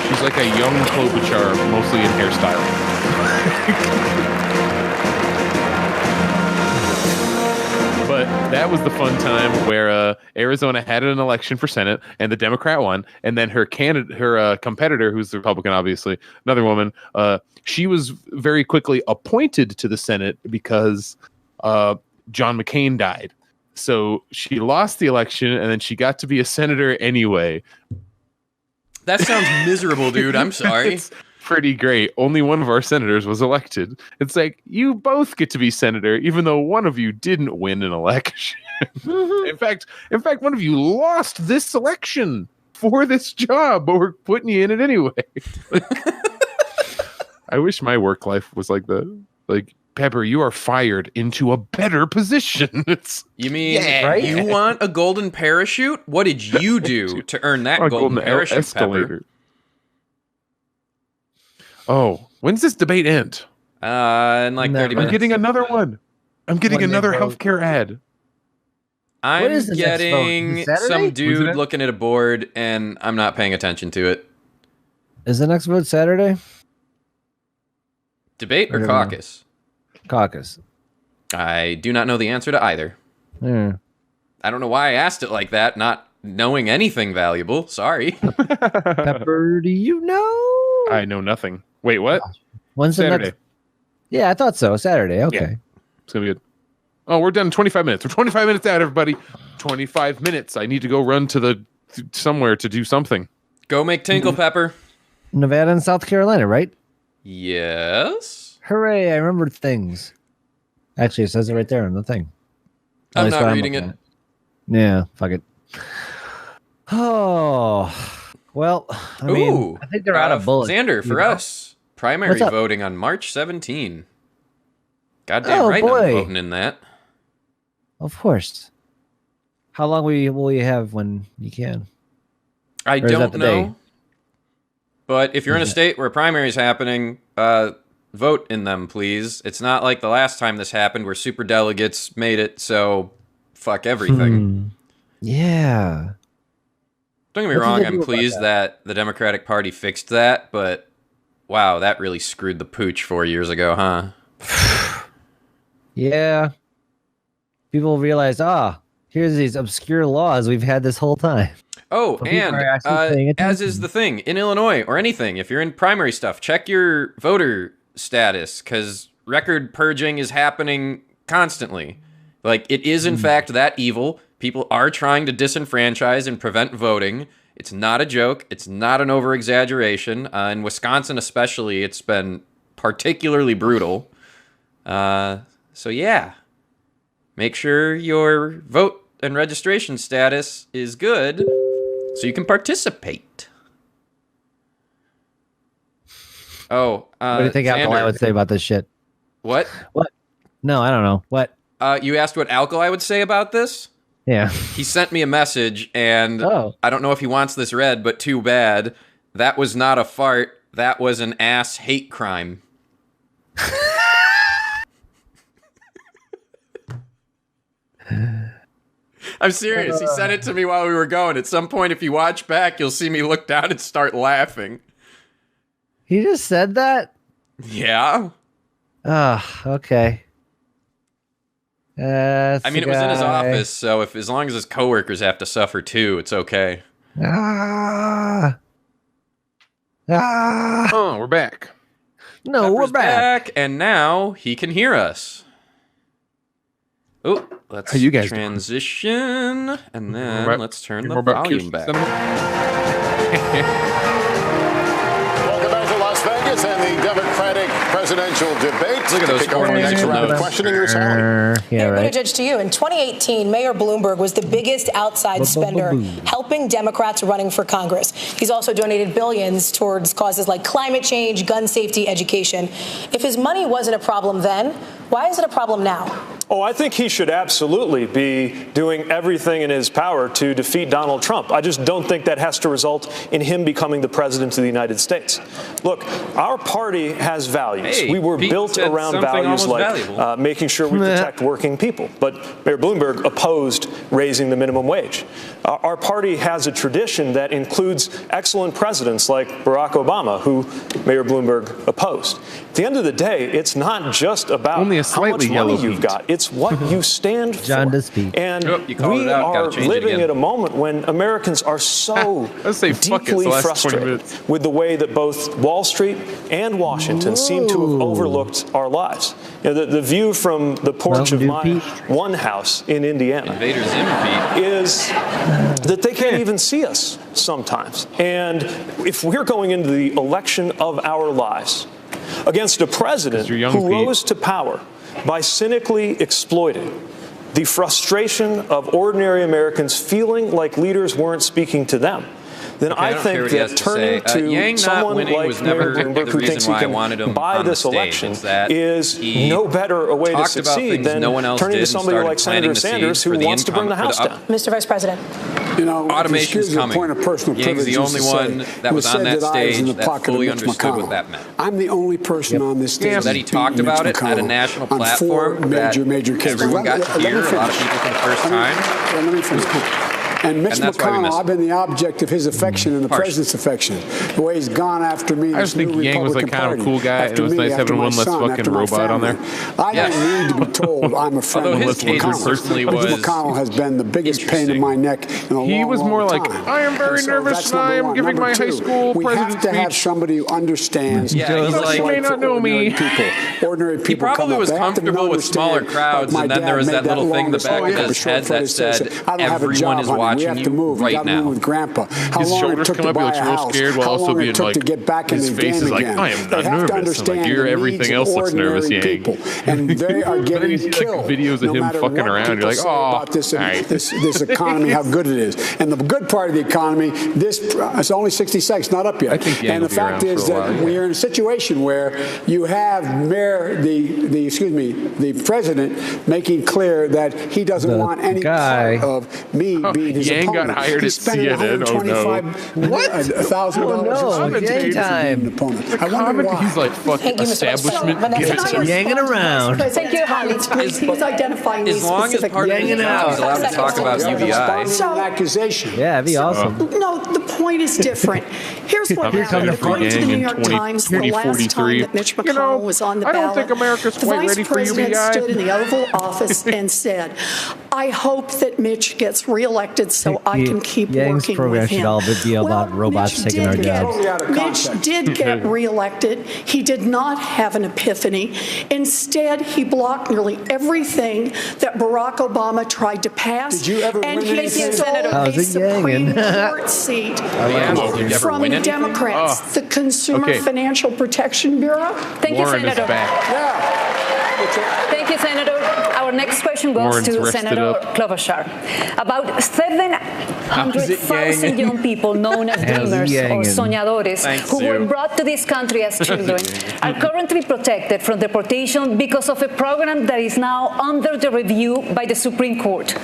He's like a young Klobuchar, mostly in hairstyling. But that was the fun time where Arizona had an election for Senate, and the Democrat won, and then her competitor, who's the Republican, obviously, another woman, she was very quickly appointed to the Senate because John McCain died. So she lost the election, and then she got to be a senator anyway. That sounds miserable, dude. I'm sorry. It's pretty great. Only one of our senators was elected. It's like, you both get to be senator, even though one of you didn't win an election. In fact, one of you lost this election for this job, but we're putting you in it anyway. I wish my work life was like that. Like, Pepper, you are fired into a better position. You mean you want a golden parachute? What did you do to earn that golden parachute, escalator. Pepper? Oh, when's this debate end? In like 30 minutes. I'm getting another one. I'm getting another healthcare ad. I'm getting some dude looking at a board, and I'm not paying attention to it. Is the next vote Saturday? Debate or caucus? Caucus. I do not know the answer to either. Yeah. I don't know why I asked it like that, not knowing anything valuable. Sorry. Pepper, do you know? I know nothing. Wait, what? When's Saturday? The next? Yeah, I thought so. Saturday. Okay. Yeah. It's going to be good. Oh, we're done in 25 minutes. We're 25 minutes out, everybody. 25 minutes. I need to go run to somewhere to do something. Go make tinkle, Pepper. Nevada and South Carolina, right? Yes. Hooray, I remembered things. Actually, it says it right there on the thing. I'm not reading it. Yeah, fuck it. Oh, well, I mean, I think they're out of bullets. Xander, for us, primary voting on March 17. Goddamn right I'm voting in that. Of course. How long will you have when you can? I don't know. But if you're in a state where primary is happening, vote in them, please. It's not like the last time this happened where superdelegates made it, so fuck everything. Yeah. Don't get me wrong, I'm pleased that the Democratic Party fixed that, but wow, that really screwed the pooch 4 years ago, huh? Yeah. People realize, here's these obscure laws we've had this whole time. Oh, and as is the thing, in Illinois or anything, if you're in primary stuff, check your voter status, because record purging is happening constantly. Like, it is in fact that evil. People are trying to disenfranchise and prevent voting. It's not a joke. It's not an over-exaggeration. In Wisconsin especially, it's been particularly brutal. So yeah, make sure your vote and registration status is good so you can participate. Oh, what do you think Alkali would say about this shit? What? No, I don't know. What? You asked what Alkali would say about this? Yeah. He sent me a message, and I don't know if he wants this read, but too bad. That was not a fart. That was an ass hate crime. I'm serious. He sent it to me while we were going. At some point, if you watch back, you'll see me look down and start laughing. He just said that? Yeah. Okay. I mean, it was in his office, so as long as his coworkers have to suffer too, it's okay. Oh, we're back. No, Pepper's we're back. And now he can hear us. Oh, let's transition, and then let's turn the volume back. Welcome back to Las Vegas and the Democratic presidential debate. Look at those Kick off the next round of questioning your salary. Yeah, right. Judge, to you. In 2018, Mayor Bloomberg was the biggest outside spender, helping Democrats running for Congress. He's also donated billions towards causes like climate change, gun safety, education. If his money wasn't a problem then, why is it a problem now? Oh, I think he should absolutely be doing everything in his power to defeat Donald Trump. I just don't think that has to result in him becoming the president of the United States. Look, our party has values. Hey, we were Pete built around values like making sure we protect working people. But Mayor Bloomberg opposed raising the minimum wage. Our party has a tradition that includes excellent presidents like Barack Obama, who Mayor Bloomberg opposed. At the end of the day, it's not just about how much money you've got. It's what you stand for. And we are living at a moment when Americans are so deeply frustrated with the way that both Wall Street and Washington seem to have overlooked our lives. You know, the view from the porch of my one house in Indiana is that they can't even see us sometimes. And if we're going into the election of our lives against a president who rose to power by cynically exploiting the frustration of ordinary Americans feeling like leaders weren't speaking to them, then I think that turning to someone like Mayor Bloomberg who thinks he can buy this election is no better a way to succeed than turning to somebody like Senator Sanders who wants to burn the house down. Mr. Vice President. You know, automation is coming. Point of personal Yang's the only one that was on that stage that fully understood what that meant. I'm the only person on this stage that he talked about it at a national platform that everyone got to hear, a lot of people for the first time. Let me finish. And Mitch McConnell, I've been the object of his affection and the president's affection. The way he's gone after me. I just think Yang was like kind of a cool guy, and it was nice having one less fucking robot on there. I don't need to be told I'm a friend of Mitch McConnell. Mitch McConnell has been the biggest pain in my neck in a long, He was more like, I am very nervous and I am giving my high school president's speech. We have to have somebody who understands. You may not know me. Ordinary people. He probably was comfortable with smaller crowds, and then there was that little thing in the back of his head that said, everyone is watching. We have to move. We got to move with Grandpa. How long it took to buy a house. How long it took to get back in the game again. I am not nervous. Like, you're everything else looks nervous, Yang. And they are getting Like killed. videos of him fucking around. You're like, oh, about this economy, how good it is. And the good part of the economy, it's only 60 seconds, not up yet. And the fact is that we are in a situation where you have the president making clear that he doesn't want any part of me being his opponent. Got hired at CNN. Oh no! What? $1,000. Yang time. I wonder why. He's like fucking establishment. Yanging around. Thank you, Holly. He was identifying as long as part of the is allowed to talk about UBI. Accusation. Yeah, that'd be awesome. No, the point is different. Here's what happened. According to the New York Times, the last time that Mitch McConnell was on the ballot, I don't think America's quite ready for UBI. The vice president stood in the Oval Office and said, I hope that Mitch gets reelected so I can keep Yang's working program with him. should all be about robots taking our jobs. Mitch did get reelected. He did not have an epiphany. Instead, he blocked nearly everything that Barack Obama tried to pass. Did you ever and win he stole a Supreme Court seat from the Democrats, the Consumer Financial Protection Bureau. Thank you, Senator. Thank you, Senator. Our next question goes to Senator Klobuchar. About 700,000 young people known as dreamers or soñadores who were brought to this country as children are currently protected from deportation because of a program that is now under the review by the Supreme Court.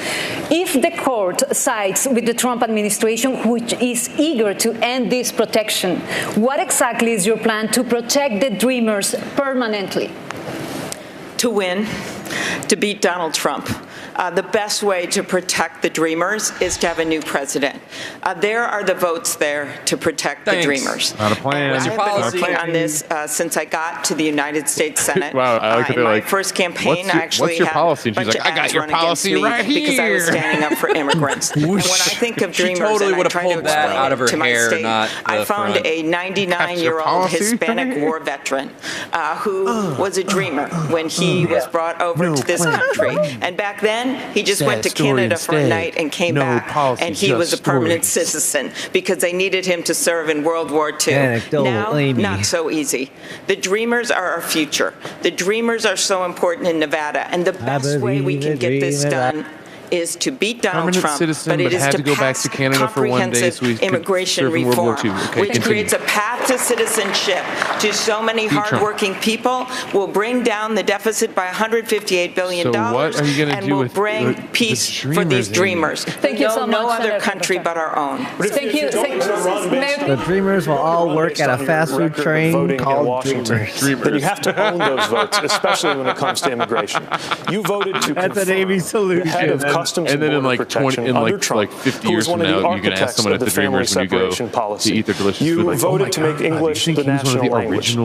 If the court sides with the Trump administration, which is eager to end this protection, what exactly is your plan to protect the dreamers permanently? To win, to beat Donald Trump. The best way to protect the dreamers is to have a new president. There are the votes there to protect the dreamers. Not a plan. I've been working on this since I got to the United States Senate. Wow, I like in my first campaign, I actually had a bunch of ads run against me because I was standing up for immigrants. And when I think of dreamers, and I try to explain it to my state, I found a 99-year-old Hispanic war veteran who was a dreamer when he was brought over over to this country. And back then, he just went to Canada for a night and came back. And he was a permanent citizen because they needed him to serve in World War II. Now, not so easy. The Dreamers are our future. The Dreamers are so important in Nevada. And the best way we can get this done is to beat Donald Trump, but it is to pass comprehensive immigration reform, which creates a path to citizenship to so many hardworking people, will bring down the deficit by $158 billion, and will bring peace for these dreamers. Thank you so much. No other country but our own. Thank you. The dreamers will all work at a fast food train called Dreamers. Then you have to own those votes, especially when it comes to immigration. You voted to That's an Amy solution. The head of Customs and then in like 20, in like 50 years from now, you can ask someone at the Dreamers when you go to eat their delicious food. You voted to make English the national language. Do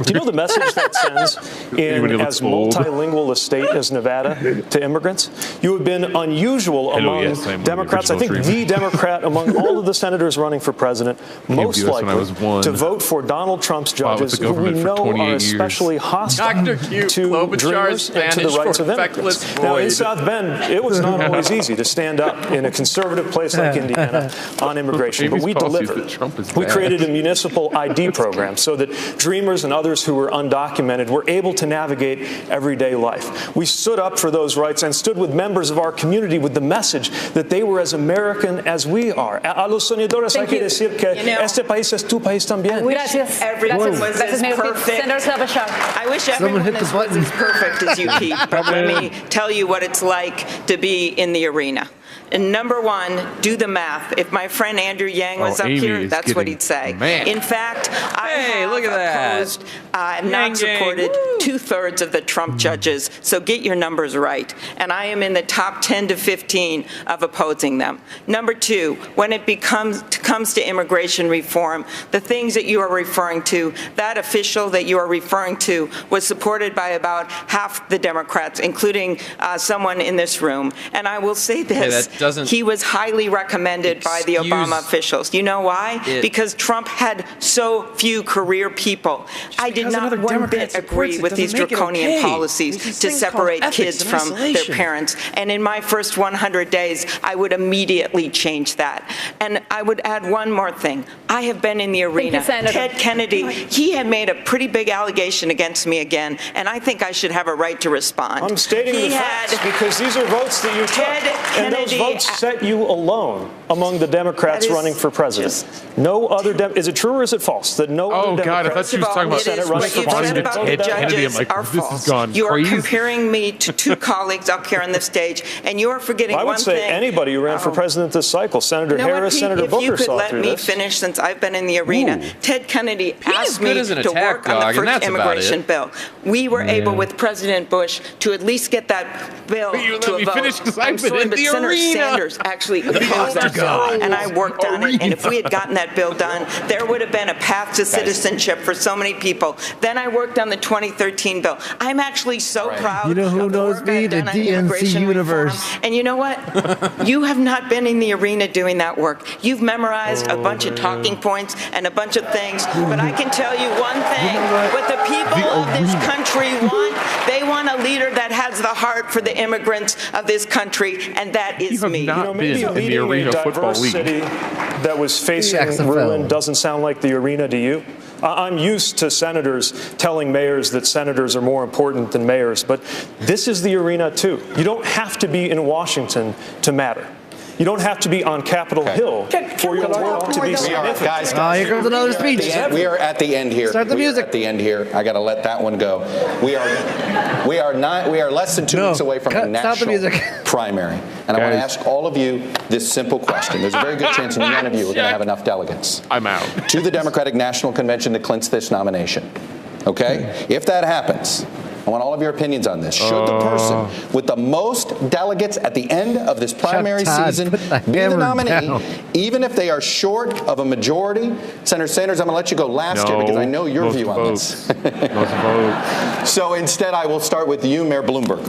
you know the message that sends in as multilingual a state as Nevada to immigrants? You have been unusual among Democrats. I think the Democrat among all of the senators running for president, most likely to vote for Donald Trump's judges, who we know are especially hostile to Dreamers and to the rights of immigrants. Now, in South Bend, it was not always easy to stand up in a conservative place like Indiana on immigration, but we delivered. We created a municipal ID program so that Dreamers and others who were undocumented were able to navigate everyday life. We stood up for those rights and stood with members of our community with the message that they were as American as we are. A los soñadores hay que decir que este país es tu país también. Everyone was as perfect. I wish everyone was as perfect as you, Pete, but let me tell you what it's like to be in the arena. And number one, do the math. If my friend Andrew Yang was up here, that's what he'd say. In fact, I have opposed and not supported 2/3 of the Trump judges, so get your numbers right. And I am in the top 10 to 15 of opposing them. Number two, when it comes to immigration reform, the things that you are referring to, that official that you are referring to was supported by about half the Democrats, including someone in this room. And I will say this. He was highly recommended by the Obama officials. You know why? Because Trump had so few career people. I did not one bit agree with these draconian policies to separate kids from their parents. And in my first 100 days, I would immediately change that. And I would add one more thing. I have been in the arena. Ted Kennedy, he had made a pretty big allegation against me again, and I think I should have a right to respond. I'm stating the facts because these are votes that you took, and those votes set you alone among the Democrats running for president. No other is it true or is it false that no other God, I thought she was talking about Senate running for president? Ted Kennedy. I'm like, this has gone crazy. You are comparing me to two colleagues up here on the stage, and you are forgetting one thing. I would say anybody who ran for president this cycle, Senator Harris, Senator Booker, if you could let me finish, since I've been in the arena. Ted Kennedy asked me to work on the first immigration bill. We were able, with President Bush, to at least get that bill to a vote. I'm sorry, but Senator Sanders actually opposed that bill, and I worked on it. And if we had gotten that bill done, there would have been a path to citizenship for so many people. Then I worked on the 2013 bill. I'm actually so proud. You know who knows me? The DNC universe. And you know what? You have not been in the arena doing that work. You've memorized a bunch of talking points and a bunch of things. But I can tell you one thing. What the people of this country want, they want a leader that has the heart for the immigrants of this country, and that is me. Maybe leading a diverse city that was facing ruin doesn't sound like the arena to you. I'm used to senators telling mayors that senators are more important than mayors, but this is the arena too. You don't have to be in Washington to matter. You don't have to be on Capitol Hill for your work to be significant. Guys, here comes another speech. We are at the end here. Start the music. At the end here. I got to let that one go. We are less than 2 weeks away from the national primary. And I want to ask all of you this simple question. There's a very good chance none of you are going to have enough delegates. I'm out. To the Democratic National Convention to clinch this nomination. Okay? If that happens, I want all of your opinions on this. Should the person with the most delegates at the end of this primary season be the nominee, even if they are short of a majority? Senator Sanders, I'm going to let you go last here because I know your view on this. So instead, I will start with you, Mayor Bloomberg.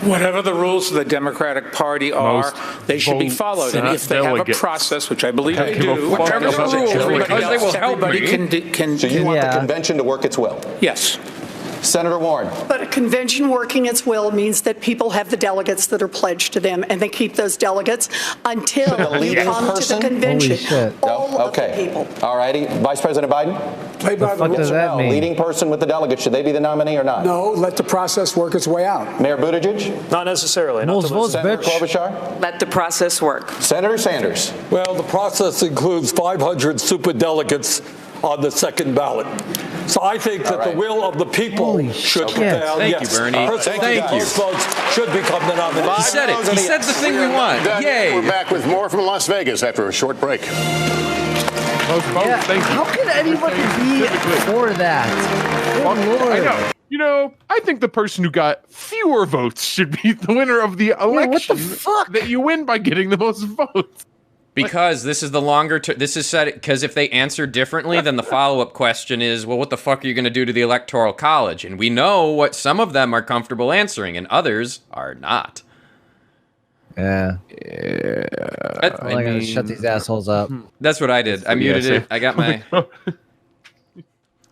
Whatever the rules of the Democratic Party are, they should be followed. And if they have a process, which I believe they do, whatever the rules, because they will help me. So you want the convention to work its will? Yes. Senator Warren. But a convention working its will means that people have the delegates that are pledged to them, and they keep those delegates until you come to the convention. All of the people. All righty. Vice President Biden? Play by the rules. Yes or no? Leading person with the delegates, should they be the nominee or not? No, let the process work its way out. Mayor Buttigieg? Not necessarily. Senator Klobuchar? Let the process work. Senator Sanders? Well, the process includes 500 superdelegates on the second ballot. So I think that the will of the people should prevail. Thank you, Bernie. Thank you. Most votes should become the nominee. He said it. He said the thing we want. Yay. We're back with more from Las Vegas after a short break. How can anybody be for that? Good Lord. I know. You know, I think the person who got fewer votes should be the winner of the election. What the fuck? That you win by getting the most votes. Because this is the longer this is said because if they answer differently, then the follow-up question is, well, what the fuck are you going to do to the Electoral College? And we know what some of them are comfortable answering and others are not. Yeah. I gotta shut these assholes up. That's what I did. I muted it. I got my...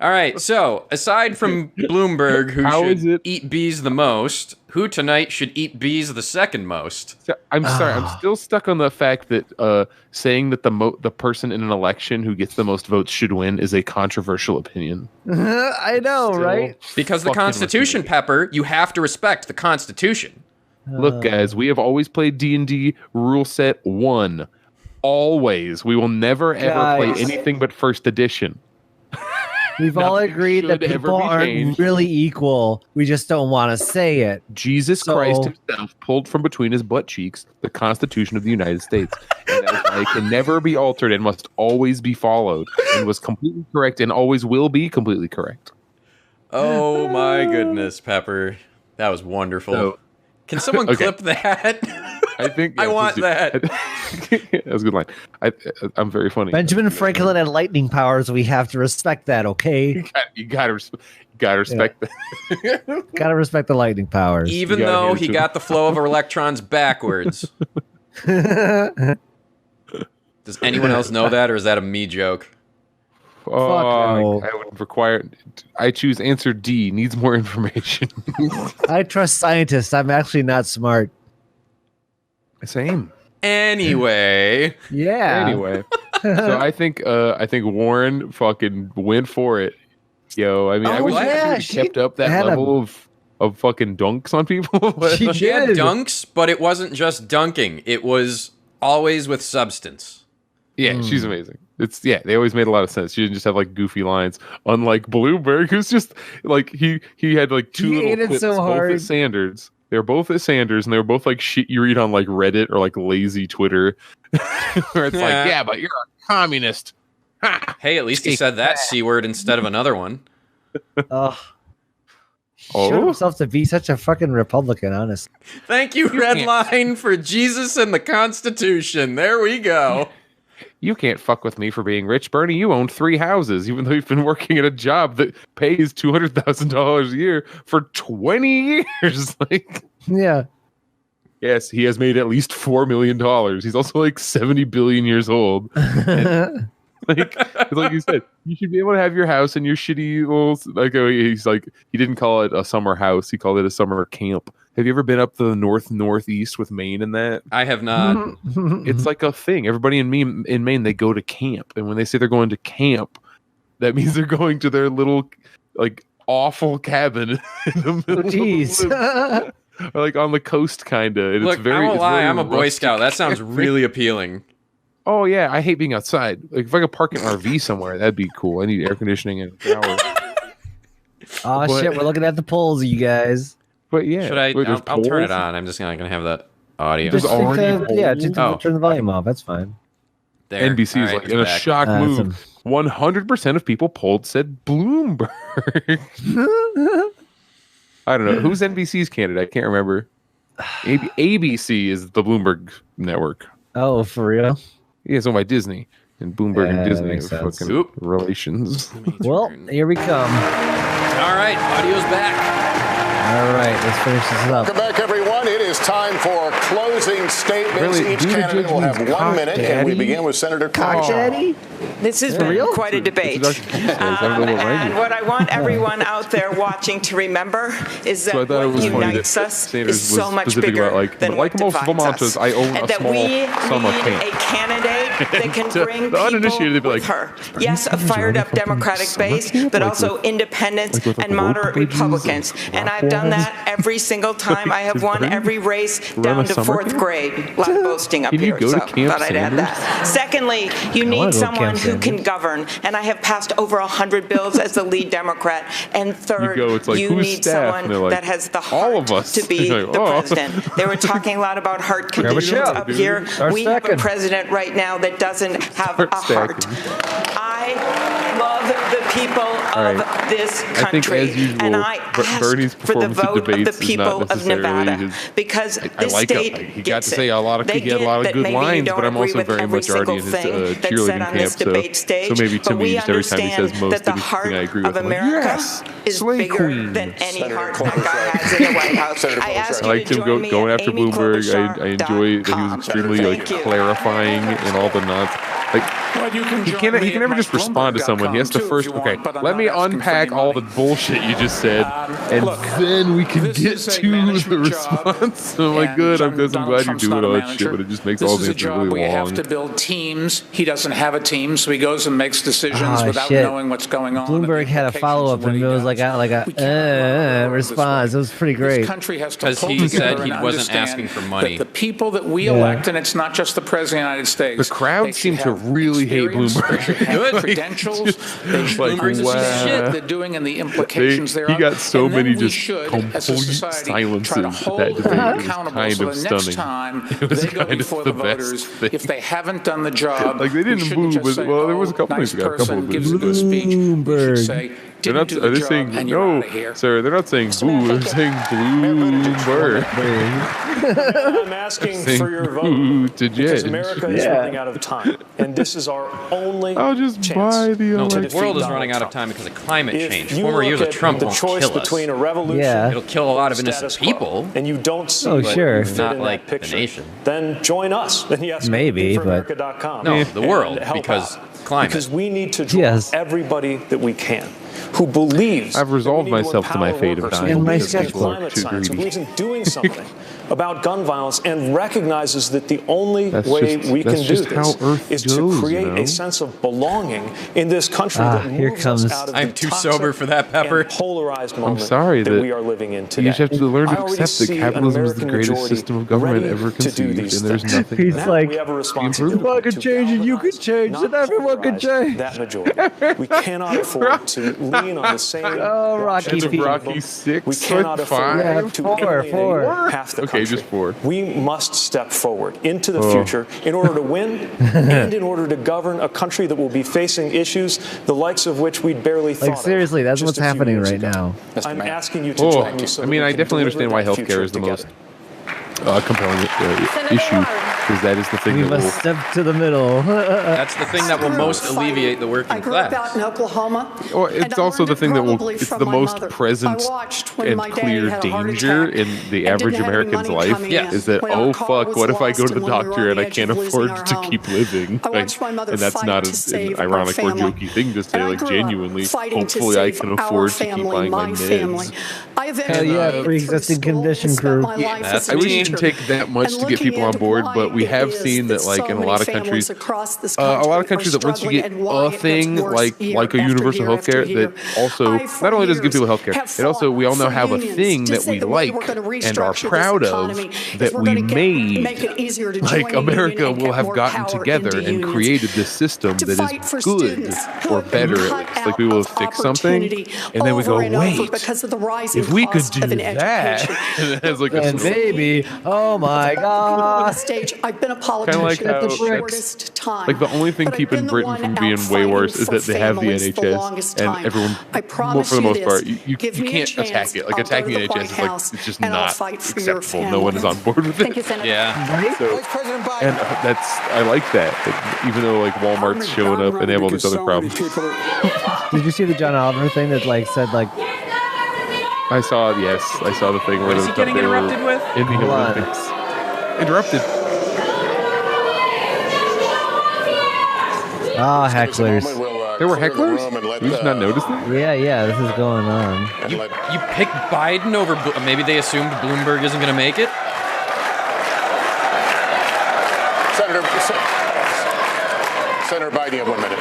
All right, so aside from Bloomberg, who should eat bees the most, who tonight should eat bees the second most? I'm sorry, I'm still stuck on the fact that saying that the person in an election who gets the most votes should win is a controversial opinion. I know, right? Because the Constitution, Pepper, you have to respect the Constitution. Look, guys, we have always played D&D rule set 1. Always. We will never, ever play anything but first edition. We've all agreed that people aren't really equal. We just don't want to say it. Jesus Christ himself pulled from between his butt cheeks the Constitution of the United States. And that is why it can never be altered and must always be followed. And was completely correct and always will be completely correct. Oh my goodness, Pepper. That was wonderful. So, can someone clip that? I think I want that. That was a good line. I'm very funny. Benjamin Franklin had lightning powers. We have to respect that, okay? You gotta respect that. Gotta respect the lightning powers. Even though he got the flow of electrons backwards. Does anyone else know that, or is that a me joke? Oh, I would require. I choose answer D. Needs more information. I trust scientists. I'm actually not smart. Same. Anyway. Yeah. Anyway. So I think Warren fucking went for it. Yo, I mean, I wish she kept up that level of fucking dunks on people. She had dunks, but it wasn't just dunking. It was always with substance. Yeah, she's amazing. They always made a lot of sense. She didn't just have like goofy lines, unlike Bloomberg, who's just like he had like two little clips both at Sanders. They were both at Sanders, and they were both like shit you read on like Reddit or like lazy Twitter, where it's like, yeah, but you're a communist. Hey, at least he said that C word instead of another one. Showed himself to be such a fucking Republican, honestly. Thank you, Redline, for Jesus and the Constitution. There we go. You can't fuck with me for being rich, Bernie. You own 3 houses, even though you've been working at a job that pays $200,000 a year for 20 years. Yeah. Yes, he has made at least $4 million. He's also like 70 billion years old. And, like you said, you should be able to have your house and your shitty little he's like, he didn't call it a summer house, he called it a summer camp. Have you ever been up the northeast with Maine and that? I have not. It's like a thing. Everybody in Maine, they go to camp, and when they say they're going to camp, that means they're going to their little like awful cabin in the middle. Jeez. Or like on the coast, kind of. Look, I won't lie, I'm a Boy Scout. That sounds really appealing. Oh yeah, I hate being outside. Like if I could park an RV somewhere, that'd be cool. I need air conditioning and a shower. Oh shit, we're looking at the polls, you guys. But yeah, I'll turn it on. I'm just not gonna have that audio. Just turn the volume off. That's fine. There. NBC is like in a shock move. 100% of people polled said Bloomberg. I don't know who's NBC's candidate. I can't remember. ABC is the Bloomberg network. Oh, for real? Yeah, it's owned by Disney, and Bloomberg and Disney have fucking relations. Well, here we come. All right, audio's back. All right, let's finish this up. Welcome back, everyone. It is is time for closing statements. Each candidate will have 1 minute, and we begin with Senator Coyote. This has been quite a debate. And what I want everyone out there watching to remember is that what unites us is so much bigger than what divides us. And that we need a candidate that can bring people with her. Yes, a fired-up Democratic base, but also independents and moderate Republicans. And I've done that every single time. I have won every race down to 4th grade. A lot of boasting up here, so thought I'd add that. Secondly, you need someone who can govern, and I have passed over 100 bills as the lead Democrat. And third, you need someone that has the heart to be the president. They were talking a lot about heart conditions up here. We have a president right now that doesn't have a heart. I love the people of this country, and I ask for the vote of the people of Nevada, because this state gets it. They get that maybe you don't agree with every single thing that's said on this debate stage, but we understand that the heart of America is bigger than any heart that guy has in the White House. I ask you to join me going at after Bloomberg. I enjoy that he was extremely clarifying and all the nonsense. He can never just respond to someone. He has to first, let me unpack all the bullshit you just said, and then we can get to the response. I'm like, good, I'm glad you're doing all that shit, but it just makes all the answers really long. We have to build teams. He doesn't have a team, so he goes and makes decisions without knowing what's going on. Bloomberg had a follow-up, and it was like a response. It was pretty great. Because he said he wasn't asking for money. The people that we elect, and it's not just the President of the United States. The crowd seemed to really hate Bloomberg. Good credentials. They're doing and the implications thereof. He got so many just complete silences that debate. It was kind of stunning. It was kind of the best thing. If they haven't done the job, like they didn't boo, but well, there was a couple things we got. A couple of Bloomberg. Are they saying no, sir? They're not saying boo. They're saying Bloomberg. I'm asking for your vote because America is running out of time, and this is our only. I'll just buy the. No, the world is running out of time because of climate change. 4 more years of Trump won't kill us. Between a revolution, it'll kill a lot of innocent people, and you don't see. Not like the nation. Then join us. Then yes, maybe, but no, the world because climate. Because we need to draw everybody that we can. Who believes I've resolved myself to my fate of dying in my sketchbook. Who believes in doing something about gun violence and recognizes that the only way we can do this is to create a sense of belonging in this country that moves us out of the too sober for that, Pepper. Polarized moment that we are living in today. You just have to learn to accept that capitalism is the greatest system of government ever conceived, and there's nothing. He's like, if I could change it, you could change it, everyone could change. That majority. We cannot afford to lean on the same. Rocky 6. We cannot afford to four. Half the country. Okay, just 4. We must step forward into the future in order to win and in order to govern a country that will be facing issues the likes of which we'd barely thought. Like seriously, that's what's happening right now. I'm asking you to join me. I mean, I definitely understand why healthcare is the most compelling issue. Because that is the thing that will step to the middle. That's the thing that will most alleviate the working class. I grew up out in Oklahoma. Well, it's also the thing that will. It's the most present and clear danger in the average American's life. Is that fuck? What if I go to the doctor and I can't afford to keep living? And that's not an ironic or jokey thing to say. Like genuinely, hopefully I can afford to keep buying my meds. Hell yeah, pre-existing condition crew. I wish it didn't take that much to get people on board, but we have seen that, like in a lot of countries, that once you get a thing like a universal healthcare, that also not only does it give people healthcare, it also we all now have a thing that we like and are proud of that we made. Like America will have gotten together and created this system that is good or better at least. Like we will fix something, and then we go, wait, if we could do that, and it's like and baby, oh my god. I've been a politician at the shortest time. Like the only thing keeping Britain from being way worse is that they have the NHS, and everyone, for the most part, you can't attack it. Like attacking the NHS is like it's just not acceptable. No one is on board with it. Yeah. So, and I like that. Like, even though like Walmart's showing up and they have all these other problems. Did you see the John Oliver thing that like said like I saw the thing where what is he getting interrupted with? In the Olympics. Interrupted. Oh, hecklers. There were hecklers? You just not noticed it? Yeah, this is going on. You picked Biden over... Maybe they assumed Bloomberg isn't going to make it? Senator Biden, you have 1 minute.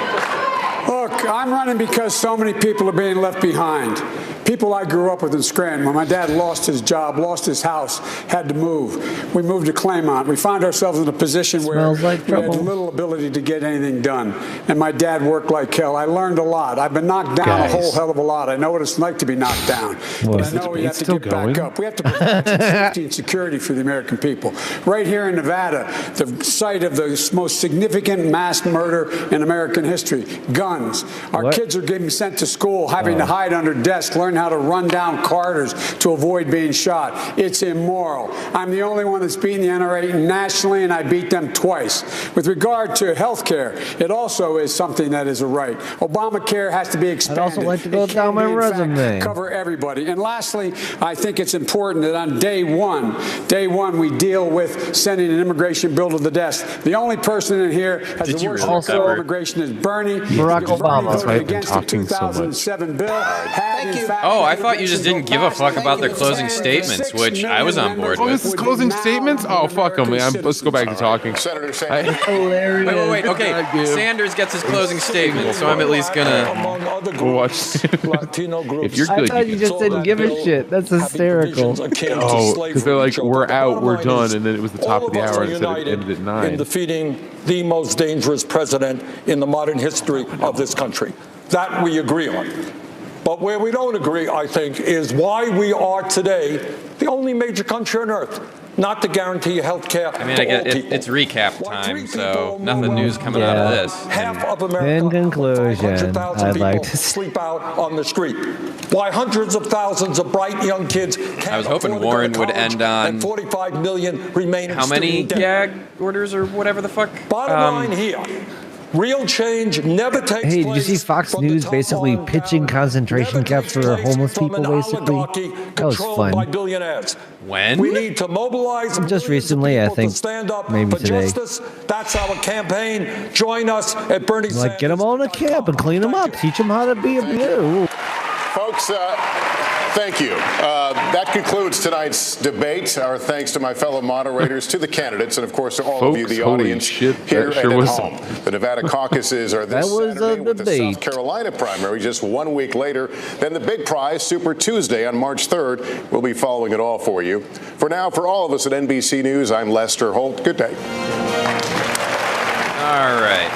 Look, I'm running because so many people are being left behind. People I grew up with in Scranton. When my dad lost his job, lost his house, had to move. We moved to Claymont. We found ourselves in a position where we had little ability to get anything done. And my dad worked like hell. I learned a lot. I've been knocked down a whole hell of a lot. I know what it's like to be knocked down. But I know we have to get back up. We have to provide safety and security for the American people. Right here in Nevada, the site of the most significant mass murder in American history, guns. Our kids are getting sent to school, having to hide under desks, learn how to run down corridors to avoid being shot. It's immoral. I'm the only one that's beaten the NRA nationally, and I beat them twice. With regard to health care, it also is something that is a right. Obamacare has to be expanded. I'd also like to go down my resume. Cover everybody. And lastly, I think it's important that on day one, we deal with sending an immigration bill to the desk. The only person in here has the worst record of immigration is Bernie. Barack Obama. That's why I've been talking so much. Oh, I thought you just didn't give a fuck about their closing statements, which I was on board with. This is closing statements? Oh, fuck them, man. Let's go back to talking. Senator Sanders. Wait. Okay, Sanders gets his closing statement, so I'm at least gonna watch. If you're good, I thought you just didn't give a shit. That's hysterical. Oh, because they're like, we're out, we're done, and then it was the top of the hour and it ended at 9. In defeating the most dangerous president in the modern history of this country. That we agree on. But where we don't agree, I think, is why we are today the only major country on earth not to guarantee health care. I mean, I get it's recap time, so nothing news coming out of this. Half of America, in conclusion, I'd like to sleep out on the street. Why hundreds of thousands of bright young kids can't I was hoping Warren would end on and 45 million remain how many gag orders or whatever the fuck. Bottom line here. Real change never takes place. Hey, did you see Fox News basically pitching concentration camps for homeless people, basically? That was fun. When? We need to mobilize just recently, I think, stand up maybe for today. Justice. That's our campaign. Join us at Bernie Sanders. Like, get them all in a camp and clean them up. Teach them how to be a blue. Folks, thank you. That concludes tonight's debate. Our thanks to my fellow moderators, to the candidates, and of course to all of you, the audience here and at home. The Nevada caucuses are this Saturday with the South Carolina primary just 1 week later. Then the big prize, Super Tuesday on March 3rd. We'll be following it all for you. For now, for all of us at NBC News, I'm Lester Holt. Good day. All right.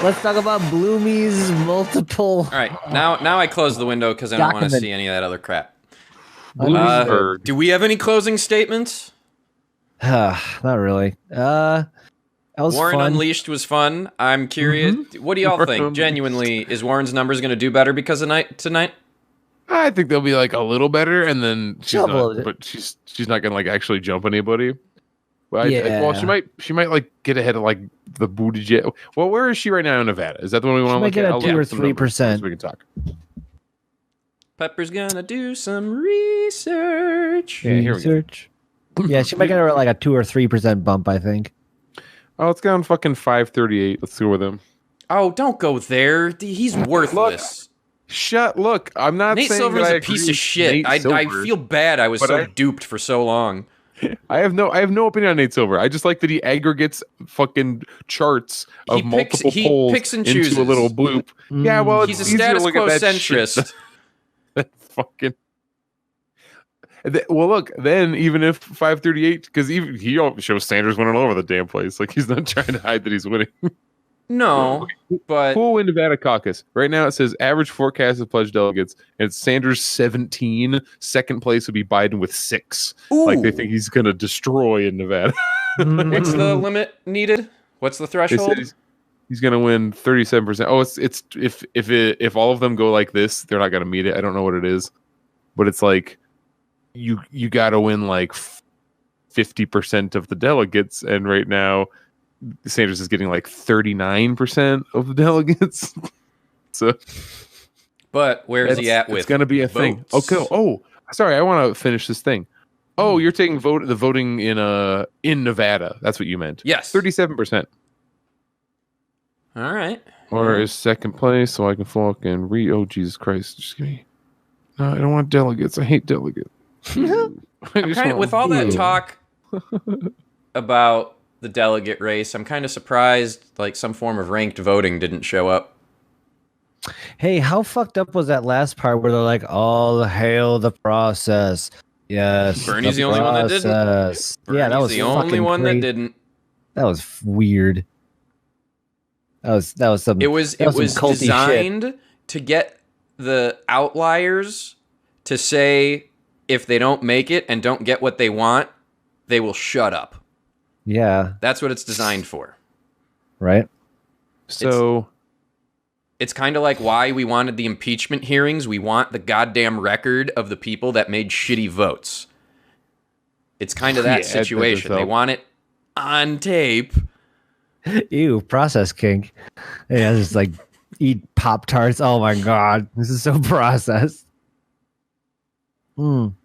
Let's talk about Bloomy's multiple. All right, now I close the window because I don't want to see any of that other crap. Do we have any closing statements? Not really. Warren fun. Unleashed was fun. I'm curious. What do y'all think? Genuinely, is Warren's numbers going to do better because of tonight? I think they'll be like a little better, and then she's not going to like actually jump anybody. Well, well, she might like get ahead of like the Buttigieg. Well, where is she right now in Nevada? Is that the one we want to look at? 2 or 3%. So we can talk. Pepper's gonna do some research. Yeah, yeah, she might get like a 2 or 3% bump, I think. Oh, it's down fucking 538. Let's go with him. Oh, don't go there. He's worthless. Look, I'm not Nate saying Silver's that a piece of shit. I feel bad. I was so duped for so long. I have no opinion on Nate Silver. I just like that he aggregates fucking charts of multiple polls picks and chooses. Into a little bloop. Yeah, well, he's a status quo centrist. That's fucking. Well, look. Then even if 538, because even he shows Sanders winning all over the damn place. Like he's not trying to hide that he's winning. No, but who will win Nevada caucus? Right now it says average forecasted pledged delegates, and it's Sanders 17. Second place would be Biden with 6. Ooh. Like they think he's going to destroy in Nevada. What's the limit needed? What's the threshold? He's going to win 37%. Oh, it's if all of them go like this, they're not going to meet it. I don't know what it is, but it's like you got to win like 50% of the delegates, and right now Sanders is getting like 39% of the delegates. So, but where is he at with? It's going to be a thing. Okay. Oh, Sorry, I want to finish this thing. Oh, you're taking the voting in Nevada. That's what you meant. Yes. 37%. All right. Or is second place, so I can fucking read. Oh, Jesus Christ. Just give me. No, I don't want delegates. I hate delegates. I'm kind of, with all that talk about the delegate race, I'm kind of surprised like some form of ranked voting didn't show up. Hey, how fucked up was that last part where they're like, all hail the process? Yes. Bernie's the only one that didn't. Yeah, that was the only one that didn't. That was weird. That was some. It was designed shit to get the outliers to say if they don't make it and don't get what they want, they will shut up. Yeah. That's what it's designed for. Right. So it's kind of like why we wanted the impeachment hearings. We want the goddamn record of the people that made shitty votes. It's kind of that situation. They want it on tape. Ew, process kink. Yeah, just like eat Pop-Tarts. Oh my god, this is so processed. Speaking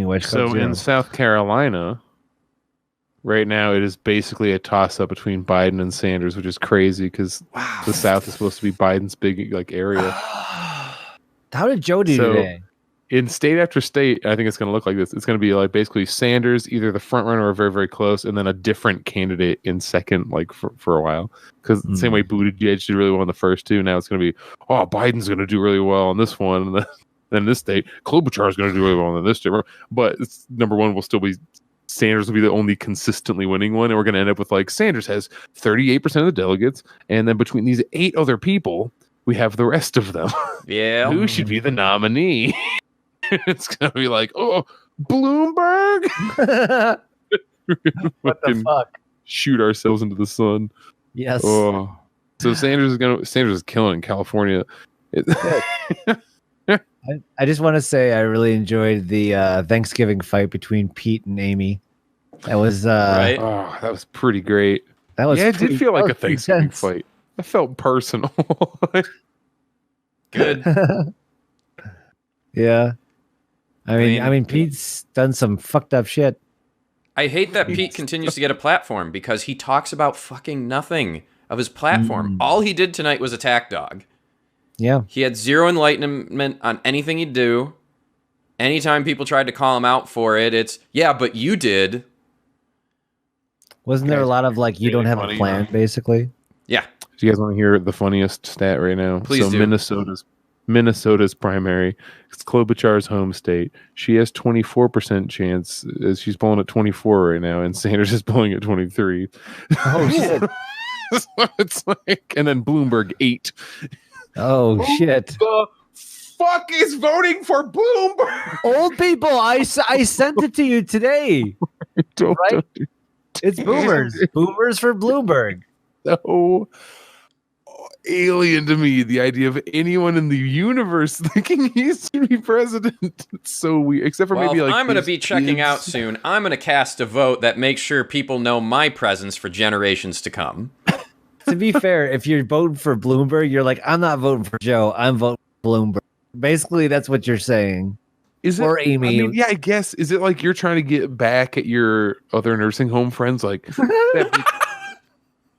of which, so in South Carolina, right now it is basically a toss-up between Biden and Sanders, which is crazy because the South is supposed to be Biden's big area. How did Joe do today? In state after state, I think it's going to look like this. It's going to be like basically Sanders, either the front runner or very, very close, and then a different candidate in second, like for a while. Because the same way Buttigieg did really well in the first two, now it's going to be, Biden's going to do really well on this one, and then this state, Klobuchar is going to do really well in this state. But number one will still be Sanders will be the only consistently winning one, and we're going to end up with like Sanders has 38% of the delegates, and then between these 8 other people, we have the rest of them. Yeah, who should be the nominee? It's gonna be like, Bloomberg. What the fuck? Shoot ourselves into the sun. Yes. So Sanders is killing in California. I just want to say I really enjoyed the Thanksgiving fight between Pete and Amy. That was right. Oh, that was pretty great. That was it did feel like a Thanksgiving fight. I felt personal. Good. Yeah. I mean, Pete's done some fucked up shit. I hate that Pete continues to get a platform because he talks about fucking nothing of his platform. All he did tonight was attack dog. Yeah. He had zero enlightenment on anything he'd do. Anytime people tried to call him out for it, it's, yeah, but you did. Wasn't there a lot of like, you don't have a plan, basically? Yeah. Do you guys want to hear the funniest stat right now? Please do. Minnesota's primary. It's Klobuchar's home state. She has 24% chance. She's polling at 24 right now, and Sanders is polling at 23. Oh shit! So it's like, and then Bloomberg 8. Oh shit! The fuck is voting for Bloomberg? Old people, I sent it to you today. Right? It's boomers. Boomers for Bloomberg. So alien to me, the idea of anyone in the universe thinking he's to be president. It's so weird. Except for maybe like I'm going to be checking out soon. I'm going to cast a vote that makes sure people know my presence for generations to come. To be fair, if you're voting for Bloomberg, you're like, I'm not voting for Joe. I'm voting for Bloomberg. Basically, that's what you're saying. Is it? Or Amy? I mean, yeah, I guess. Is it like you're trying to get back at your other nursing home friends? Like,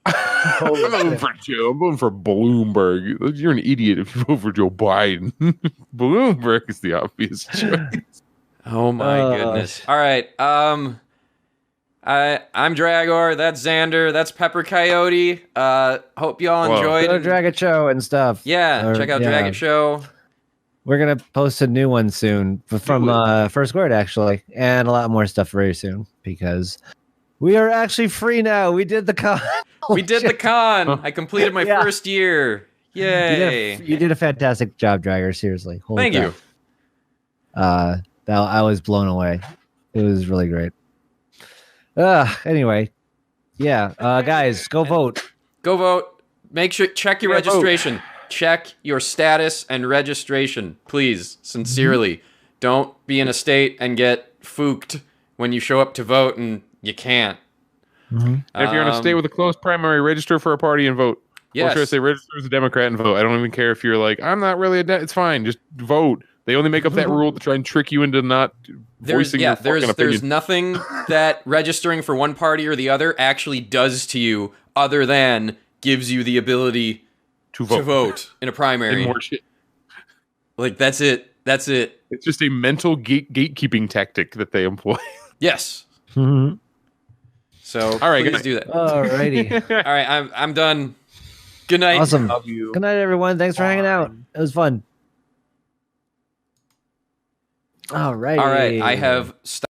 I'm voting for Joe. I'm voting for Bloomberg. You're an idiot if you vote for Joe Biden. Bloomberg is the obvious choice. Oh my goodness! All right, I'm Draggor. That's Xander. That's Pepper Coyote. Hope y'all enjoyed. Go to Draggor Show and stuff. Yeah, check out Draggor Show. We're gonna post a new one soon from First Word, actually, and a lot more stuff very soon because we are actually free now. We did the con. We did the con. I completed my first year. Yay! You did a fantastic job, Draggor. Seriously, thank you. I was blown away. It was really great. Anyway, guys, go vote. Go vote. Make sure check your registration. Vote. Check your status and registration, please. Sincerely, don't be in a state and get fooked when you show up to vote and you can't. If you're in a state with a close primary, register for a party and vote. Yes. Or should I say register as a Democrat and vote? I don't even care if you're like, I'm not really a it's fine. Just vote. They only make up that rule to try and trick you into not voicing your fucking opinion. There's nothing that registering for one party or the other actually does to you other than gives you the ability to vote in a primary. And more shit. Like, that's it. That's it. It's just a mental gatekeeping tactic that they employ. Yes. Mm-hmm. So all right, please do that. Alrighty. All right, I'm done. Good night. Awesome. Love you. Good night, everyone. Thanks for hanging out. It was fun. All right. All right, I have